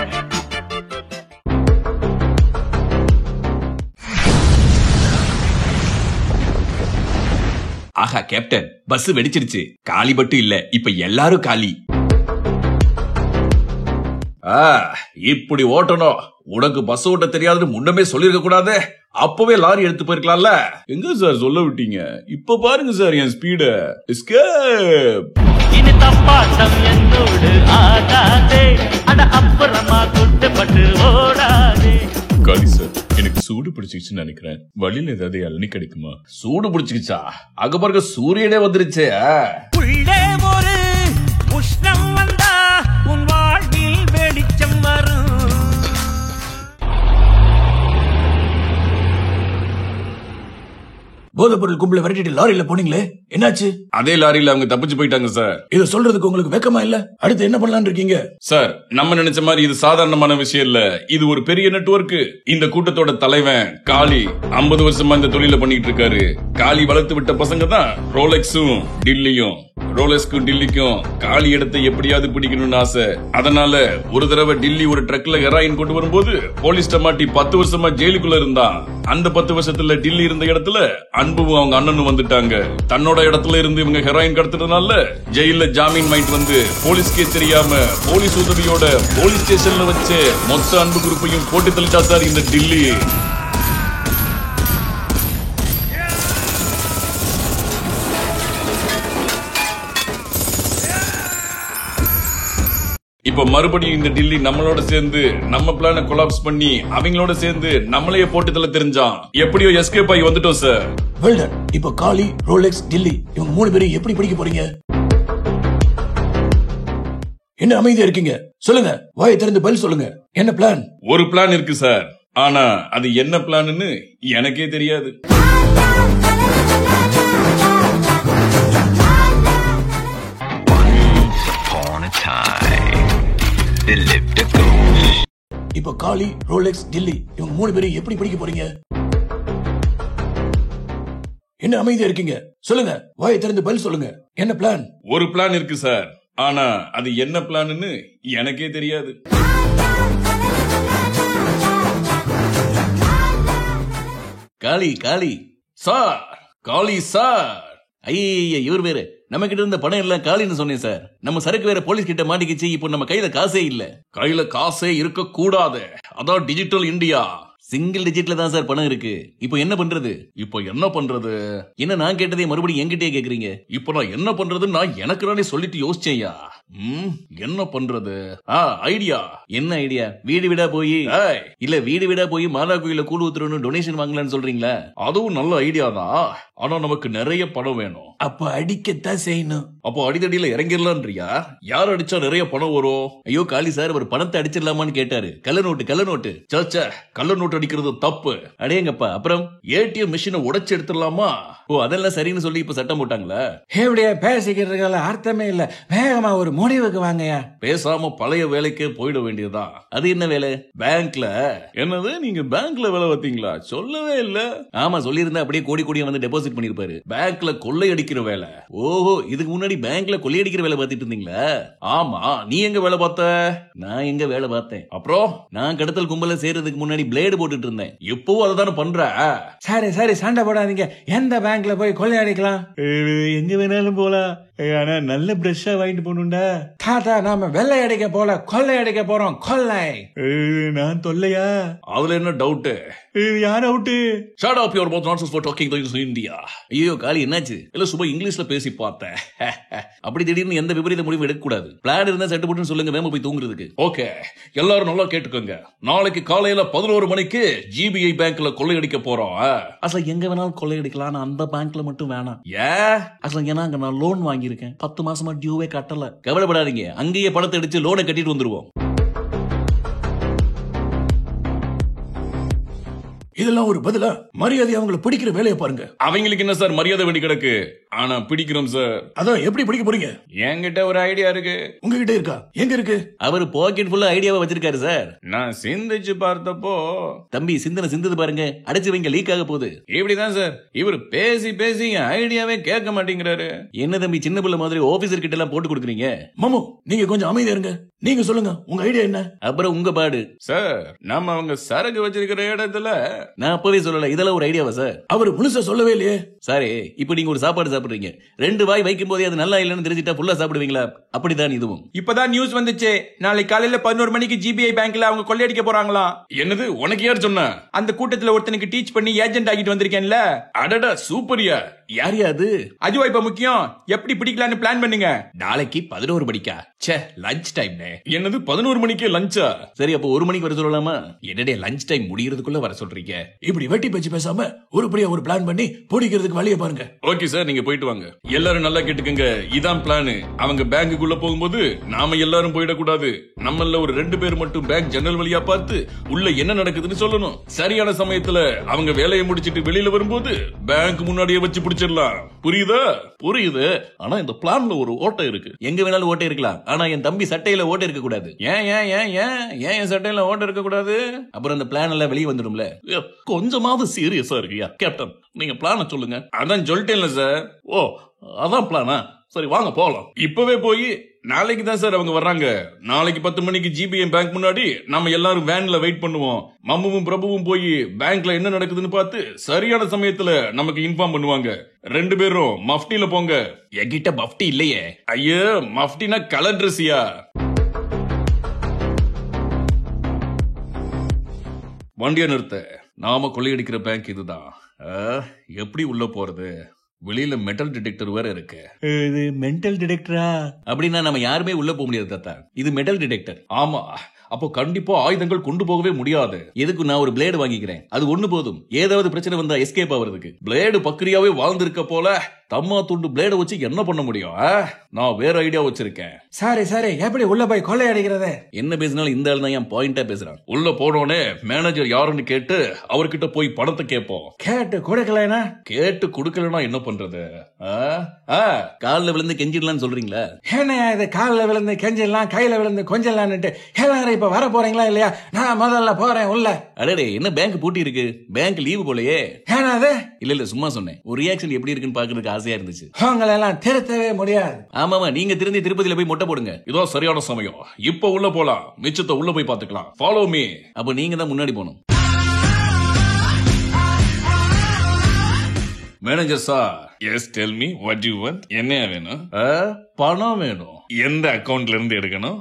ஆஹா கேப்டன், பஸ் வெடிச்சிருச்சு. காலி மட்டும் இல்ல, இப்ப எல்லாரும் காலி. இப்படி ஓட்டணும். உனக்கு பஸ் ஓட்ட தெரியாதுன்னு முன்னமே சொல்லிருக்க கூடாது. அப்பவே லாரி எடுத்து போயிருக்கலாம்ல. எங்க சார் சொல்ல விட்டீங்க? இப்ப பாருங்க சார் என் ஸ்பீட. எஸ்கேப். இனி தப்பாட்டம் என்னோடு ஆடாதே, அட அப்புறமா குட்டுப்பட்டு ஓடாதே. காளி சார், எனக்கு சூடு பிடிச்சிருச்சுன்னு நினைக்கிறேன். வழியில ஏதாவது இளநீ கிடைக்குமா? சூடு பிடிச்சிருச்சா? அங்க பாருங்க, சூரியனே வந்துருச்சு. உள்ளே ஒரு உஷ்ணம் வந்தா உன் வாழ்வில் வெளிச்சம் வரும். போதைப் பொருள் கும்பல விரட்டிட்டு லாரியில போனீங்களே, என்னாச்சு? அதே லாரியில அவங்க தப்பிச்சு போயிட்டாங்க சார். இத சொல்றதுக்கு உங்களுக்கு வெக்கமா இல்ல? அடுத்து என்ன பண்ணலாம்னு இருக்கீங்க? சார், நம்ம நினைச்ச மாதிரி இது சாதாரணமான விஷயம் இல்ல. இது ஒரு பெரிய நெட்வொர்க். இந்த கூட்டத்தோட தலைவன் காளி 50 வருஷமா இந்த தொழில பண்ணிட்டு இருக்காரு. காளி வளர்த்து விட்ட பசங்க தான் ரோலெக்ஸும் டில்லியும். ரோலெக்ஸ்க்கும் டில்லிக்கும் காளி இடத்தை எப்படியாவது பிடிக்கணும்னு ஆசை. அதனால ஒரு தடவை டில்லி ஒரு ட்ரக்ல ஹெராயின் கொண்டு வரும்போது போலீஸ்ட மாட்டி 10 வருஷமா ஜெயிலுக்குள்ள இருந்தான். அந்த 10 வருஷத்துல டில்லி இருந்த இடத்துல அன்பும் அவங்க அண்ணனும் வந்துட்டாங்க. தன்னோட இடத்துல இருந்து இவங்க ஹெராயின் கடத்துறதுனால ஜெயில ஜாமீன் வாங்கிட்டு வந்து போலீஸ்க்கே தெரியாம போலீஸ் உதவியோட போலீஸ் ஸ்டேஷன்ல வச்சு மொத்த அன்பு குரூப்பையும் போட்டு தள்ளிட்டா சார் இந்த டில்லி. இப்ப மறுபடியும் இந்த டில்லி நம்மளோட சேர்ந்து நம்ம பிளான கொலாப்ஸ் பண்ணி அவங்களோட சேர்ந்து நம்மளையே போட்டு தள்ள தெரிஞ்சான். எப்படியோ எஸ்கேப் ஆகி வந்துட்டோம் சார். Well done. இப்ப காளி, ரோலெக்ஸ், டில்லி இவங்க 3 பேரும் எப்படி பிடிக்க போறீங்க? என்ன அமைதியா இருக்கீங்க? சொல்லுங்க, வாயை திறந்து பதில் சொல்லுங்க. என்ன பிளான்? ஒரு பிளான் இருக்கு சார். ஆனா அது என்ன பிளான்னு எனக்கே தெரியாது. இப்ப காளி, ரோலெக்ஸ், டில்லி இவங்க 3 பேரும் எப்படி பிடிக்க போறீங்க? என்ன அமைதியா இருக்கீங்க? சொல்லுங்க, வாயை திறந்து பதில் சொல்லுங்க. என்ன பிளான்? ஒரு பிளான் இருக்கு சார். ஆனா அது என்ன பிளான்னு எனக்கே தெரியாது. காளி காளி சார், காளி சார். ஐய, இவர் வேற. நம்ம கிட்ட இருந்த பணம் எல்லாம் காலின்னு சொன்னேன் சார். நம்ம சரக்கு வேற போலீஸ் கிட்ட மாட்டிக்கிச்சு. இப்போ நம்ம கையில காசே இல்ல. கையில காசே இருக்க கூடாது. அதான் டிஜிட்டல் இந்தியா. சிங்கிள் டிஜிட்ல தான் சார் பணம் இருக்கு. இப்போ என்ன பண்றது? என்ன நான் கேட்டதே மறுபடியும் என்கிட்டயே கேக்குறீங்க? இப்போ நான் என்ன பண்றதுன்னு நான் எனக்கு நானே சொல்லிட்டு யோசிச்சேயா. என்ன பண்றது? ஐடியா. என்ன ஐடியா? வீடு வீடா போய் இல்ல வீடு வீடா போய் மாதா கோயில கூழ் ஊத்துறோன்னு டொனேஷன் வாங்கலாம்னு சொல்றீங்களா? அதுவும் நல்ல ஐடியா தான். ஆனா நமக்கு நிறைய பணம் வேணும். அப்ப அடிக்கத்தான் செய்யணும். அப்போ அடிதடியில இறங்கிடலான்றியா? யார் அடிச்சா நிறைய பணம் வரும்? ஐயோ காளி சார், அவர் பணத்தை அடிச்சிடலாமான்னு கேட்டாரு. கள்ள நோட்டு. சச்ச, கள்ள நோட்டு அடிக்கிறது தப்பு. அடேங்கப்பா. அப்புறம் ஏடிஎம் மிஷினை உடைச்சு எடுத்துடலாமா? ஓ, அதெல்லாம் சரின்னு சொல்லி இப்ப சட்டம் போட்டாங்களா? எப்படியா பேசிக்கிறதுல அர்த்தமே இல்ல. வேகமா ஒரு முடிவுக்கு வாங்கயா. பேசாம பழைய வேலைக்கே போயிட வேண்டியதுதான். அது என்ன வேலை? பேங்க்ல. என்னது, நீங்க பேங்க்ல வேலை பார்த்தீங்களா? சொல்லவே இல்ல. ஆமா, சொல்லியிருந்தா அப்படியே கோடி கோடியா வந்து டெபாசிட் பண்ணிருப்பாரு. பேங்க்ல கொள்ளையடிக்கிற வேலை. ஓஹோ, இதுக்கு முன்னாடி பேங்க்ல கொள்ளையடிக்கிற வேலை பார்த்துட்டு இருந்தீங்களா? ஆமா. நீ எங்க வேலை பார்த்த? நான் எங்க வேலை பார்த்தேன்? அப்புறம் நான் கடத்தல் கும்பல சேர்றதுக்கு முன்னாடி பிளேடு போட்டுட்டு இருந்தேன். எப்பவும் அதை தானே பண்ற. சரி சண்டை போடாதீங்க. எந்த பேங்க்ல போய் கொள்ளையடிக்கலாம்? எங்க வேணாலும் போலாம். ஆனா நல்ல பிரஷ்ஷா வாங்கிட்டு போகணும்டா. தாத்தா, நாம வெள்ளை அடிக்க போல கொள்ளை அடிக்க போறோம். கொள்ளை. நான் தொல்லையா? அதுல என்ன டவுட்? யார் out? Shut up your mouth nonsense for talking to India. ஐயோ காளி, என்னாச்சு? இல்ல சும்மா இங்கிலீஷ்ல பேசி பார்த்தேன். அப்படி திடீர்னு எந்த விபரீத முடிவு எடுக்க கூடாது. பிளான் இருந்தா செட்டு போட்டுன்னு சொல்லுங்க, வேமா போய் தூங்குறதுக்கு. ஓகே, எல்லாரும் நல்லா கேட்டுக்கோங்க. நாளைக்கு காலையில 11 மணிக்கு ஜிபிஐ பேங்க்ல கொள்ளையடிக்க போறோம். அசல எங்க வேணாலும் கொள்ளையடிக்கலாம். அந்த பேங்க்ல மட்டும் வேணாம். அசல ஏன்னா அங்க நான் லோன் வாங்கியிருக்கேன். 10 மாசமா டியூவே கட்டல. கவலைப்படாதீங்க, அங்கேயே பணத்தை அடிச்சு லோனை கட்டிட்டு வந்துருவோம். இதெல்லாம் ஒரு பதிலா? மரியாதை அவங்களை பிடிக்கிற வேலையை பாருங்க. அவங்களுக்கு என்ன சார் மரியாதை வேண்டி கிடக்கு? ஆனா பிடிக்கிறோம் சார். அதான் எப்படி பிடிக்க போறீங்க? என்கிட்ட ஒரு ஐடியா இருக்கு. உங்ககிட்ட இருக்கா? எங்க இருக்கு? அவர் பாக்கெட் ஃபுல்லா ஐடியாவை வச்சிருக்காரு சார். நான் சிந்திச்சு பார்த்தப்போ தம்பி சிந்தனை சிந்தது பாருங்க, அடைச்சு வைங்க, லீக் ஆக போகுது. இப்படிதான் சார், இவர் பேசி பேசி ஐடியாவே கேட்க மாட்டேங்கிறாரு. என்ன தம்பி சின்ன பிள்ளை மாதிரி ஆபீசர் கிட்ட எல்லாம் போட்டு கொடுக்குறீங்க? மாமு நீங்க கொஞ்சம் அமைதியா இருங்க. நீங்க சொல்லுங்க உங்க ஐடியா என்ன? அப்புறம் உங்க பாடு சார். நம்ம அவங்க சரக்கு வச்சிருக்கிற இடத்துல நான் அப்பவே சொல்லல, இதெல்லாம் ஒரு ஐடியாவா சார்? அவர் முழுசா சொல்லவே இல்லையே. சாரி, இப்ப நீங்க ஒரு சாப்பாடு சாப்பிடுறீங்க, 2 வாய் வைக்கும் போதே அது நல்லா இல்லன்னு தெரிஞ்சிட்டா ஃபுல்லா சாப்பிடுவீங்களா? அப்படிதான் இதுவும். இப்பதான் நியூஸ் வந்துச்சு, நாளைக்கு காலையில 11 மணிக்கு ஜிபிஐ பேங்க்ல அவங்க கொள்ளையடிக்க போறாங்களாம். என்னது? உனக்கு யார் சொன்னா? அந்த கூட்டத்துல ஒருத்தனுக்கு டீச் பண்ணி ஏஜென்ட் ஆகிட்டு வந்திருக்கேன்ல. அடடா சூப்பரியா. யார் அது? அதுவா இப்ப முக்கியம், எப்படி பிடிக்கலான்னு பிளான் பண்ணுங்க. நாளைக்கு 11 மணிக்கா? ச்சே, லஞ்ச் டைம். என்னது 11 மணிக்கே லஞ்சா? சரி, அப்போ 1 மணிக்கு வர சொல்லலாமா? என்னடே லஞ்ச் டைம் முடியறதுக்குள்ள வர சொல்றீங்க? இப்படி வெட்டி பேச்சு பேசாம உருப்படியா ஒரு பிளான் பண்ணி பிடிக்கிறதுக்கு வழியை பாருங்க. ஓகே சார், நீங்க போயிட்டு வாங்க. எல்லாரும் நல்லா கேட்டுக்கங்க, இதான் பிளான். அவங்க பேங்குக்குள்ள போகும்போது நாம எல்லாரும் போயிடக்கூடாது. நம்மள ஒரு 2 பேர் மட்டும் பேங்க் ஜன்னல் வழியா பார்த்து உள்ள என்ன நடக்குதுன்னு சொல்லணும். சரியான சமயத்துல அவங்க வேலையை முடிச்சிட்டு வெளியில வரும்போது பேங்க் முன்னாடியே வச்சு பிடிச்சிடலாம். புரியுதா? புரியுது. ஆனா இந்த பிளான்ல ஒரு ஓட்டை இருக்கு. எங்க வேணாலும் ஓட்டை இருக்கலாம், ஆனா என் தம்பி சட்டையில ஓட்டை இருக்க கூடாது. ஏன் ஏன் ஏன் ஏன் ஏன் என் சட்டையில ஓட்ட இருக்க கூடாது? அப்புறம் அந்த பிளான் எல்லாம் வெளியே வந்துடும்ல. கொஞ்சமாவது சீரியஸா இருக்கியா கேப்டன்? நீங்க பிளான சொல்லுங்க. அதான் சொல்லிட்டேன்ல சார். ஓ, அதான் பிளானா? சரி வாங்க போகலாம். இப்பவே போய் நாளைக்கு தான் சார் அவங்க வர்றாங்க. நாளைக்கு 10 மணிக்கு ஜிபிஎம் பேங்க் முன்னாடி நம்ம எல்லாரும் வேன்ல வெயிட் பண்ணுவோம். மம்முவும் பிரபுவும் போய் பேங்க்ல என்ன நடக்குதுன்னு பார்த்து சரியான சமயத்துல நமக்கு இன்ஃபார்ம் பண்ணுவாங்க. 2 பேரும் மஃப்டில போங்க. என்கிட்ட மஃப்டி இல்லையே. ஐயோ, மஃப்டினா கலர் ட்ரெஸ்ஸியா? வண்டியை நிறுத்த. நாம கொள்ளையடிக்கிற பேங்க் இதுதான். எப்படி உள்ள போறது? வெளியில மெட்டல் டிடெக்டர் வேற இருக்கு. இது மென்டல் டிடெக்டரா? அப்படின்னா நம்ம யாருமே உள்ள போக முடியாது தாத்தா. இது மெட்டல் டிடெக்டர். ஆமா, அப்போ கண்டிப்பா ஆயுதங்கள் கொண்டு போகவே முடியாது. எதுக்கு நான் ஒரு பிளேடு வாங்கிக்கிறேன், அது ஒண்ணு போதும். ஏதாவது பிரச்சனை வந்தா எஸ்கேப் ஆவறதுக்கு. பிளேடு பக்ரியாவே வாழ்ந்திருக்க போல தம்மா துண்டு பிளேட வச்சு என்ன பண்ண முடியும்? நான் வேற ஐடியா வச்சிருக்கேன். சரி எப்படி உள்ள போய் கொள்ளையடிக்கிறது? என்ன பேசினாலும் இந்த ஆள் தான் என் பாயிண்டா பேசுறான். உள்ள போனோடனே மேனேஜர் யாருன்னு கேட்டு அவர்கிட்ட போய் பணத்தை கேட்போம். கேட்டு கொடுக்கலனா? கேட்டு கொடுக்கலனா என்ன பண்றது? காலில் விழுந்து கெஞ்சிடலாம்னு சொல்றீங்களா? என்ன இது காலில் விழுந்து கெஞ்சிடலாம், கையில விழுந்து கொஞ்சலான்னுட்டு எல்லாரும் இப்ப வர போறீங்களா இல்லையா? நான் முதல்ல போறேன் உள்ள. அடடே, என்ன பேங்க் பூட்டி இருக்கு? பேங்க் லீவு போலயே. ஏனாது? இல்ல சும்மா சொன்னேன். ஒரு ரியாக்ஷன் எப்படி இருக்குன்னு பாக்குறதுக்கு ஆசையா இருந்துச்சு. உங்களை எல்லாம் திருத்தவே முடியாது. ஆமாமா, நீங்க திருந்தி திருப்பதியில போய் மொட்டை போடுங்க. இதோ சரியான சமயம். இப்ப உள்ள போலாம், மிச்சத்தை உள்ள போய் பாத்துக்கலாம். Follow me. அப்ப நீங்க தான் முன்னாடி போகணும். Manager sir. Yes, tell me what you want. என்ன வேணும்? பணம் வேணும். எந்த அக்கவுண்ட்ல இருந்து எடுக்கணும்?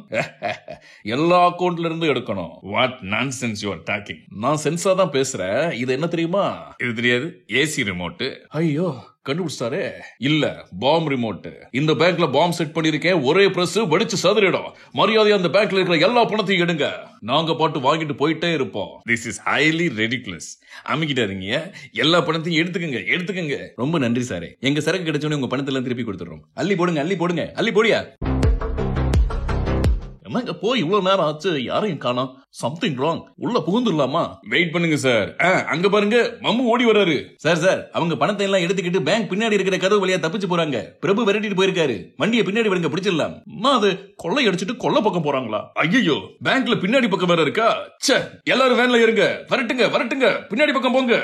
எல்லா அக்கவுண்ட்ல இருந்து எடுக்கணும். What nonsense you are talking? நான் சென்ஸா தான் பேசுறேன். இது என்ன தெரியுமா? இது தெரியாது. AC remote. ஐயோ, கண்டுபிடிச்சாரு. இல்ல, பாம் ரிமோட். இந்த பேங்க்ல பாம் செட் பண்ணிருக்கேன். ஒரே பிரஸ் வெடிச்சு சதுரிடும். மரியாதையா அந்த பேங்க்ல இருக்கிற எல்லா பணத்தையும் எடுங்க. நாங்க பாட்டு வாங்கிட்டு போயிட்டே இருப்போம். This is highly ridiculous. அமைக்கிட்டாதீங்க, எல்லா பணத்தையும் எடுத்துக்கங்க. ரொம்ப நன்றி சார். எங்க சரக்கு கிடைச்சோன்னு உங்க பணத்தை எல்லாம் திருப்பி கொடுத்துறோம். அள்ளி போடுங்க, அள்ளி போடியா. என்னங்க போய் இவ்வளவு நேரம் ஆச்சு, யாரையும் காணோம். Something wrong. உள்ள புகுந்துடலாமா? வெயிட் பண்ணுங்க சார். அங்க பாருங்க, மம்மு ஓடி வராரு. சார் அவங்க பணத்தை எல்லாம் எடுத்துக்கிட்டு பேங்க் பின்னாடி இருக்கிற கதவு வழியா தப்பிச்சு போறாங்க. பிரபு விரட்டிட்டு போயிருக்காரு. வண்டியை பின்னாடி விடுங்க, பிடிச்சிடலாம். அது கொள்ளை அடிச்சுட்டு கொள்ள பக்கம் போறாங்களா? ஐயோ, பேங்க்ல பின்னாடி பக்கம் வேற இருக்கா? ச்சே, எல்லாரும் வேன்ல இருங்க. வரட்டுங்க, பின்னாடி பக்கம் போங்க.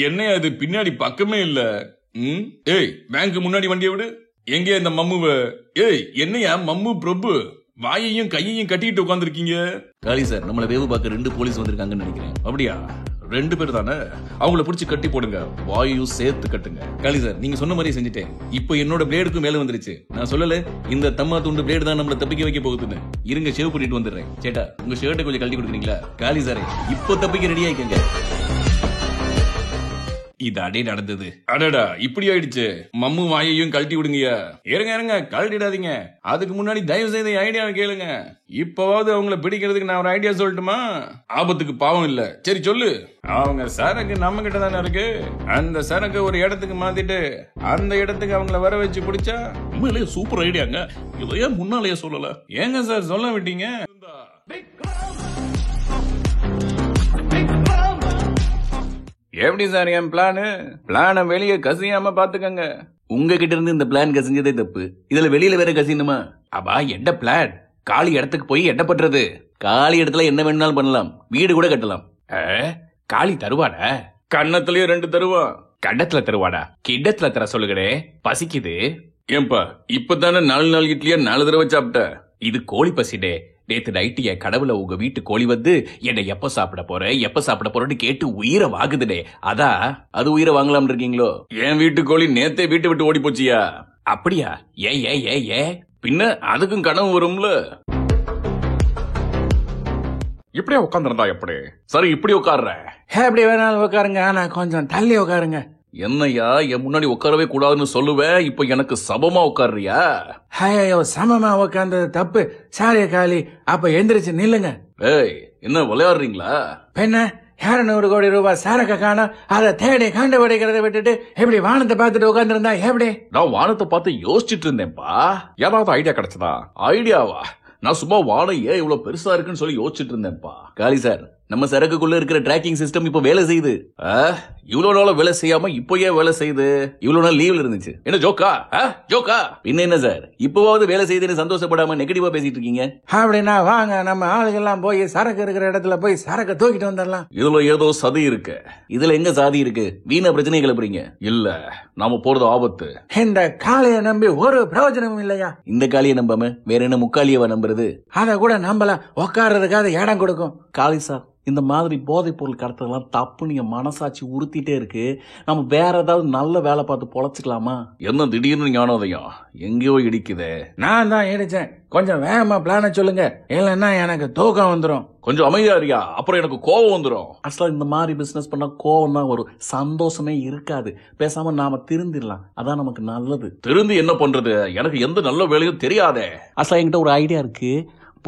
என்ன அது, பின்னாடி பக்கமே இல்ல. ஏய், பேங்க் முன்னாடி வண்டியை விடு. எங்க இந்த மம்முவ? ஏய், என்னையா மம்மு பிரபு வாயையும் கையையும் கட்டிட்டு உட்கார்ந்துருக்கீங்க? காளி சார், நம்மள வேவு பார்க்க 2 போலீஸ் வந்திருக்காங்கன்னு நினைக்கிறேன். அப்படியா? 2 பேர் தானே? அவங்கள பிடிச்சி கட்டி போடுங்க. வாயையும் சேர்த்து கட்டுங்க. காளி சார், நீங்க சொன்ன மாதிரி செஞ்சுட்டேன். இப்போ என்னோட பிளேடுக்கு மேல வந்துருச்சு. நான் சொல்லல இந்த தம்மா துண்டு பிளேடு தான் நம்மள தப்பிக்க வைக்க போகுதுன்னு. இருங்க, ஷேவ் பண்ணிட்டு வந்துடுறேன். சேட்டா, உங்க ஷர்ட்டை கொஞ்சம் கழட்டி கொடுக்குறீங்களா? காளி சாரே, இப்போ தப்பிக்க ரெடி ஆயிக்கங்க. இது அடே நடந்தது. அடடா, இப்படி ஆயிடுச்சு. மம்மு வாயையும் கழட்டி விடுங்க. இருங்க, கழட்டிடாதீங்க. அதுக்கு முன்னாடி தயவு செய்து ஐடியாவை கேளுங்க. இப்பவாவது அவங்கள பிடிக்கிறதுக்கு நான் ஒரு ஐடியா சொல்லட்டுமா? ஆபத்துக்கு பாவம் இல்ல. சரி சொல்லு. அவங்க சரக்கு நம்ம கிட்ட தானே இருக்கு. அந்த சரக்கு ஒரு இடத்துக்கு மாத்திட்டு அந்த இடத்துக்கு அவங்கள வர வச்சு பிடிச்சா உண்மையிலேயே சூப்பர் ஐடியாங்க. இதையே முன்னாலேயே சொல்லல. ஏங்க சார் சொல்ல விட்டீங்க? எப்படி சார் என் பிளான வெளியே கசியாம பாத்துக்கங்க. உங்ககிட்ட இருந்து இந்த பிளான் கசிஞ்சதே தப்பு, இதுல வெளியில வேற கசியணுமா? அப்பா என்ன பிளான்? காலி இடத்துக்கு போய் என்ன பண்றது? காலி இடத்துல என்ன வேணாலும் பண்ணலாம், வீடு கூட கட்டலாம். காலி தருவாடா? கன்னத்திலயே 2 தருவான். கண்டத்துல தருவாடா? கிண்டத்துல தர சொல்லுகடே, பசிக்குது. ஏன்பா இப்பதானே 4 நாள் இட்லியா 4 தடவை சாப்பிட்ட? இது கோழி பசிடே. நேத்து நைட்டு என் கடவுள உங்க வீட்டு கோழி வந்து என்னை எப்ப சாப்பிட போறேன்னு கேட்டு உயிரை வாங்குதுடே. அதான். அது உயிரை வாங்கலாம்னு இருக்கீங்களோ? என் வீட்டு கோழி நேத்தே வீட்டை விட்டு ஓடி போச்சியா? அப்படியா? ஏ பின்ன அதுக்கும் கனவு வரும்ல. இப்படியே உட்காந்துருந்தா எப்படி? சரி இப்படி உட்கார்ற. எப்படி வேணாலும் உட்காருங்க, ஆனா கொஞ்சம் தள்ளி உட்காருங்க. என்னையா என் முன்னாடி உட்காரவே கூடாதுன்னு சொல்லுவேன், இப்ப எனக்கு சமமா உட்கார்றியா? ஐயோ, சமமா உட்கார்ந்தது தப்பு. சாரிய காலி, அப்ப எந்திரிச்சு நில்லுங்க. ஏய் என்ன விளையாடுறீங்களா? பெண்ண 200 கோடி ரூபாய் சரக்க காணோம், அதை தேடி கண்டுபிடிக்கிறத விட்டுட்டு எப்படி வானத்தை பார்த்துட்டு உட்கார்ந்துருந்தா எப்படி? நான் வானத்தை பார்த்து யோசிச்சுட்டு இருந்தேன்ப்பா. ஏதாவது ஐடியா கிடைச்சதா? ஐடியாவா? நான் சும்மா வானம் ஏன் இவ்வளவு பெருசா இருக்குன்னு சொல்லி யோசிச்சுட்டு இருந்தேன்ப்பா. காளி சார், நம்ம சரக்குக்குள்ள இருக்கிற டிராக்கிங் சிஸ்டம் இப்ப வேலை செய்யுது. இவ்வளவு நாள வேலை செய்யாம இப்போ ஏன் வேலை செய்யுது? இவ்வளவு நாள் லீவ்ல இருந்துச்சு. என்ன ஜோக்கா? பின்ன என்ன சார், இப்பவாவது வேலை செய்யுதுன்னு சந்தோஷப்படாம நெகட்டிவா பேசிட்டு இருக்கீங்க? அப்படின்னா வாங்க, நம்ம ஆளுகெல்லாம் போய் சரக்கு இருக்கிற இடத்துல போய் சரக்கு தூக்கிட்டு வந்துடலாம். இதுல ஏதோ சதி இருக்கு. இதுல எங்க சாதி இருக்கு? வீணா பிரச்சனை கிளப்புறீங்க. இல்ல, நாம போறது ஆபத்து. இந்த காளைய நம்பி ஒரு பிரயோஜனமும் இல்லையா? இந்த காளியை நம்பாம வேற என்ன முக்காளியவா நம்புறது? அத கூட நம்பல, உட்கார்றதுக்காக இடம் கொடுக்கும். காளி சார், இந்த மாதிரி போதைப் பொருள் கடத்தலாம் தப்பு, நீங்க மனசாட்சி உறுத்திட்டே இருக்கு. நம்ம வேற ஏதாவது நல்ல வேலை பார்த்து பொழைச்சுக்கலாமா? என்ன திடீர்னு ஞானோதயம்? எங்கேயோ இடிக்குதே. நான் தான் இடிச்சேன். கொஞ்சம் வேகமா பிளான சொல்லுங்க, இல்லைன்னா எனக்கு தூக்கம் வந்துடும். கொஞ்சம் அமைதியா இருக்கியா? அப்புறம் எனக்கு கோவம் வந்துடும். ஆக்சுவலா இந்த மாதிரி பிசினஸ் பண்ணா கோவம் தான் வரும், சந்தோஷமே இருக்காது. பேசாம நாம திருந்திடலாம், அதான் நமக்கு நல்லது. திருந்து என்ன பண்றது? எனக்கு எந்த நல்ல வேலையும் தெரியாதே. ஆக்சுவலா என்கிட்ட ஒரு ஐடியா இருக்கு.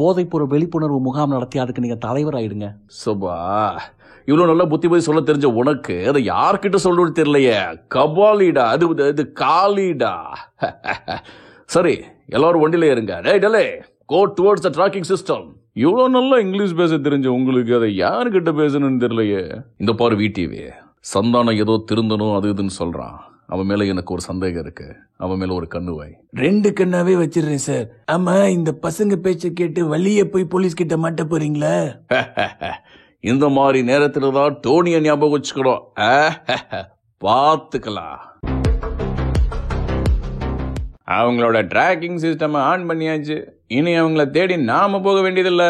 போதைப்பொருள் விழிப்புணர்வு முகாம் நடத்தி அதுக்கு நீங்க தலைவர் ஆயிடுங்க. சுபா, இவ்வளவு நல்ல புத்தி போய் சொல்ல தெரிஞ்ச உனக்கு அதை யார்கிட்ட சொல்றது தெரியலையே. கபாலிடா, அது காலிடா. சரி, எல்லாரும் வண்டியில இருங்க. டேய், go towards the tracking system. இவ்வளவு நல்லா இங்கிலீஷ் பேச தெரிஞ்ச உங்களுக்கு அதை யாருக்கிட்ட பேசணும்னு தெரியலையே. இந்த பாரு VTV, சந்தானம் ஏதோ திருந்தணும் அது இதுன்னு சொல்றான். அவன் மேல எனக்கு ஒரு சந்தேகம் இருக்கு. அவன் மேல ஒரு கண்ணு வை. 2 கண்ணாவே வச்சிடுறேன் சார். ஆமா, இந்த பசங்க பேச்ச கேட்டு வழிய போய் போலீஸ் கிட்ட மாட்ட போறீங்களா? இந்த மாதிரி நேரத்துல தான் டோனிய ஞாபகம் வச்சுக்கணும். பாத்துக்கலாம். அவங்களோட டிராக்கிங் சிஸ்டம் ஆன் பண்ணியாச்சு. இனி அவங்கள தேடி நாம போக வேண்டியதில்ல,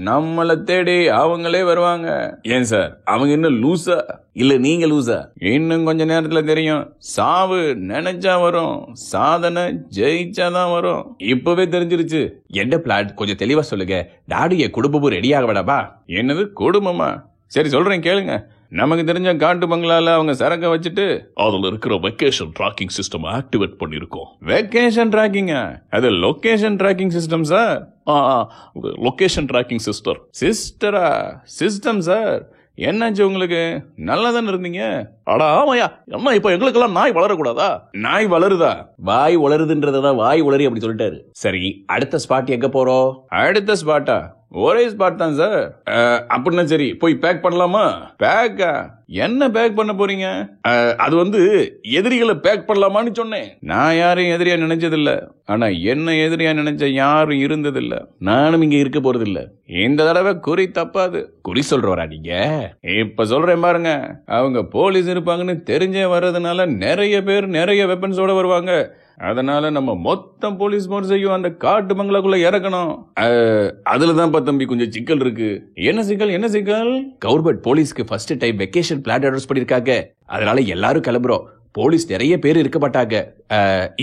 நம்மள தேடி அவங்களே வருவாங்க. ஏன் சார், அவங்க இன்னும் லூசா? இல்ல நீங்க லூசா? இன்னும் கொஞ்ச நேரத்துல தெரியும். சாவு நினைச்சா வரும், சாதனை ஜெயிச்சாதான் வரும். இப்பவே தெரிஞ்சிருச்சு. என்ன பிளான் கொஞ்சம் தெளிவா சொல்லுங்க. டாடிய குடும்பமும் ரெடியாக வேடாமா? என்னது குடும்பமா? சரி சொல்றேன் கேளுங்க. நமக்கு தெரிஞ்ச காட்டு பங்களால அவங்க சரக்க வச்சுட்டு அதுல இருக்கிற வெக்கேஷன் டிராக்கிங் சிஸ்டம் ஆக்டிவேட் பண்ணிருக்கோம். வெக்கேஷன் டிராக்கிங்கா? அது location tracking system sir. Location tracking சிஸ்டரா? System sir. என்னாச்சு உங்களுக்கு? நல்லா தானே இருந்தீங்க. அடா ஆமாயா, என்ன இப்ப எங்களுக்கெல்லாம் நாய் வளரக்கூடாதா? நாய் வளருதா? வாய் வளருதுன்றதான் வாய் உளறி அப்படி சொல்லிட்டாரு. சரி, அடுத்த ஸ்பாட் எங்க போறோம்? அடுத்த ஸ்பாட்டா? ஒரே ஸ்பாட் தான் சார். அப்படின்னா சரி, போய் பேக் பண்ணலாமா? பேக்கா? என்ன பேக் பண்ண போறீங்க? அது வந்து எதிரிகளை பேக் பண்ணலாமான்னு சொன்னேன். நான் யாரையும் எதிரியா நினைச்சதில்ல, ஆனா என்ன எதிரியா நினைச்ச யாரும் இருந்ததில்ல. நானும் இங்க இருக்க போறது இல்ல. இந்த தடவை குறி தப்பாது. குறி சொல்றவரா நீங்க? இப்ப சொல்றேன் பாருங்க. அவங்க போலீஸ் இருப்பாங்கன்னு தெரிஞ்சே வர்றதுனால நிறைய பேர் நிறைய வெப்பன்ஸோட வருவாங்க. அதனால நம்ம மொத்தம் போலீஸ் போர்ஸையும் அந்த காட்டு பங்களாக்குள்ள இறக்கணும். அதுலதான் தம்பி கொஞ்சம் சிக்கல் இருக்கு. என்ன சிக்கல்? கவர்மெண்ட் போலீஸ்க்கு first time vacation plan announce பண்ணிருக்காங்க. அதனால எல்லாரும் கிளம்புறோம். போலீஸ் நிறைய பேர் இருக்க மாட்டாங்க,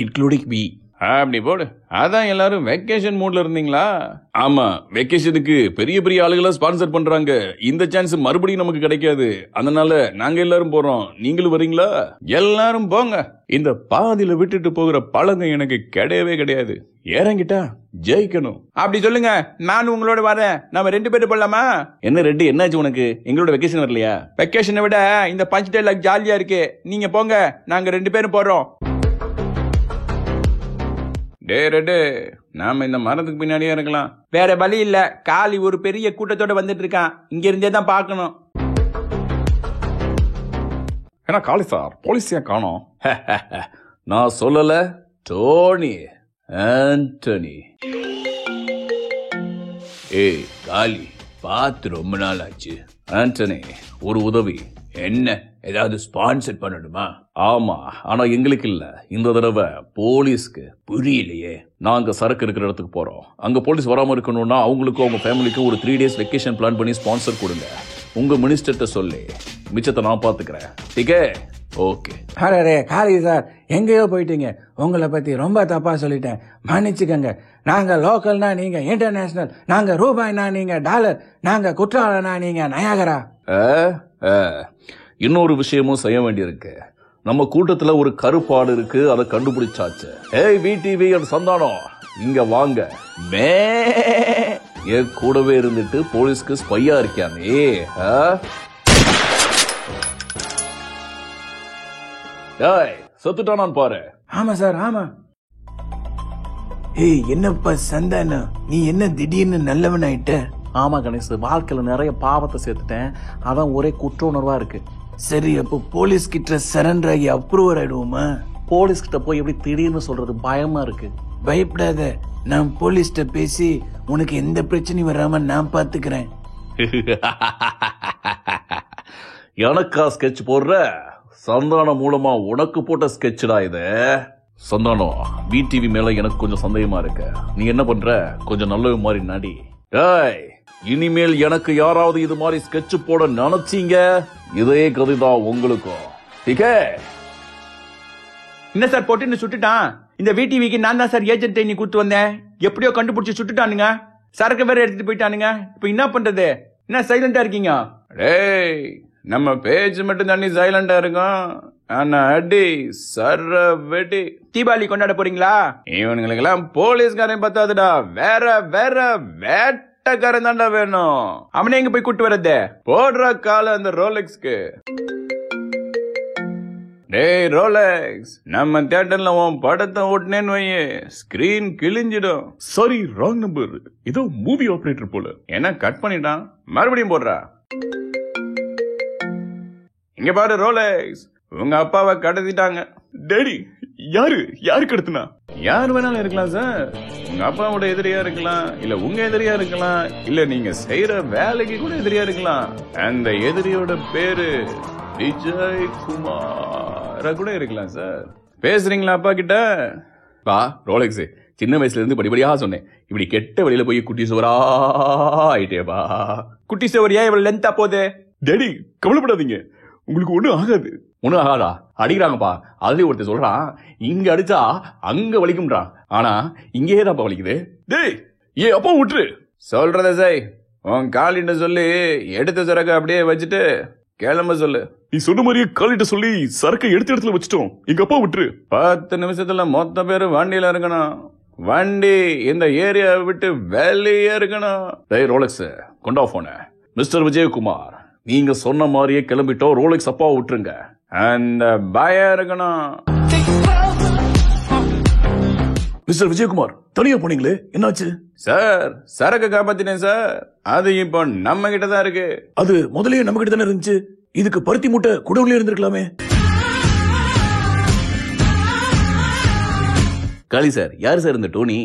இன்க்ளூடிங் மீ. அப்படி போடு. அதான் எல்லாரும் வெக்கேஷன் மூட்ல இருந்தீங்களா? ஆமா, வெக்கேஷனுக்கு பெரிய பெரிய ஆளுகளை ஸ்பான்சர் பண்றாங்க. இந்த சான்ஸ் மறுபடியும் நமக்கு கிடைக்காது. அதனால நாங்க எல்லாரும் போறோம். நீங்களும் வரீங்களா? எல்லாரும் போங்க. இந்த பாதியில விட்டுட்டு போகிற பழக்கம் எனக்கு கிடையவே கிடையாது. இறங்கிட்டா ஜெயிக்கணும். அப்படி சொல்லுங்க, நானும் உங்களோட வரேன். நாம 2 பேரும் போடலாமா? என்ன 2? என்னாச்சு உனக்கு? எங்களோட வெக்கேஷன் வரலையா? வெக்கேஷனை விட இந்த பஞ்ச் டைலாக் ஜாலியா இருக்கு. நீங்க போங்க, நாங்க 2 பேரும் போறோம். நாம இந்த மரத்துக்கு பின்னாடியே இருக்கலாம். வேற வழி இல்ல. காளி ஒரு பெரிய கூட்டத்தோட வந்துட்டு இருக்கான். இங்க இருந்தே தான் பாக்கணும். ஏன்னா காளி சார் போலீஸையா காணோம். நான் சொல்லல, டோனி ஆண்டனி. ஏய் காளி, பார்த்து ரொம்ப நாள் ஆச்சு. ஆண்டனி, ஒரு உதவி. என்ன, ஏதாவது ஸ்பான்சர் பண்ணணுமா? ஆமா, ஆனா எங்களுக்கு இல்ல, இந்த தடவை போலீஸ்க்கு. புரியலையே. நாங்க சரக்கு இருக்கிற இடத்துக்கு போறோம். அங்க போலீஸ் வராம இருக்கணும்னா அவங்களுக்கும் அவங்க ஃபேமிலிக்கும் ஒரு 3 days வெக்கேஷன் பிளான் பண்ணி ஸ்பான்சர் கொடுங்க. உங்க மினிஸ்டர்கிட்ட சொல்லி மிச்சத்தை நான் பாத்துக்கிறேன். டிகே? ஓகே. அரே காளி சார், எங்கேயோ போயிட்டீங்க. உங்களை பத்தி ரொம்ப தப்பா சொல்லிட்டேன், மன்னிச்சுக்கங்க. நாங்க லோக்கல்னா நீங்க இன்டர்நேஷனல், நாங்க ரூபாய்னா நீங்க டாலர், நாங்க குற்றாலனா நீங்க நயாகரா. இன்னொரு விஷயமும் செய்ய வேண்டியிருக்கு. நம்ம கூட்டத்துல ஒரு கருப்பாடு இருக்கு, அதை கண்டுபிடிச்சாச்சு. ஏய் விடிவி சந்தானம், இங்க வாங்க. என் கூடவே இருந்துட்டு போலீஸ்க்கு ஸ்பையா இருக்கியானே. செத்துட்டானான் பாரு. ஆமா சார், ஆமா. ஏய் என்னப்பா சந்தானம், நீ என்ன திடீர்னு நல்லவன் ஆயிட்ட? ஆமா கணேஷ், வாழ்க்கையில நிறைய பாவத்தை சேர்த்துட்டேன், அதான் ஒரே குற்ற உணர்வா இருக்கு. சரி, அப்போ போலீஸ் கிட்ட சரண்டர் ஆகி அப்ரூவர் ஆயிடுவோமா? போலீஸ் கிட்ட போய் எப்படி திடீர்னு சொல்றது பயமா இருக்கு. பயப்படாத, நான் போலீஸ்ட பேசி உனக்கு எந்த பிரச்சனையும் வராம நான் பாத்துக்கிறேன். எனக்கா ஸ்கெட்ச் போடுற? சந்தானம் மூலமா உனக்கு போட்ட ஸ்கெட்சடா இது. சந்தானம், விடிவி மேல எனக்கு கொஞ்சம் சந்தேகமா இருக்கு. நீ என்ன பண்ற? கொஞ்சம் நல்ல மாதிரி நடி. டேய், இனிமேல் எனக்கு யாராவது இது மாதிரி ஸ்கெட்ச் போட நினைச்சீங்க, இதே கதைதான் உங்களுக்கும். டிகே? என்ன சார் போட்டு சுட்டுட்டான்? இந்த விடிவிக்கு நான் தான் சார் ஏஜென்ட் நீ கூட்டு வந்தேன். எப்படியோ கண்டுபிடிச்சு சுட்டுட்டானுங்க. சரக்கு வேற எடுத்துட்டு போயிட்டானுங்க. இப்ப என்ன பண்றது? என்ன சைலண்டா இருக்கீங்க? டேய், நம்ம பேஜ் மட்டும் தண்ணி சைலண்டா இருக்கும், ஆனா அடி சர வெடி. தீபாவளி கொண்டாட போறீங்களா? இவனுங்களுக்கெல்லாம் போலீஸ்காரன் பத்தாதுடா, வேற வேற வேட்டக்காரன் தான்டா வேணும். அவனை எங்க போய் கூட்டு வர்றது? போடுற கால அந்த ரோலெக்ஸ்க்கு. டேய் ரோலெக்ஸ், நம்ம தியேட்டர்ல உன் படத்தை ஓட்டுனேன்னு வையே, ஸ்கிரீன் கிழிஞ்சிடும். Sorry, wrong number. இதோ மூவி ஆபரேட்டர் போல. என்ன கட் பண்ணிட்டான், மறுபடியும் போடுறா. இங்க பாரு ரோலெக்ஸ், உங்க அப்பாவை கடத்திட்டாங்க. டேடி, யாரு கடத்தினா? யார் வேணாலும் இருக்கலாம் சார். உங்க அப்பாவோட எதிரியா இருக்கலாம், இல்ல உங்க எதிரியா இருக்கலாம், இல்ல நீங்க செய்யற வேலைக்கு கூட எதிரியா இருக்கலாம். அந்த எதிரியோட பேரு விஜய் குமார கூட இருக்கலாம் சார். பேசுறீங்களா அப்பா கிட்ட? பா ரோலெக்ஸ், சின்ன வயசுல இருந்து படிப்படியா சொன்னேன், இப்படி கெட்ட வழியில போய் குட்டி சுவரா ஆயிட்டேப்பா. குட்டி சுவர் ஏன் இவ்வளவு லென்த்தா போகுது? டேடி கவலைப்படாதீங்க, உங்களுக்கு ஒண்ணும் ஆகாது. ஒண்ணும் ஆகாதா? அடிக்கிறாங்கப்பா. அதுலயும் ஒருத்தர் சொல்றான், இங்க அடிச்சா அங்க வலிக்கும்ன்றான், ஆனா இங்கேயே தான்ப்பா வலிக்குது. டேய், ஏன் அப்பா விட்டுரு. சொல்றத செய். உன் காலிட்ட சொல்லி எடுத்த சரக்கு அப்படியே வச்சுட்டு கிளம்ப சொல்லு. நீ சொன்ன மாதிரியே காலிட்ட சொல்லி சரக்கை எடுத்த இடத்துல வச்சுட்டோம். எங்க அப்பா விட்டுரு. 10 நிமிஷத்துல மொத்த பேரு வண்டியில இருக்கணும். வண்டி இந்த ஏரியா விட்டு வெளியே இருக்கணும். டேய் ரோலெக்ஸ், கொண்டா போன. மிஸ்டர் விஜயகுமார், நீங்க சொன்ன மாதிரியே கிளம்பிட்டோம். ரோலெக்ஸ் அப்பாவை விட்டுருங்க. அந்த பயம் இருக்கணும். மிஸ்டர் விஜயகுமார், தனியா போனீங்களே, என்னாச்சு? சார், சரக்கு காப்பாத்தினேன் சார். அது இப்போ நம்ம கிட்ட தான் இருக்கு. அது முதலே நம்ம கிட்ட தானே இருந்துச்சு. இதுக்கு பருத்தி மூட்டை குடவுல இருந்திருக்கலாமே. காளி சார், யாரு சார் இந்த டோனி?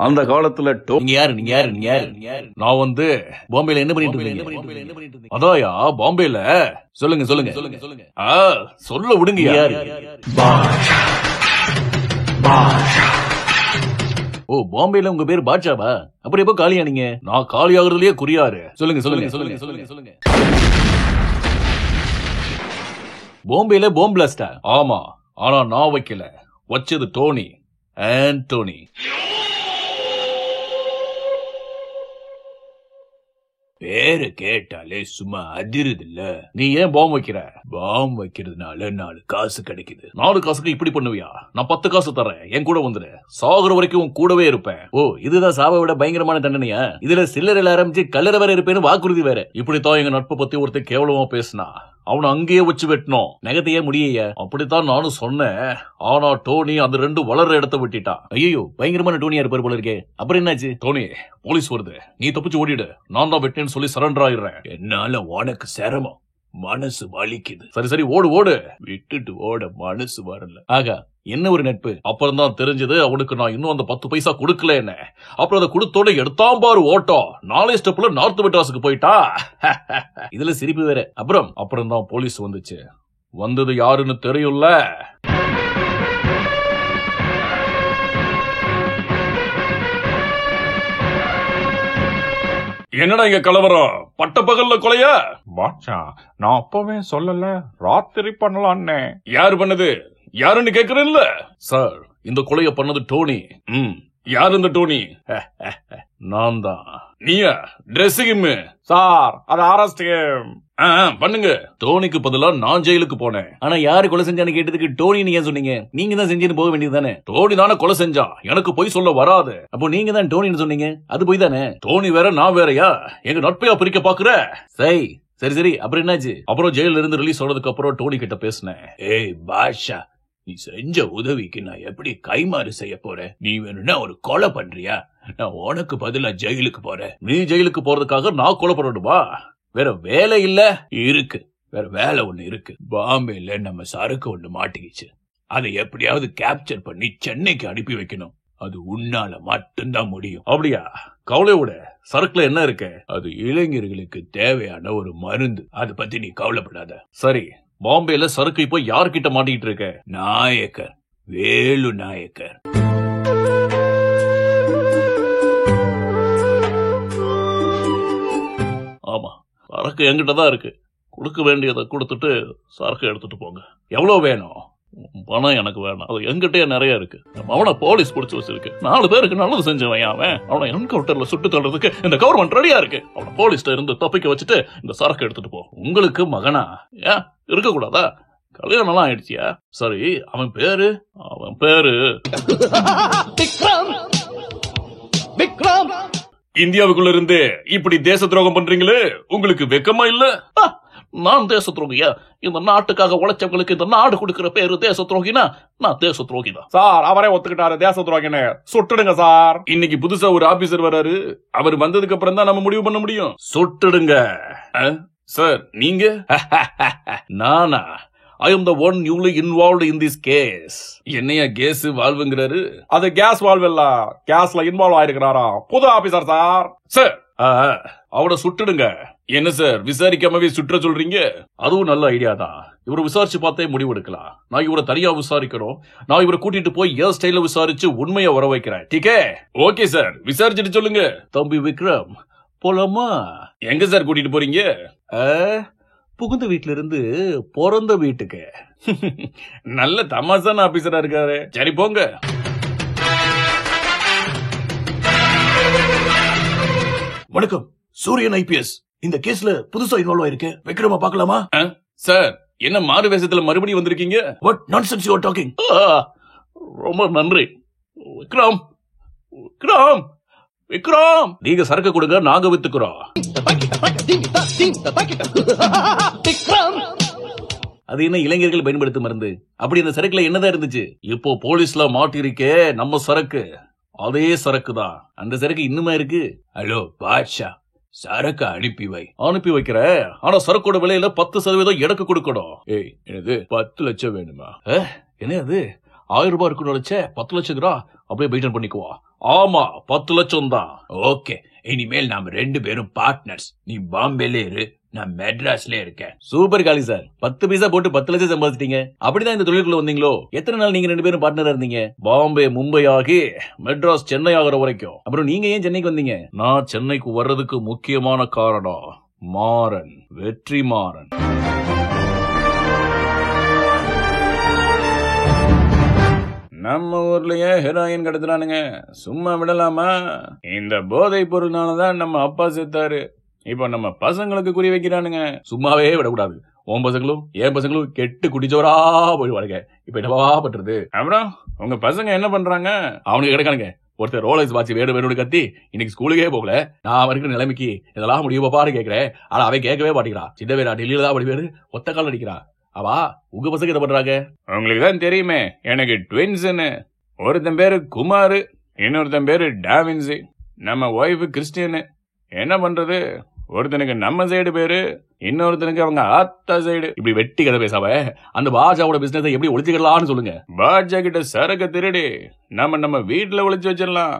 அந்த காலத்துல நீங்க யாரு? நான் வந்து பாம்பேல என்ன பண்ணிட்டு இருக்கீங்க? அதாயா பாம்பேல. சொல்லுங்க. சொல்ல விடுங்க. யாரு? ஓ, பாம்பேல உங்க பேர் பாட்ஷாவா? அப்புறம் எப்போ காலியானீங்க? நான் காலி ஆகுறதுலயே குறியாரு. சொல்லுங்க. பாம்பேல பாம் பிளாஸ்டா? ஆமா, ஆனா நான் வைக்கல, வச்சது டோனி ஆண்டனி. பேரு கேட்டாலே சும்மா அதிருது இல்ல. நீ ஏன் பாம் வைக்கிற? பாம் வைக்கிறதுனால 4 காசு கிடைக்குது. 4 காசுக்கு இப்படி பண்ணுவியா? நான் 10 காசு தரேன், என் கூட வந்துரு. சாகுற வரைக்கும் உன் கூடவே இருப்பேன். ஓ, இதுதான் சாவை விட பயங்கரமான தண்டனையா? இதுல சில்லறையில ஆரம்பிச்சு கல்லறை வேற இருப்பேன்னு வாக்குறுதி வேற. இப்படித்தான் எங்க நட்பை பத்தி ஒருத்தர் கேவலமா பேசினா அவனை அங்கேயே வச்சு வெட்டணும். நகத்தையே முடிய. அப்படித்தான் நானும் சொன்னேன். ஆனா டோனி அந்த 2 வளர்ற இடத்த விட்டுட்டான். ஐயோ, பயங்கரமான டோனியா இருப்பாரு போல இருக்கே. அப்புறம் என்னாச்சு? டோனி, போலீஸ் வருது, நீ தப்பிச்சு ஓடிடு. நான் தான் வெட்டேன்னு சொல்லி சரண்டர் ஆயிடுறேன். என்னால உனக்கு சிரமம். மனசு வலிக்குது. சரி சரி ஓடு ஓடு. விட்டுட்டு ஓட மனசு வரல. ஆகா, என்ன ஒரு நட்பு. அப்புறம் தான் தெரிஞ்சது அவனுக்கு நான் இன்னும் அந்த 10 பைசா கொடுக்கல. என்ன அப்புறம் அதை கொடுத்தோட எடுத்தாம் பாரு ஓட்டம். 4 ஸ்டெப்ல நார்த் மெட்ராஸுக்கு போயிட்டா. இதுல சிரிப்பு வேற. அப்புறம் தான் போலீஸ் வந்துச்சு. வந்தது யாருன்னு தெரியும்ல. என்னடா இங்க கலவரம்? பட்ட பகல்ல கொலையா? பாட்ஷா, நான் அப்பவே சொல்லல, ராத்திரி பண்ணலான்னு. யாரு பண்ணது? யாருன்னு கேக்குறேன்ல. சார், இந்த கொலைய பண்ணது டோனி. யாரு இந்த டோனி? நான் தான். நீயா? ட்ரெஸ்ஸிங் சார், அது அரெஸ்ட் பண்ணுங்க. டோனிக்கு பதிலா நான் ஜெயிலுக்கு போனேன். ஆனா யாரு கொலை செஞ்சான்னு கேட்டதுக்கு டோனி நீங்க சொன்னீங்க. நீங்க தான் செஞ்சுன்னு போக வேண்டியதுதானே. டோனி தானே கொலை செஞ்சான். எனக்கு பொய் சொல்ல வராது. அப்போ நீங்க தான் டோனின்னு சொன்னீங்க. அது பொய் தானே. டோனி வேற நான் வேறயா? எங்க நட்பையா பிரிக்க பாக்குற? சரி சரி சரி, அப்புறம் என்னாச்சு? அப்புறம் ஜெயில இருந்து ரிலீஸ் ஆனதுக்கு அப்புறம் டோனி கிட்ட பேசினேன். ஏய் பாஷா, நீ செஞ்ச உதவிக்கு நான் எப்படி கைமாறு செய்ய போறேன்? நீ வேணும்னா ஒரு கொலை பண்றியா? நான் உனக்கு பதிலா ஜெயிலுக்கு போறேன். நீ ஜெயிலுக்கு போறதுக்காக நான் கொலை பண்ணணுமா? வேற வேலை இல்ல? இருக்கு, வேற வேலை ஒண்ணு இருக்கு. பாம்பேல நம்ம சரக்கு ஒண்ணு மாட்டிக்கிச்சு. அதை எப்படியாவது கேப்சர் பண்ணி சென்னைக்கு அனுப்பி வைக்கணும். அது உன்னால மட்டும்தான் முடியும். அப்படியா? கவலையோட சரக்குல என்ன இருக்கு? அது இளைஞர்களுக்கு தேவையான ஒரு மருந்து. அதை பத்தி நீ கவலைப்படாத. சரி, பாம்பேல சரக்கு இப்போ யார்கிட்ட மாட்டிக்கிட்டு இருக்க? நாயக்கர், வேலு நாயக்கர். ஆமா, சரக்கு என்கிட்ட தான் இருக்கு. கொடுக்க வேண்டியதை கொடுத்துட்டு சரக்கு எடுத்துட்டு போங்க. எவ்வளவு வேணும்? பணம் எனக்கு வேணாம். அது என்கிட்டயே நிறைய இருக்கு. அவனை போலீஸ் பிடிச்சு வச்சிருக்கு. 4 பேருக்கு நல்லது செஞ்சவன் அவன். அவனை என்கவுண்டர்ல சுட்டு தள்ளுறதுக்கு இந்த கவர்மெண்ட் ரெடியா இருக்கு. அவனை போலீஸ்ல இருந்து தப்பிக்க வச்சுட்டு இந்த சரக்கு எடுத்துட்டு போ. உங்களுக்கு மகனா? ஏன் இருக்க கூடாதா? கல்யாணம் எல்லாம் ஆயிடுச்சியா? சரி, அவன் பேரு இந்தியாவுக்குள்ள இருந்து இப்படி தேச துரோகம் பண்றீங்களே, உங்களுக்கு வெக்கமா இல்ல? நான் தேச துரோகியா? இந்த நாட்டுக்காக உழைச்சவங்களுக்கு இந்த நாடு கொடுக்கிற பேரு தேச துரோகினா நான் தேச துரோகிதான். சார், அவரே ஒத்துக்கிட்டாரு தேச துரோகின்னு. சுட்டுடுங்க சார். இன்னைக்கு புதுசா ஒரு ஆபீசர் வராரு. அவர் வந்ததுக்கு அப்புறம் தான் நம்ம முடிவு பண்ண முடியும். சுட்டுடுங்க. சார், நீங்க? நானா? I am the one newly involved in this case. என்னையா கேஸ் வால்வுங்கிறாரு? அது கேஸ் வால்வ் இல்ல, கேஸ்ல இன்வால்வ் ஆயிருக்கிறாரா புது ஆபீசர் சார். சார், அவட சுட்டுடுங்க. என்ன சார், விசாரிக்காமவே சுற்ற சொல்றீங்க? அதுவும் நல்ல ஐடியா தான். இவரை விசாரிச்சு பார்த்தே முடிவு எடுக்கலாம். நான் இவரை தனியா விசாரிக்கிறோம். நான் இவரை கூட்டிட்டு போய் ஏர் ஸ்டைல விசாரிச்சு உண்மையை வர வைக்கிறேன். டீக்கே? ஓகே சார், விசாரிச்சுட்டு சொல்லுங்க. தம்பி விக்ரம், போலாமா? எங்க சார் கூட்டிட்டு போறீங்க? புகுந்த வீட்டுல இருந்து பிறந்த வீட்டுக்கு. நல்ல தமாசான ஆபீசரா இருக்காரு. சரி போங்க. வணக்கம், சூரியன் IPS. இந்த கேஸ்ல புதுசா இன்வால்வ் ஆயிருக்கு. விக்ரம பார்க்கலாமா? சார், என்ன மாறு வேஷத்துல மறுபடியும் வந்திருக்கீங்க? What nonsense you are talking? ரொம்ப நன்றி. விக்ரம், விக்ரம், விக்ரம், நீங்க சரக்கு கொடுங்க, நாங்க வித்துக்கிறோம். அது என்ன இளைஞர்கள் பயன்படுத்தும் மருந்து? அப்படி அந்த சரக்குல என்னதான் இருந்துச்சு? இப்போ போலீஸ்ல மாட்டிருக்கே நம்ம சரக்கு, அதே சரக்கு தான். அந்த சரக்கு இன்னுமா இருக்கு? ஹலோ பாட்ஷா, சரக்கு அனுப்பி வை. அனுப்பி வைக்கிற. ஆனா சரக்கோட விலையில 10% எனக்கு கொடுக்கணும். ஏய், என்னது 10 லட்சம் வேணுமா? என்ன அது? 1000 ரூபாய் இருக்குன்னு நினைச்சே. 10 லட்சம் அப்படியே பைட்டன் பண்ணிக்குவா. ஆமா, 10 லட்சம் தான். ஓகே, இனிமேல் நாம 2 பேரும் பார்ட்னர்ஸ். நீ பாம்பேல இரு, நான் மெட்ராஸ்ல இருக்கேன். சூப்பர் காளி சார், 10 பைசா போட்டு 10 லட்சம் சம்பாதிச்சிட்டீங்க. அப்படிதான் இந்த தொழிலுக்குள்ள வந்தீங்களோ? எத்தனை நாள் நீங்க 2 பேரும் பார்ட்னரா இருந்தீங்க? பாம்பே மும்பை ஆகி மெட்ராஸ் சென்னை ஆகிற வரைக்கும். அப்புறம் நீங்க ஏன் சென்னைக்கு வந்தீங்க? நான் சென்னைக்கு வர்றதுக்கு முக்கியமான காரணம் மாறன், வெற்றி மாறன். நம்ம ஊர்லயே ஹெராயின் கடத்துறானுங்க, சும்மா விடலாமா? இந்த போதை பொருள்னாலதான் நம்ம அப்பா செத்தாரு. இப்ப நம்ம பசங்களுக்கு குறி வைக்கிறானுங்க. சும்மாவே விடக்கூடாது. உன் பசங்களும் என் பசங்களும் கெட்டு குடிச்சோரா போயிடுவாருங்க. இப்ப என்னவா பண்றது? அப்புறம் உங்க பசங்க என்ன பண்றாங்க? அவனுக்கு கிடைக்கானுங்க. ஒருத்தர் ரோலக்ஸ் வாட்ச் வேணும் வேணும்னு கத்தி இன்னைக்கு ஸ்கூலுக்கே போகல. நான் இருக்கிற நிலைமைக்கு இதெல்லாம் முடியுமா பாரு கேட்கிறேன். ஆனா அவன் கேட்கவே மாட்டேங்கிறான். சின்ன பேரா டெல்லியில தான் படிப்பேரு, ஒத்த கால அடிக்கிறான். அவா உங்க பசங்க என்ன பண்றாங்க? உங்களுக்கு தான் தெரியுமே, எனக்கு ட்வின்ஸ்ன்னு. ஒருத்தன் பேரு குமாரு, இன்னொருத்தன் பேரு டாவின்சி. நம்ம ஒய்ஃபு கிறிஸ்டியனு. என்ன பண்றது? ஒருத்தனுக்கு நம்ம சைடு பேரு, இன்னொருத்தனுக்கு அவங்க ஆத்தா சைடு. இப்படி வெட்டி கதை பேசாம அந்த பாஜாவோட பிசினஸ் எப்படி ஒழிச்சுக்கலாம்னு சொல்லுங்க. பாஜா கிட்ட சரக்கு திருடி நம்ம வீட்டுல ஒளிச்சு வச்சிடலாம்.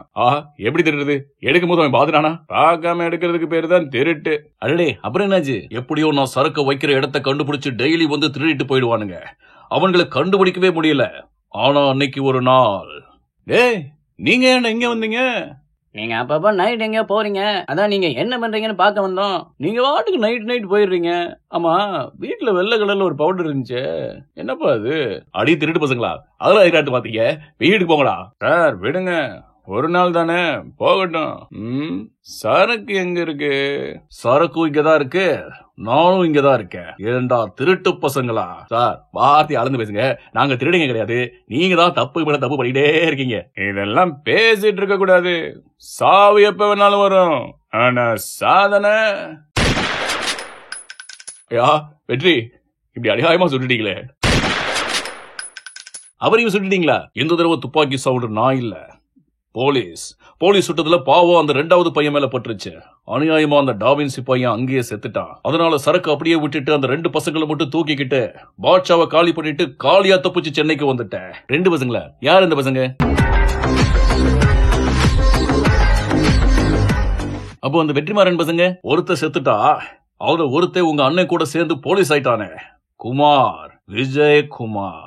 எப்படி திருடுறது? எடுக்கும் போது அவன் பாத்துட்டானா? பார்க்காம எடுக்கிறதுக்கு பேரு தான் திருட்டு. அடடே, அப்புறம் என்னாச்சு? எப்படியோ நான் சரக்கு வைக்கிற இடத்த கண்டுபிடிச்சு டெய்லி வந்து திருடிட்டு போயிடுவானுங்க. அவங்களை கண்டுபிடிக்கவே முடியல. ஆனா அன்னைக்கு ஒரு நாள், டேய் நீங்க என்ன இங்க வந்தீங்க? நீங்க அப்பப்ப நைட் எங்க போறீங்க, அதான் நீங்க என்ன பண்றீங்கன்னு பார்க்க வந்தோம். நீங்க வாட்டுக்கு நைட் போயிடுறீங்க. ஆமா, வீட்டுல வெள்ளை கலர்ல ஒரு பவுடர் இருந்துச்சு, என்னப்பா அது? அடி திருட்டு பசங்களா, அதெல்லாம் எதிராட்டு பாத்தீங்க. வீட்டுக்கு போங்கடா. சார் விடுங்க, ஒரு நாள் தானே, போகட்டும். சரக்கு எங்க இருக்கு? சரக்கு இங்கதான் இருக்கு, நானும் இங்கதான் இருக்கேன். ஏண்டா திருட்டு பசங்களா? சார் வார்த்தை அளந்து பேசுங்க. நாங்க திருடுங்க கிடையாது, நீங்க தான் தப்பு மேல தப்பு பண்ணிட்டே இருக்கீங்க. இதெல்லாம் பேசிட்டு இருக்க கூடாது. சாவு எப்ப வேணாலும் வரும், ஆனா சாதனை. வெற்றி, இப்படி அநியாயமா சொல்லிட்டீங்களே. அவரையும் சுட்டுட்டீங்களா? இந்த தடவை துப்பாக்கி சவுண்ட் நான் இல்ல, போலீஸ் சுட்டதுல பாவம் அந்த 2வது பையன் மேல பட்டுருச்சு. அநியாயமா அந்த டாவின்சி பையன் அங்கேயே செத்துட்டான். அதனால சரக்கு அப்படியே விட்டுட்டு அந்த 2 பசங்களை மட்டும் தூக்கிக்கிட்டு பாட்ஷாவை காலி பண்ணிட்டு காலியா தப்பிச்சு சென்னைக்கு வந்துட்டேன். 2 பசங்களா? யார் இந்த பசங்க? அப்போ அந்த வெற்றிமாறன் பசங்க? ஒருத்தர் செத்துட்டா, அவரை ஒருத்தர் உங்க அண்ணன் கூட சேர்ந்து போலீஸ் ஆயிட்டானே, குமார், விஜய் குமார்.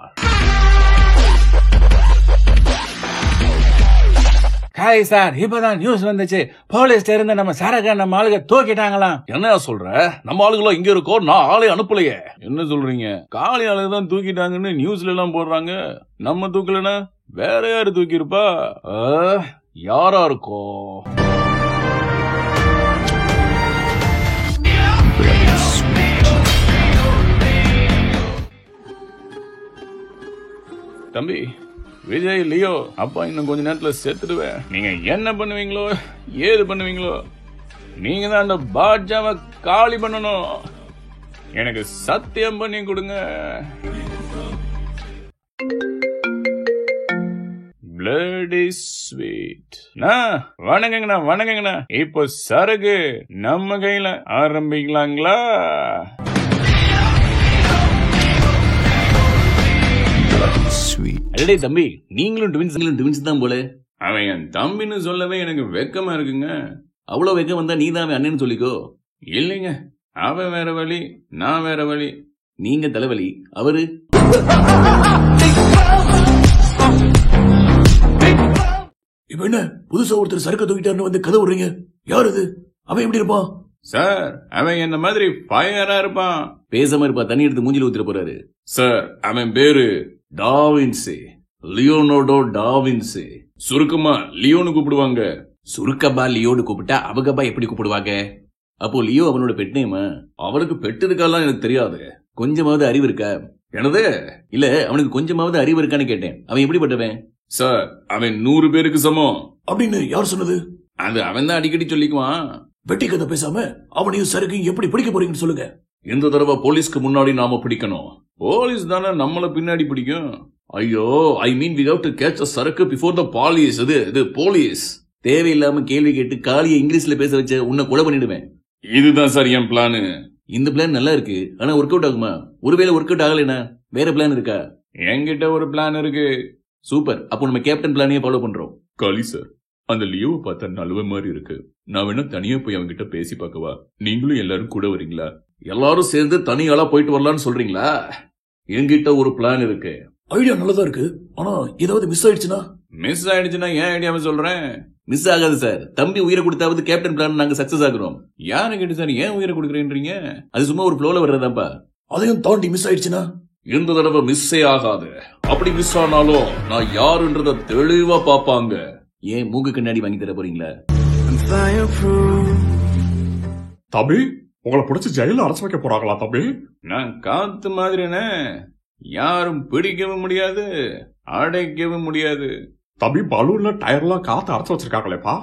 ஹாய் சார், இப்பதான் நியூஸ் வந்துச்சு, போலீஸ் இருந்து நம்ம சரக நம்ம ஆளுக தூக்கிட்டாங்களாம். என்ன சொல்ற? நம்ம ஆளுகளும் இங்க இருக்கோம், நான் ஆளே அனுப்பலையே. என்ன சொல்றீங்க? காலி ஆளுக தான் தூக்கிட்டாங்கன்னு நியூஸ்ல எல்லாம் போடுறாங்க. நம்ம தூக்கலனா வேற யாரு தூக்கி இருப்பா? யாரா இருக்கும்? தம்பி விஜய், லியோ, அப்பா இன்னும் கொஞ்ச நேரத்துல செத்துடுவேன். நீங்க என்ன பண்ணுவீங்களோ ஏது பண்ணுவீங்களோ, நீங்க தான் அந்த பாட்ஜாவை காலி பண்ணணும். எனக்கு சத்தியம் பண்ணி கொடுங்க. Bloody sweet. வணக்கங்கண்ணா. இப்போ சரகு நம்ம கையில ஆரம்பிக்கலாங்களா? அடே தம்பி, நீங்களும் ட்வின்ஸ் தான் போல. அவன் என் தம்பின்னு சொல்லவே எனக்கு வெக்கமா இருக்குங்க. அவ்வளவு வெக்கம் வந்தா நீ தான் அவன் அண்ணன்னு சொல்லிக்கோ. இல்லைங்க, அவன் வேற வழி, நான் வேற வழி. நீங்க தலைவலி, அவரு. இப்ப என்ன புதுசா ஒருத்தர் சரக்கு தூக்கிட்டாருன்னு வந்து கதை விடுறீங்க? யார் அது? அவன் எப்படி இருப்பான்? சார், அவன் என்ன மாதிரி பயரா இருப்பான். பேசாம இருப்பா, தண்ணி எடுத்து மூஞ்சில ஊத்திர போறாரு. சார், அவன் பேரு டாவின்சி, லியோனார்டோ டாவின்சி. சுருக்கமா லியோன்னு கூப்பிடுவாங்க. சுருக்கபா லியோன்னு கூப்பிட்டா அவகபா எப்படி கூப்பிடுவாங்க? அப்போ லியோ அவனோட பெட் நேமா? அவனுக்கு பெட்டு இருக்காலாம் எனக்கு தெரியாது. கொஞ்சமாவது அறிவு இருக்கா? எனது இல்ல, அவனுக்கு கொஞ்சமாவது அறிவு இருக்கான்னு கேட்டேன். அவன் எப்படிப்பட்டவன்? சார், அவன் 100 பேருக்கு சமம். அப்படின்னு யார் சொன்னது? அது அவன் தான் அடிக்கடி சொல்லிக்குவான். வெட்டி கதை பேசாம அவனையும் சரக்கையும் எப்படி பிடிக்க போறீங்கன்னு சொல்லுங்க. இந்த தடவை போலீஸ்க்கு முன்னாடி நாம பிடிக்கணும். போலீஸ் தானே நம்மள பின்னாடி பிடிக்கும். ஐயோ, ஐ மீன் we have to catch a சரக்கு before the police. இது போலீஸ். தேவையில்லாம கேள்வி கேட்டு காலியை இங்கிலீஷ்ல பேச வச்ச உன்னை கொலை பண்ணிடுவேன். இதுதான் சார் என் பிளானு. இந்த பிளான் நல்லா இருக்கு, ஆனா ஒர்க் அவுட் ஆகுமா? ஒருவேளை ஒர்க் அவுட் ஆகலைன்னா வேற பிளான் இருக்கா? என்கிட்ட ஒரு பிளான் இருக்கு. சூப்பர், அப்போ நம்ம கேப்டன் பிளானையே ஃபாலோ பண்றோம். காலி சார், அந்த லியோவை பார்த்தா நல்லவ மாதிரி இருக்கு. நான் வேணா தனியா போய் அவங்க கிட்ட பேசி பார்க்கவா? நீங்களும் எல்லாரும் கூட வரீங்களா? எல்லாரும் சேர்ந்து தனியாளா போயிட்டு வரலாம்னு சொல்றீங்களா? என்கிட்ட ஒரு பிளான் இருக்கு. ஐடியா நல்லதா இருக்கு, ஆனா ஏதாவது மிஸ் ஆயிடுச்சுன்னா? மிஸ் ஆயிடுச்சுன்னா ஏன் ஐடியாவை சொல்றேன். மிஸ் ஆகாது சார். தம்பி உயிரை கொடுத்தாவது கேப்டன் பிளான் நாங்க சக்சஸ் ஆகுறோம். யாரு கேட்டு சார் ஏன் உயிரை கொடுக்குறேன்றீங்க? அது சும்மா ஒரு ஃப்ளோல வர்றதாப்பா. அதையும் தாண்டி மிஸ் ஆயிடுச்சுன்னா? இந்த தடவை மிஸ்ஸே ஆகாது. அப்படி மிஸ் ஆனாலும் நான் யாருன்றத தெளிவா பாப்பாங்க. ஏன் மூக்கு கண்ணாடி வாங்கி தர போறீங்களா? தம்பி, உங்களை பிடிச்சி ஜெயில அடைச்சு வைக்க போறாங்களா தம்பி? நான் காத்து மாதிரினே, யாரும் பிடிக்கவும் முடியாது அடைக்கவும் முடியாது. தம்பி, பலூன்ல டயர்லாம் காத்து அடைச்சு வச்சிருக்காங்களேப்பா.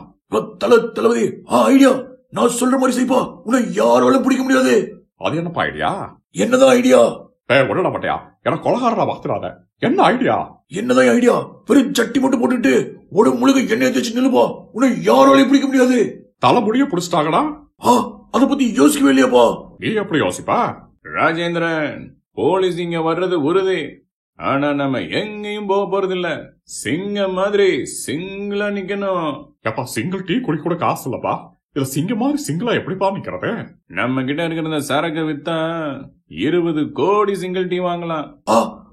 தளபதி, ஐடியா. நான் சொல்ற மாதிரி செய்ப்பா, உன்னை யாராலும் பிடிக்க முடியாது. அது என்னப்பா ஐடியா? என்னதான் ஐடியா? ஒண்ணு மாட்டியா, எனக்கு கொலகாரனா பார்த்துடாத. என்ன ஐடியா? என்னதான் ஐடியா? வெறும் சட்டி மட்டும் போட்டுட்டு உடம்பு முழுக்க எண்ணெய் தேய்ச்சி நிலுப்பா, உன்னை யாராலையும் பிடிக்க முடியாது. தலைமுடிய பிடிச்சிட்டாங்கடா. அத பத்தி யோசிக்கவே இல்லையாப்பா. நீ எப்படி யோசிப்பா? ராஜேந்திரன், போலீஸ் இங்க வர்றது உறுதி. ஆனா நம்ம எங்கேயும் போக போறது இல்ல. சிங்கம் மாதிரி சிங்கிளா நிக்கணும். எப்பா சிங்கிள் டீ குடி கூட காசு இல்லப்பா. இதுல சிங்கம் மாதிரி சிங்கிளா எப்படிப்பா நிக்கிறது? நம்ம கிட்ட இருக்கிற சரக்கு வித்தா 20 கோடி சிங்கிள் டீ வாங்கலாம்.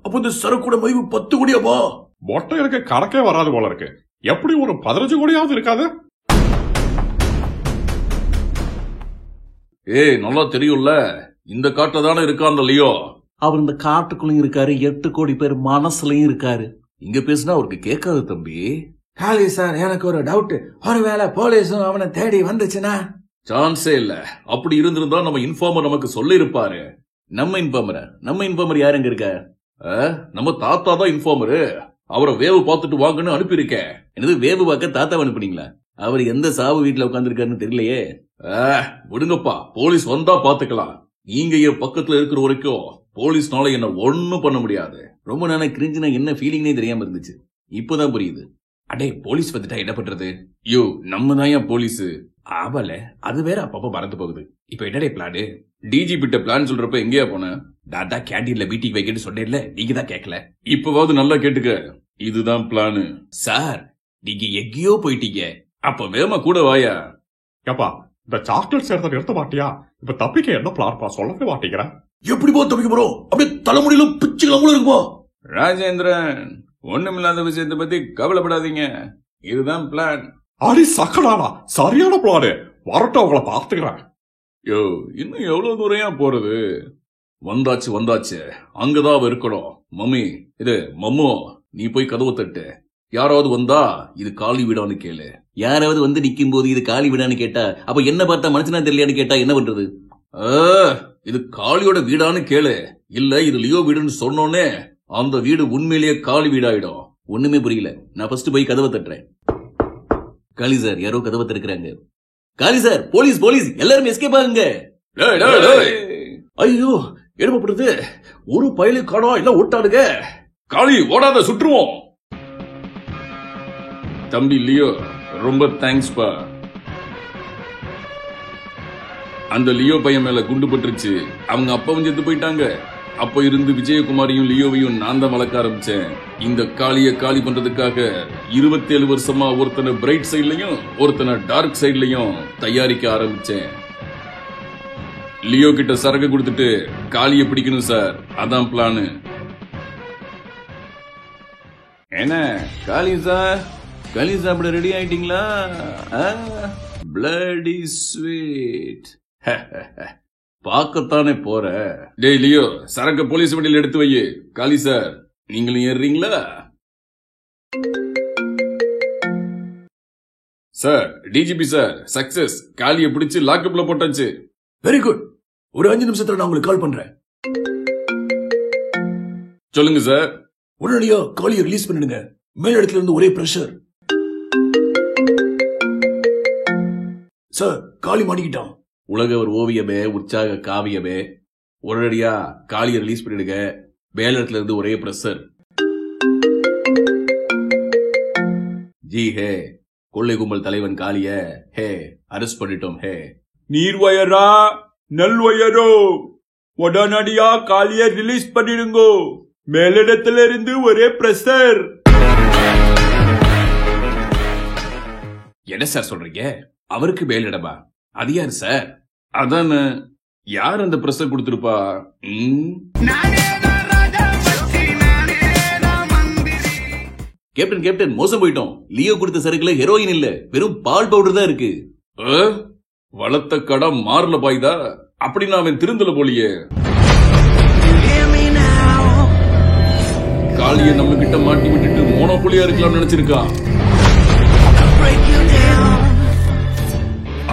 அப்ப இந்த சரக்கோட மதிப்பு 10 கோடியாப்பா. மொட்டை இருக்க கணக்கே வராது போல இருக்கு. எப்படி ஒரு 15 கோடியாவது இருக்காது? ஏய், நல்லா தெரியும்ல, இந்த காட்டுல தானே இருக்கா அந்த லியோ. அவர் இந்த காட்டுக்குள்ளயும் இருக்காரு, 8 கோடி பேர் மனசுலயும் இருக்காரு. இங்க பேசினா அவருக்கு கேட்காது தம்பி. காளி சார், எனக்கு ஒரு டவுட். ஒருவேளை போலீஸும் அவனை தேடி வந்துச்சுன்னா? சான்ஸே இல்ல. அப்படி இருந்திருந்தா நம்ம இன்ஃபார்மர் நமக்கு சொல்லி இருப்பாரு. நம்ம இன்ஃபார்மர் யாருங்க இருக்க? நம்ம தாத்தா தான் இன்ஃபார்மரு. அவரை வேவு பார்த்துட்டு வாங்கன்னு அனுப்பியிருக்கேன். என்னது வேவு பார்க்க தாத்தாவை அனுப்புனீங்களா? அவர் எந்த சாவு வீட்டுல உட்காந்துருக்காருன்னு தெரியலையே. விடுங்கப்பா, போலீஸ் வந்தா பாத்துக்கலாம். நீங்க என் பக்கத்துல இருக்கிற வரைக்கும் போலீஸ்னால என்ன ஒண்ணும் பண்ண முடியாது. ரொம்ப நாளா கிரிஞ்சுனா என்ன ஃபீலிங்னே தெரியாம இருந்துச்சு. இப்போதான் புரியுது. அடே, போலீஸ் வந்துட்டா என்ன பண்றது? யோ, நம்ம தான் ஏன் போலீஸ் ஆவல. அது வேற அப்பப்ப பறந்து போகுது. இப்ப என்னடே பிளான்? டிஜிபிட்ட பிளான் சொல்றப்ப எங்கேயா போன? தாத்தா கேண்டீன்ல மீட்டிங் வைக்கன்னு சொன்னேன்ல, நீங்க தான் கேட்கல. இப்பவாவது நல்லா கேட்டுக்க, இதுதான் பிளானு. சார், நீங்க எங்கேயோ போயிட்டீங்க. அப்ப வேமா கூட வாயா. ஏப்பா, இந்த சாக்லேட் சேர்த்த நிறுத்த மாட்டியா? இப்ப தப்பிக்க என்ன பிளான்பா? சொல்லவே மாட்டேங்கிறேன். எப்படிப்பா தப்பிக்க போறோம்? அப்படியே தலைமுடியிலும் பிச்சுக்கலாம் இருக்குமா? ராஜேந்திரன், ஒண்ணுமில்லாத விஷயத்தை பத்தி கவலைப்படாதீங்க. இதுதான் பிளான். அடி சக்கடானா, சரியான பிளானு. வரட்டும், உங்களை பார்த்துக்கிறேன். யோ, இன்னும் எவ்வளவு தூரம் போறது? வந்தாச்சு. அங்கதான் இருக்கணும். மம்மி, மம்மோ, நீ போய் கதவு தட்டு. யாராவது வந்தா இது காலி வீடான்னு கேளு. யாராவது வந்து நிக்கும் போது இது காலி வீடான்னு கேட்டா, அப்ப என்ன பார்த்தா மனுஷனா தெரியலையான்னு கேட்டா என்ன பண்றது? இது காளியோட வீடான்னு கேளு. இல்ல இது லியோ வீடுன்னு சொன்னோன்னே அந்த வீடு உண்மையிலேயே காலி வீடாயிடும். ஒண்ணுமே புரியல. நான் ஃபர்ஸ்ட் போய் கதவை தட்டுறேன். காளி சார், யாரோ கதவை திறக்கிறாங்க. காளி சார், போலீஸ் எல்லாரும் எஸ்கேப் ஆகுங்க. ஐயோ, எழுப்பப்படுறது. ஒரு பயலு காணா, இல்ல ஓட்டாடுங்க. காளி ஓடாத, சுற்றுவோம். தம்பி லியோ, ரொம்ப தேங்க்ஸ் பா. அந்த லியோ பையன் மேல குண்டு பட்டுருச்சு. அவங்க அப்பாவும் செத்து போயிட்டாங்க. அப்ப இருந்து விஜயகுமாரியும் லியோவையும் நான் தான் வளர்க்க ஆரம்பிச்சேன். இந்த காளிய காலி பண்றதுக்காக 27 வருஷமா ஒருத்தனை பிரைட் சைட்லயும் ஒருத்தனை டார்க் சைட்லயும் தயாரிக்க ஆரம்பிச்சேன். லியோ கிட்ட சரக்கு கொடுத்துட்டு காளிய பிடிக்கணும் சார். அதான் பிளானு. என்ன காளி சார், களி சாப்பிட ரெடி ஆயிட்டீங்களா? Bloody sweet. பார்க்கத்தானே போற. டேய் லியோ, சரக்கு போலீஸ் வண்டியில் எடுத்து வை. காளி சார், நீங்களும் ஏறுறீங்களா? Sir, DGP sir, success. காளியை பிடிச்சு லாக்அப்ல போட்டாச்சு. Very good. ஒரு 5 நிமிஷத்துல நான் உங்களுக்கு கால் பண்றேன். சொல்லுங்க சார். உடனடியா காளியை ரிலீஸ் பண்ணிடுங்க. மேல் இடத்துல இருந்து ஒரே பிரஷர். சார், காளி மாட்டிக்கிட்டான். உலக ஒரு ஓவியமே, உற்சாக காவியமே. உடனடியா காளியை ரிலீஸ் பண்ணிடுங்க. மேல் இடத்துல இருந்து ஒரே பிரஷர். ஜி ஹே, கொள்ளை கும்பல் தலைவன் காளிய ஹே அரெஸ்ட் பண்ணிட்டோம். ஹே நீர்வயரா நல்வயரோ, உடனடியா காளிய ரிலீஸ் பண்ணிடுங்கோ. மேலிடத்துல இருந்து ஒரே பிரஷர். என்ன சார் சொல்றீங்க? அவருக்கு மேலிடமா? அது யார் சார்? அதான. யார் அந்த பிரஷர் கொடுத்திருப்பா? கேப்டன், மோசம் போயிட்டோம். லியோ கொடுத்த சரக்குல ஹெரோயின் இல்ல, வெறும் பால் பவுடர் தான் இருக்கு. வளர்த்த கடம் மாறல பாய்தா? அப்படின்னு அவன் திருந்தல போலியே. காளிய நம்ம கிட்ட மாட்டி விட்டுட்டு மோனோபோலியா இருக்கலாம்னு நினைச்சிருக்கான்.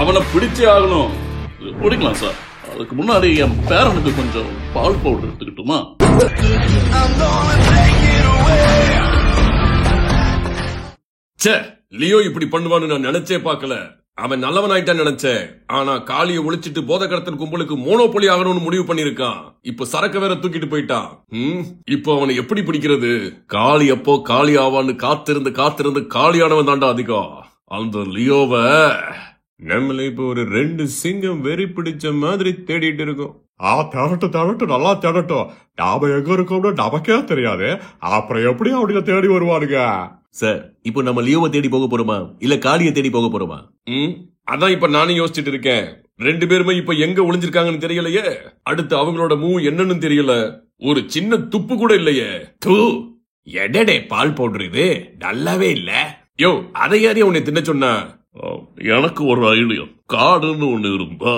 அவனை பிடிச்சே ஆகணும். பிடிக்கலாம் சார். அதுக்கு முன்னாடி என் பேரனுக்கு கொஞ்சம் பால் பவுடர் எடுத்துக்கிட்டுமா? லியோ இப்படி பண்ணுவான்னு நான் நினைச்சே பார்க்கல. அவன் நல்லவன் ஆயிட்டான் நினைச்சேன். ஆனா காளியை ஒழிச்சிட்டு போதை கடத்தல் கும்பலுக்கு மோனோபோலி ஆகணும்னு முடிவு பண்ணிருக்கான். இப்ப சரக்க வேற தூக்கிட்டு போயிட்டான். இப்போ அவனை எப்படி பிடிக்கிறது? காளி எப்போ காளி ஆவான்னு காத்திருந்து காளியானவன் தாண்டா அதிகம். அந்த லியோவை நம்மள இப்ப ஒரு 2 சிங்கம் வெறி பிடிச்ச மாதிரி தேடிட்டு இருக்கோம். தேடட்டும் நல்லா தேடட்டும். நாம எங்க இருக்கோம்னு நமக்கே தெரியாது. அப்புறம் எப்படி அவங்க தேடி வருவானுங்க? சார், இப்போ நம்ம லியோவை தேடி போக போறோமா இல்ல காளியை தேடி போக போறோமா? அதான் இப்ப நானும் யோசிச்சுட்டு இருக்கேன். 2 பேருமே இப்ப எங்க ஒளிஞ்சிருக்காங்கன்னு தெரியலையே. அடுத்து அவங்களோட மூவ் என்னன்னு தெரியல. ஒரு சின்ன துப்பு கூட இல்லையே. எடடே பால் போடுறது நல்லாவே இல்ல. யோ, அதை யாரையும் உன்னை தின்ன சொன்னா? எனக்கு ஒரு ஐடியா. காடுன்னு ஒண்ணு இருந்தா.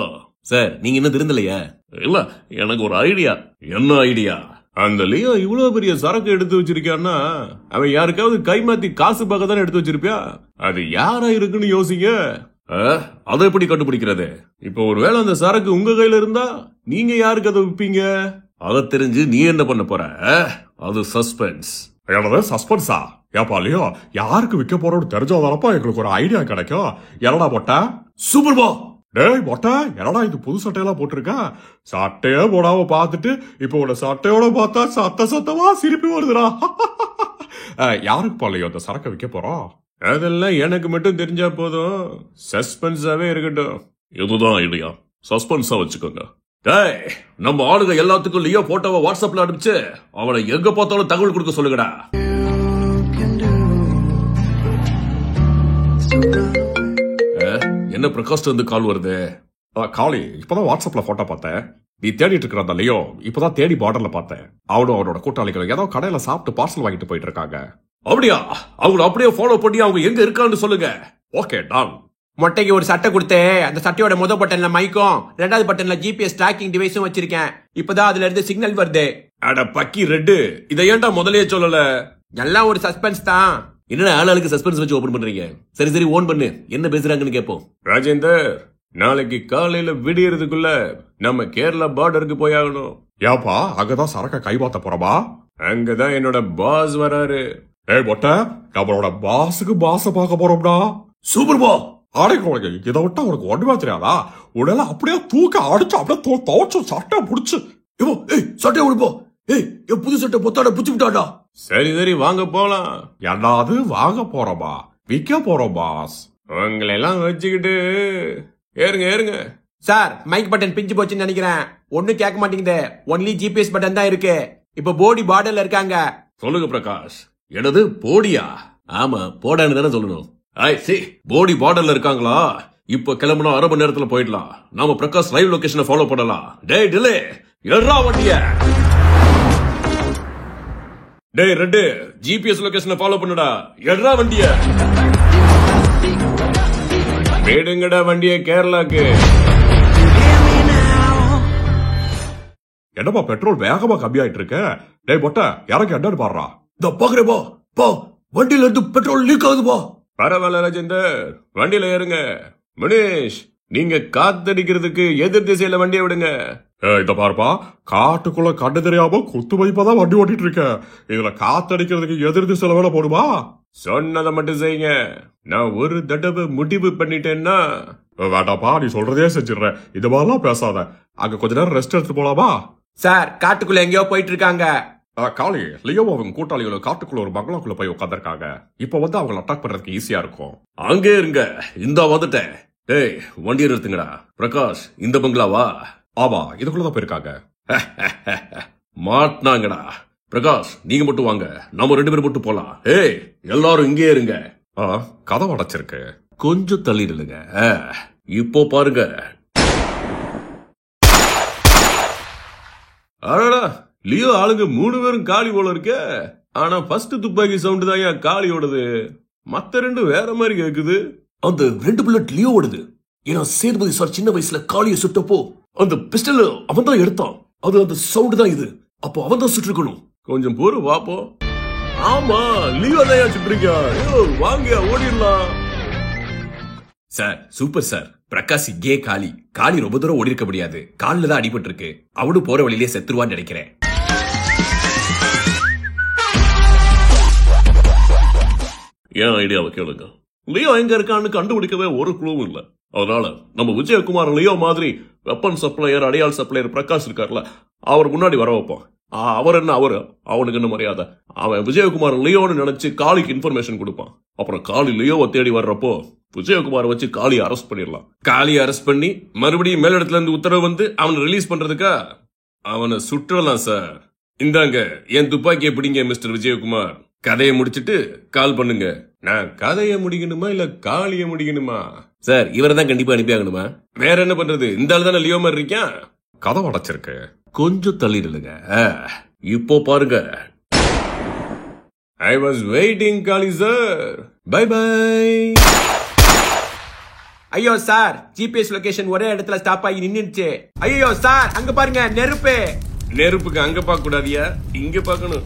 சார், நீங்க இன்னும் திருந்தலையா? இல்ல, எனக்கு ஒரு ஐடியா. என்ன ஐடியா? அந்த லியோ இவ்வளவு பெரிய சரக்கு எடுத்து வச்சிருக்கான்னா அவன் யாருக்காவது கைமாத்தி காசு பார்க்க தானே எடுத்து வச்சிருப்பியா? அது யாரா இருக்குன்னு யோசிங்க. அதை எப்படி கண்டுபிடிக்கிறது? இப்ப ஒருவேளை அந்த சரக்கு உங்க கையில இருந்தா நீங்க யாருக்கு அதை விப்பீங்க? அதை தெரிஞ்சு நீ என்ன பண்ண போற? அது சஸ்பென்ஸ். என்னது சஸ்பென்ஸா? ஏப்பா லியோ, யாருக்கு விற்க போறோம்னு தெரிஞ்சாதானப்பா எங்களுக்கு ஒரு ஐடியா கிடைக்கும். என்னடா போட்ட? சூப்பர் பா. டேய் மொட்டை, என்னடா இது புது சட்டையெல்லாம் போட்டிருக்க? சட்டையே போடாம பாத்துட்டு இப்ப உன சட்டையோட பார்த்தா சத்தமா சிரிப்பு வருதுடா. யாருக்கு பாலையோ அந்த சரக்கை விற்க போறோம்? அதெல்லாம் எனக்கு மட்டும் தெரிஞ்சா போதும். சஸ்பென்ஸாவே இருக்கட்டும். இதுதான் ஐடியா. சஸ்பென்ஸா வச்சுக்கோங்க. டேய், நம்ம ஆளுங்க எல்லாத்துக்கும் லியோ போட்டோவை வாட்ஸ்அப்ல அனுப்பிச்சு அவனை எங்க பார்த்தாலும் தகவல் கொடுக்க சொல்லுங்கடா. என்ன பிரகாஷ்ல இருந்து கால் வருது? காளி, இப்பதான் வாட்ஸ்அப்ல போட்டோ பார்த்தேன். நீ தேடிட்டு இருக்கிற அந்த லியோ இப்பதான் தேடி பார்டர்ல பார்த்தேன். அவனும் அவனோட கூட்டாளிகள் ஏதோ கடையில சாப்பிட்டு பார்சல் வாங்கிட்டு போயிட்டு இருக்காங்க. அப்படியா? அவங்கள அப்படியே ஃபாலோ பண்ணி அவங்க எங்க இருக்கான்னு சொல்லுங்க. Okay Don. மொட்டைக்கு ஒரு சட்டை கொடுத்தேன். அந்த சட்டையோட முதல் பட்டன்ல மைக்கும் 2வது பட்டன்ல ஜிபிஎஸ் ட்ராக்கிங் டிவைஸும் வச்சிருக்கேன். இப்பதான் அதுல இருந்து சிக்னல் வருது. அட பக்கி ரெட்டு, இதை ஏன்டா முதலையே சொல்லல? எல்லாம் ஒரு சஸ்பென்ஸ் தான். என்னடா ஆளுக்கு சஸ்பென்ஸ் வச்சு ஓபன் பண்றீங்க? சரி ஓன் பண்ணு, என்ன பேசுறாங்கன்னு கேட்போம். ராஜேந்தர், நாளைக்கு காலையில விடியறதுக்குள்ள நம்ம கேரளா பார்டருக்கு போயாகணும். ஏப்பா, அங்கதான் சரக்க கைமாத்த போறோமா? அங்கதான் என்னோட பாஸ் வராரு. ஏய் மொட்டை, நம்மளோட பாஸுக்கு பாஸ பார்க்க போறோம்டா. சூப்பர் பா. ஆடைக்கு இதை விட்டா உனக்கு ஒண்ணுமே தெரியாதா? உடனே அப்படியே தூக்க அடிச்சு அப்படியே துவச்சு சட்டை புடிச்சு சட்டை உடுப்போம். ஏய், புது சட்டை பொத்தாட புடிச்சு விட்டாடா. சரி வாங்க போலாம். என்னது வாங்க போறோமா? விற்க போறோம் பாஸ். உங்களை எல்லாம் வச்சுக்கிட்டு ஏறுங்க. சார், மைக் பட்டன் பிஞ்சு போச்சுன்னு நினைக்கிறேன். ஒன்னும் கேட்க மாட்டேங்குது. ஒன்லி ஜிபிஎஸ் பட்டன் தான் இருக்கு. இப்ப போடி பார்டர்ல இருக்காங்க. சொல்லுங்க பிரகாஷ். என்னது போடியா? ஆமா, போடான்னு தானே சொல்லணும். போடி பார்டர்ல இருக்காங்களா? இப்ப கிளம்புனா 1/2 மணி நேரத்துல போயிடலாம். நாம பிரகாஷ் லைவ் லொகேஷனை ஃபாலோ பண்ணலாம். டேய் டிலே, எட்ரா வண்டிய. டேய் ரெட்டு, ஜிபிஎஸ் லொகேஷனை ஃபாலோ பண்ணுடா. எட்ரா வண்டிய. வேடுங்கடா வண்டிய கேரளாக்கு. என்னப்பா பெட்ரோல் வேகமா கம்மியாயிட்டு இருக்கு? டேய் மொட்டை, இறக்கி என்னன்னு பாடுறா. இந்த பாக்குறேப்பா, பா வண்டியில இருந்து பெட்ரோல் லீக் ஆகுதுப்பா. பரவாயில்ல ராஜேந்தர், வண்டியில ஏறுங்க. மணிஷ், நீங்க காத்தடிக்கிறதுக்கு எதிர் திசையில வண்டியை விடுங்க. இத பாருப்பா, காட்டுக்குள்ள கண்டு தெரியாம குத்து மதிப்பாதான் வண்டி ஓட்டிட்டு இருக்க. இதுல காத்தடிக்கிறதுக்கு எதிர் திசையில வேலை போடுமா? சொன்னதை மட்டும் செய்யுங்க. நான் ஒரு தடவை முடிவு பண்ணிட்டேன்னா. வேண்டாப்பா, நீ சொல்றதே செஞ்சிடுற. இது மாதிரிலாம் பேசாத. அங்க கொஞ்ச நேரம் ரெஸ்ட் எடுத்து போலாமா? சார், காட்டுக்குள்ள எங்கேயோ போயிட்டு இருக்காங்க. காளி, லியோ அவங்க கூட்டாளிகளும் காட்டுக்குள்ள ஒரு பங்களாக்குள்ள போய் உட்காந்துருக்காங்க. இப்ப வந்து அவங்களை அட்டாக் பண்றதுக்கு ஈஸியா இருக்கும். அங்கே இருங்க, இந்த வந்துட்டேன். டேய், வண்டியை நிறுத்துங்கடா. பிரகாஷ், இந்த பங்களாவா? ஆமா, இதுக்குள்ளதான் போயிருக்காங்க. மாட்டினாங்கடா. பிரகாஷ், நீங்க மட்டும் வாங்க. நம்ம 2 பேரும் மட்டும் போலாம். ஏய், எல்லாரும் இங்கே இருங்க. கதவு அடைச்சிருக்கு. கொஞ்சம் தள்ளிடுங்க. இப்போ பாருங்க. அடடா, லியோ ஆளுங்க 3 பேரும் காலி போல இருக்க. ஆனா ஃபர்ஸ்ட் துப்பாக்கி சவுண்ட் தான் ஏன் காளியோடது. மத்த 2 வேற மாதிரி கேக்குது. அந்த 2 புல்லட் லியோ ஓடுது. ஏன்னா சேதுபதி சார் சின்ன வயசுல காளியை சுட்டப்போ அந்த பிஸ்டல் அவன் தான் எடுத்தான். அது அந்த சவுண்ட் தான் இது. அப்போ அவன் தான் சுட்டிருக்கணும். கொஞ்சம் பொறு வாப்போம். ஆமா, லியோ தான் சுட்டுறீங்க. வாங்க ஓடிடலாம். Sir, super sir. பிரகாஷ் இங்கே காளி ரொம்ப தூரம் ஓடி இருக்க முடியாது. காலில் தான் அடிபட்டு இருக்கு. அவனு போற வழியிலே செத்துருவான்னு நினைக்கிறேன். ஏன் ஐடியாவை கேளுங்க. லியோ எங்க இருக்கான்னு கண்டுபிடிக்கவே ஒரு குழுவும் இல்ல. அதனால நம்ம விஜயகுமார் லியோ மாதிரி வெப்பன் சப்ளையர், அடையாள் சப்ளையர் பிரகாஷ் இருக்கார்ல, அவர் முன்னாடி வர வைப்போம். அவர் என்ன, அவனுக்கு என்ன மரியாதை? அவன் விஜயகுமார் லியோன்னு நினைச்சு காளிக்கு இன்ஃபர்மேஷன் கொடுப்பான். அப்புறம் காளி லியோவை தேடி வர்றப்போ விஜயகுமார் வச்சு காளியை அரெஸ்ட் பண்ணிடலாம். காளியை அரெஸ்ட் பண்ணி மறுபடியும் மேலிடத்துல இருந்து உத்தரவு வந்து அவனை ரிலீஸ் பண்றதுக்கா அவனை சுற்றலாம் சார். இந்தாங்க என் துப்பாக்கியை பிடிங்க மிஸ்டர் விஜயகுமார். கதையை முடிச்சிட்டு கால் பண்ணுங்க. நான் கதையை முடிக்கணுமா இல்ல காளியை முடிக்கணுமா? சார் இவரை தான் கண்டிப்பா அனுப்பி ஆகணுமா? வேற என்ன பண்றது? இந்த ஆள் தானே லியோ மாதிரி இருக்கான். கதை அடைச்சிருக்க. கொஞ்சம் தள்ளிடுங்க. இப்போ பாருங்க. I was waiting, Kali sir. Bye bye. ஐயோ சார், ஜிபிஎஸ் லொகேஷன் ஒரே இடத்துல ஸ்டாப் ஆகி நின்னுச்சு. ஐயோ சார், அங்க பாருங்க நெருப்பு. நெருப்புக்கு அங்க பார்க்க கூடாதியா, இங்க பார்க்கணும்.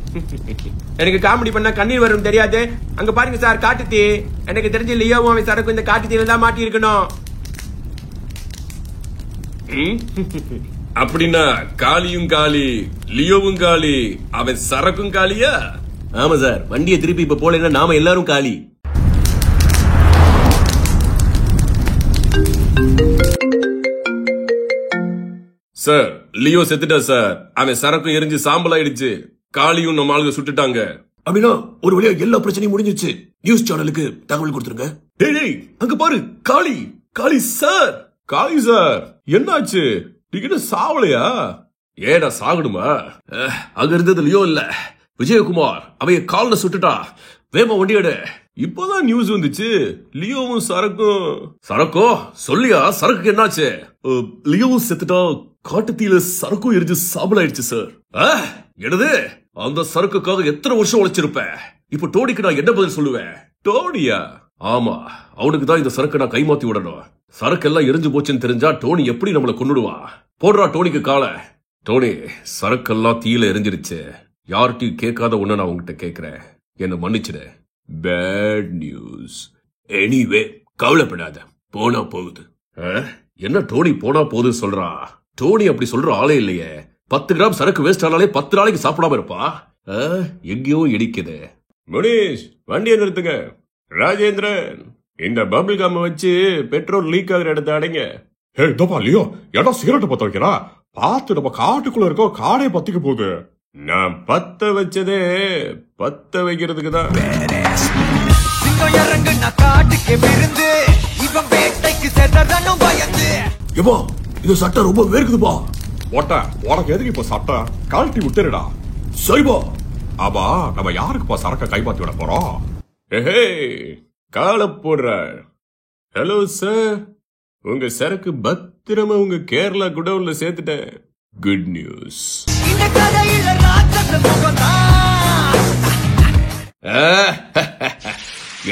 எனக்கு காமெடி பண்ணா கண்ணீர் வரும் தெரியாது. அங்க பாருங்க சார் காட்டுத்தீ. எனக்கு தெரிஞ்ச லியோவும் அவன் சரக்கும் இந்த காட்டுத்தீல தான் மாட்டி இருக்கணும். அப்படின்னா காளியும் காளி, லியோவும் காளி, அவன் சரக்கும் காளியா? ஆமா சார், வண்டியை திருப்பி இப்ப போலன்னா நாம எல்லாரும் காளி. சார் லியோ செத்துட்டா சார். அவன் சரக்கும் எரிஞ்சு சாம்பல் ஆயிடுச்சு. காளியும் நம்ம ஆளுங்க சுட்டுட்டாங்க. அப்படின்னா ஒரு வழியா எல்லா பிரச்சனையும் முடிஞ்சிச்சு. நியூஸ் சேனலுக்கு தகவல் கொடுத்துருங்க. டேய் அங்க பாரு, காளி. காளி சார், காளி சார், என்னாச்சு? நீங்க சாவலையா? ஏடா சாகணுமா? அங்க இருந்தது லியோ இல்ல, விஜயகுமார். அவைய கால்ல சுட்டுட்டா. வேமா வண்டியோட. இப்பதான் நியூஸ் வந்துச்சு. லியோவும் சரக்கோ சொல்லியா? சரக்கு என்னாச்சு? லியோவும் செத்துட்டா. காட்டுத்தீல சரக்கும் எரிஞ்சு சாம்பல் ஆயிடுச்சு சார். என்னது? அந்த சரக்குக்காக எத்தனை வருஷம் உழைச்சிருப்ப. இப்ப டோனிக்கு நான் என்ன பதில் சொல்லுவேன்? டோனியா? ஆமா, அவனுக்கு தான் இந்த சரக்கு நான் கைமாத்தி விடணும். சரக்கு எல்லாம் எரிஞ்சு போச்சுன்னு தெரிஞ்சா டோனி எப்படி நம்மளை கொன்னுடுவான்? போடுறா டோனிக்கு கால. டோனி, சரக்கெல்லாம் தீயில எரிஞ்சிருச்சு. யார்கிட்டயும் கேட்காத ஒண்ணு நான் உங்ககிட்ட கேட்கிறேன். என்ன மன்னிச்சிடு. Bad news. எனிவே கவலைப்படாத, போனா போகுது. என்ன டோனி போனா போகுது சொல்றா? டோனி அப்படி சொல்ற ஆளே இல்லையே. 10 கிராம் சரக்கு வேஸ்ட் ஆனாலே 10 நாளைக்கு சாப்பிடாம இருப்பா. எங்கேயோ இடிக்குது. முனீஷ், வண்டியை நிறுத்துங்க. ராஜேந்திரன், இந்த பபிள் காம வச்சு பெட்ரோல் லீக் ஆகுற இடத்த அடைங்க. இதப்பா லியோ, ஏடா சிகரெட் பத்த வைக்கிறா? பார்த்து, நம்ம காட்டுக்குள்ள இருக்கோம், காடே பத்திக்க போகுது. நான் பத்த வச்சதே பத்த வைக்கிறதுக்கு தான். இது சட்டை ரொம்ப வேர்க்குதுப்பா. ஓட்ட உனக்கு எதுக்கு இப்ப சட்டை? கழட்டி விட்டுருடா. சரிப்பா. ஆமா, நம்ம யாருக்குப்பா சரக்க கைமாத்தி விட போறோம்? கால போடுற. ஹலோ சார், உங்க சரக்கு பத்திரமா உங்க கேரளா குடவுன்ல சேர்த்துட்டேன். Good news.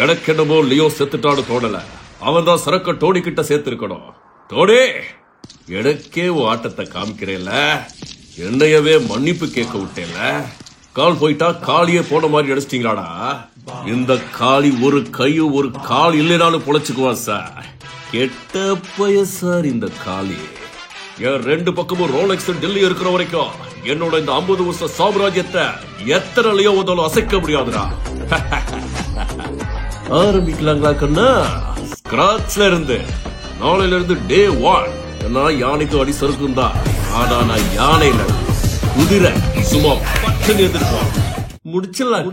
எனக்கு என்னமோ லியோ செத்துட்டான்னு தோணல. அவன் தான் சரக்க டோனி கிட்ட சேர்த்து இருக்கணும். டோனி, எனக்கே ஆட்டத்தை காமிக்கிறேன்ல, என்னையவே மன்னிப்பு கேட்க விட்டேன்ல. கால் போயிட்டா காலியே போன மாதிரி அடிச்சிட்டீங்களாடா. இந்த காளி ஒரு கையும் ஒரு கால் இல்லைனாலும் பொழைச்சுக்குவா சார். கெட்ட பைய சார் இந்த காளி. என் 2 பக்கமும் ரோலெக்ஸ் டெல்லி இருக்கிற வரைக்கும் என்னோட இந்த 50 வருஷ சாம்ராஜ்யத்தை எத்தனை லியோ வந்தாலும் அசைக்க முடியாதுடா. ஆரம்பிக்கலாங்களா கண்ணா? ஸ்கிராச்ல இருந்து. நாளையில இருந்து டே 1. நான் யானைக்கு அடி சறுக்கும் தான். ஆனா நான் யானை இல்ல, குதிரை. சும்மா பட்டு எதிர்ப்போம். முடிச்சிடலாம்.